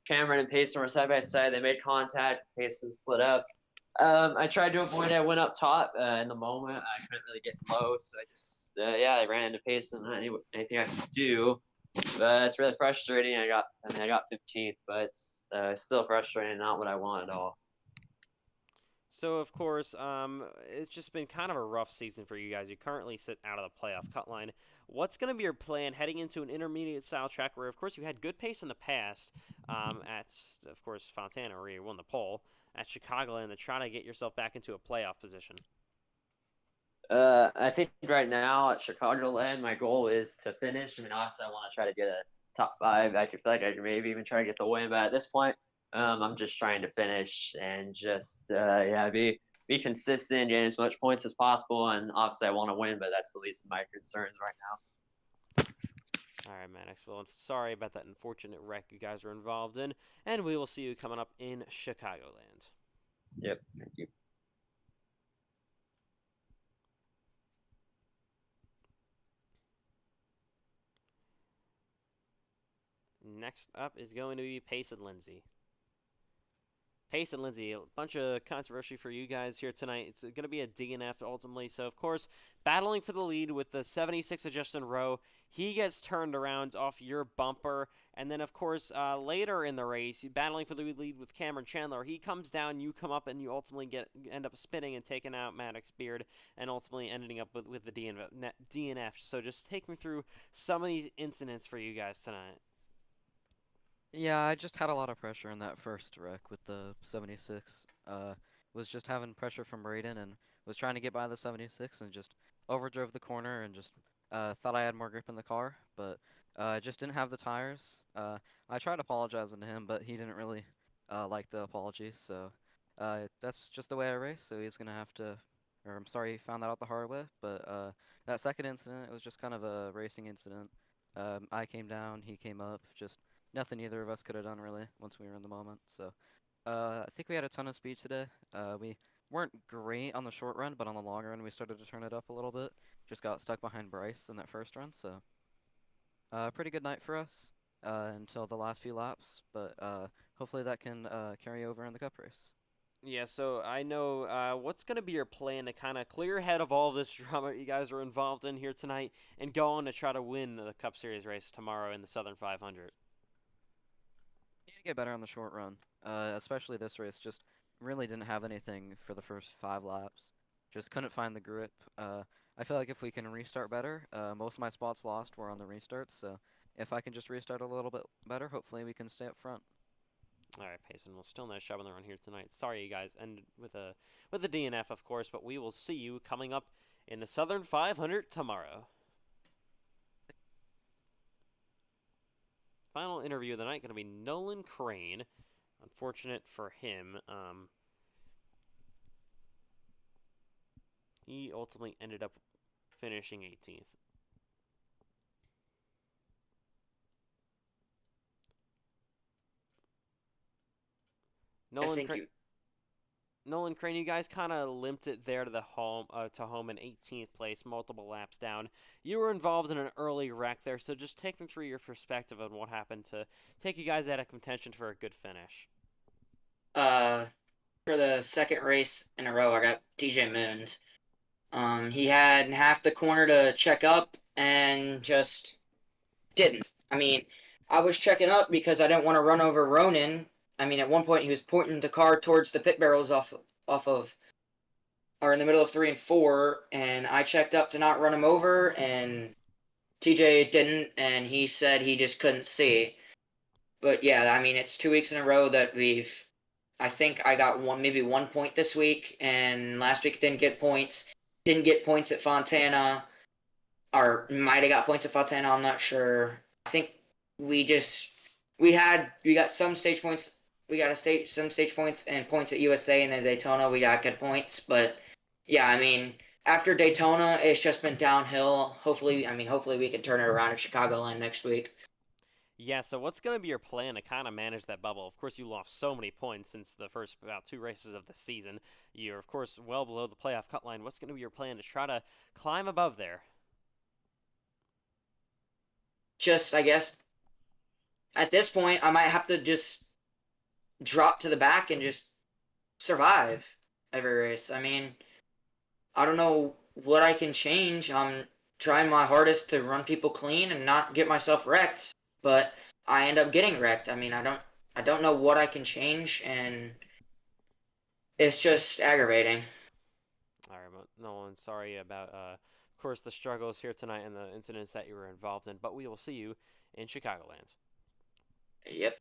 J: Cameron and Payson were side by side. They made contact. Payson slid up. I tried to avoid it. I went up top in the moment. I couldn't really get low, so I just I ran into Payson. Anything I could do, but it's really frustrating. I got 15th, but it's still frustrating. Not what I want at all.
A: So, of course, it's just been kind of a rough season for you guys. You currently sit out of the playoff cut line. What's going to be your plan heading into an intermediate-style track where, of course, you had good pace in the past at, of course, Fontana, where you won the pole, at Chicagoland, to try to get yourself back into a playoff position?
J: I think right now at Chicagoland, my goal is to finish. I mean, obviously, I want to try to get a top 5. I feel like I could maybe even try to get the win, but at this point, I'm just trying to finish and just be consistent, get as much points as possible, and obviously, I want to win, but that's the least of my concerns right now.
A: All right, Maddox. Well, sorry about that unfortunate wreck you guys are involved in, and we will see you coming up in Chicagoland.
J: Yep, thank you.
A: Next up is going to be Pace and Lindsay. Pace and Lindsay, a bunch of controversy for you guys here tonight. It's going to be a DNF ultimately. So, of course, battling for the lead with the 76 of Justin Rowe. He gets turned around off your bumper. And then, of course, later in the race, battling for the lead with Cameron Chandler. He comes down, you come up, and you ultimately end up spinning and taking out Maddox Beard and ultimately ending up with the DNF. So just take me through some of these incidents for you guys tonight.
K: Yeah, I just had a lot of pressure in that first wreck with the 76. Was just having pressure from Braden and was trying to get by the 76 and just overdrove the corner and just thought I had more grip in the car, but I just didn't have the tires. I tried apologizing to him, but he didn't really like the apology, so that's just the way I race, so he's gonna have to, or I'm sorry he found that out the hard way, but that second incident, it was just kind of a racing incident. I came down, he came up, just nothing either of us could have done really once we were in the moment. So I think we had a ton of speed today. We weren't great on the short run, but on the long run we started to turn it up a little bit. Just got stuck behind Bryce in that first run, so pretty good night for us until the last few laps. But hopefully that can carry over in the Cup race.
A: Yeah, so I know what's going to be your plan to kind of clear your head of all this drama you guys are involved in here tonight and go on to try to win the Cup Series race tomorrow in the Southern 500.
K: Need to get better on the short run, especially this race. Just really didn't have anything for the first 5 laps. Just couldn't find the grip. I feel like if we can restart better, most of my spots lost were on the restarts. So if I can just restart a little bit better, hopefully we can stay up front.
A: All right, Payson. Well, still nice job on the run here tonight. Sorry, you guys ended with a DNF, of course, but we will see you coming up in the Southern 500 tomorrow. Final interview of the night going to be Nolan Crane. Unfortunate for him. He ultimately ended up finishing 18th. Nolan Crane. Nolan Crane, you guys kind of limped it there to the home in 18th place, multiple laps down. You were involved in an early wreck there, so just take me through your perspective on what happened to take you guys out of contention for a good finish.
L: For the second race in a row, I got DJ mooned. He had half the corner to check up and just didn't. I mean, I was checking up because I didn't want to run over Ronan. I mean, at one point he was pointing the car towards the pit barrels off of, or in the middle of 3 and 4, and I checked up to not run him over, and TJ didn't, and he said he just couldn't see. But yeah, I mean, it's 2 weeks in a row that I think I got maybe 1 point this week, and last week didn't get points. Didn't get points at Fontana, or might have got points at Fontana, I'm not sure. I think we got some stage points. We got some stage points and points at USA, and then Daytona we got good points. But yeah, I mean, after Daytona, it's just been downhill. Hopefully we can turn it around at Chicagoland next week.
A: Yeah, so what's going to be your plan to kind of manage that bubble? Of course, you lost so many points since the first about 2 races of the season. You're, of course, well below the playoff cut line. What's going to be your plan to try to climb above there?
L: Just, I guess, at this point, I might have to just drop to the back and just survive every race. I mean, I don't know what I can change. I'm trying my hardest to run people clean and not get myself wrecked, but I end up getting wrecked. I mean, I don't know what I can change, and it's just aggravating.
A: All right, Nolan, sorry about, of course, the struggles here tonight and the incidents that you were involved in, but we will see you in Chicagoland.
L: Yep.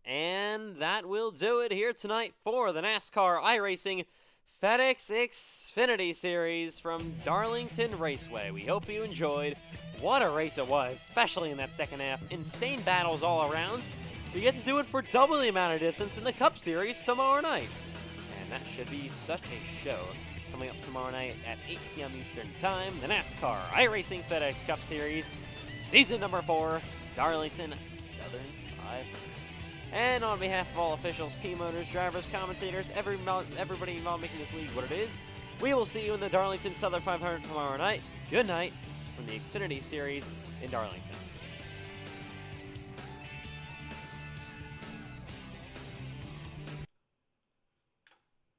A: And that will do it here tonight for the NASCAR iRacing FedEx Xfinity Series from Darlington Raceway. We hope you enjoyed. What a race it was, especially in that second half. Insane battles all around. We get to do it for double the amount of distance in the Cup Series tomorrow night. And that should be such a show. Coming up tomorrow night at 8 p.m. Eastern Time, the NASCAR iRacing FedEx Cup Series, Season number 4, Darlington Southern 500. And on behalf of all officials, team owners, drivers, commentators, everybody involved making this league what it is, we will see you in the Darlington Southern 500 tomorrow night. Good night from the Xfinity Series in Darlington.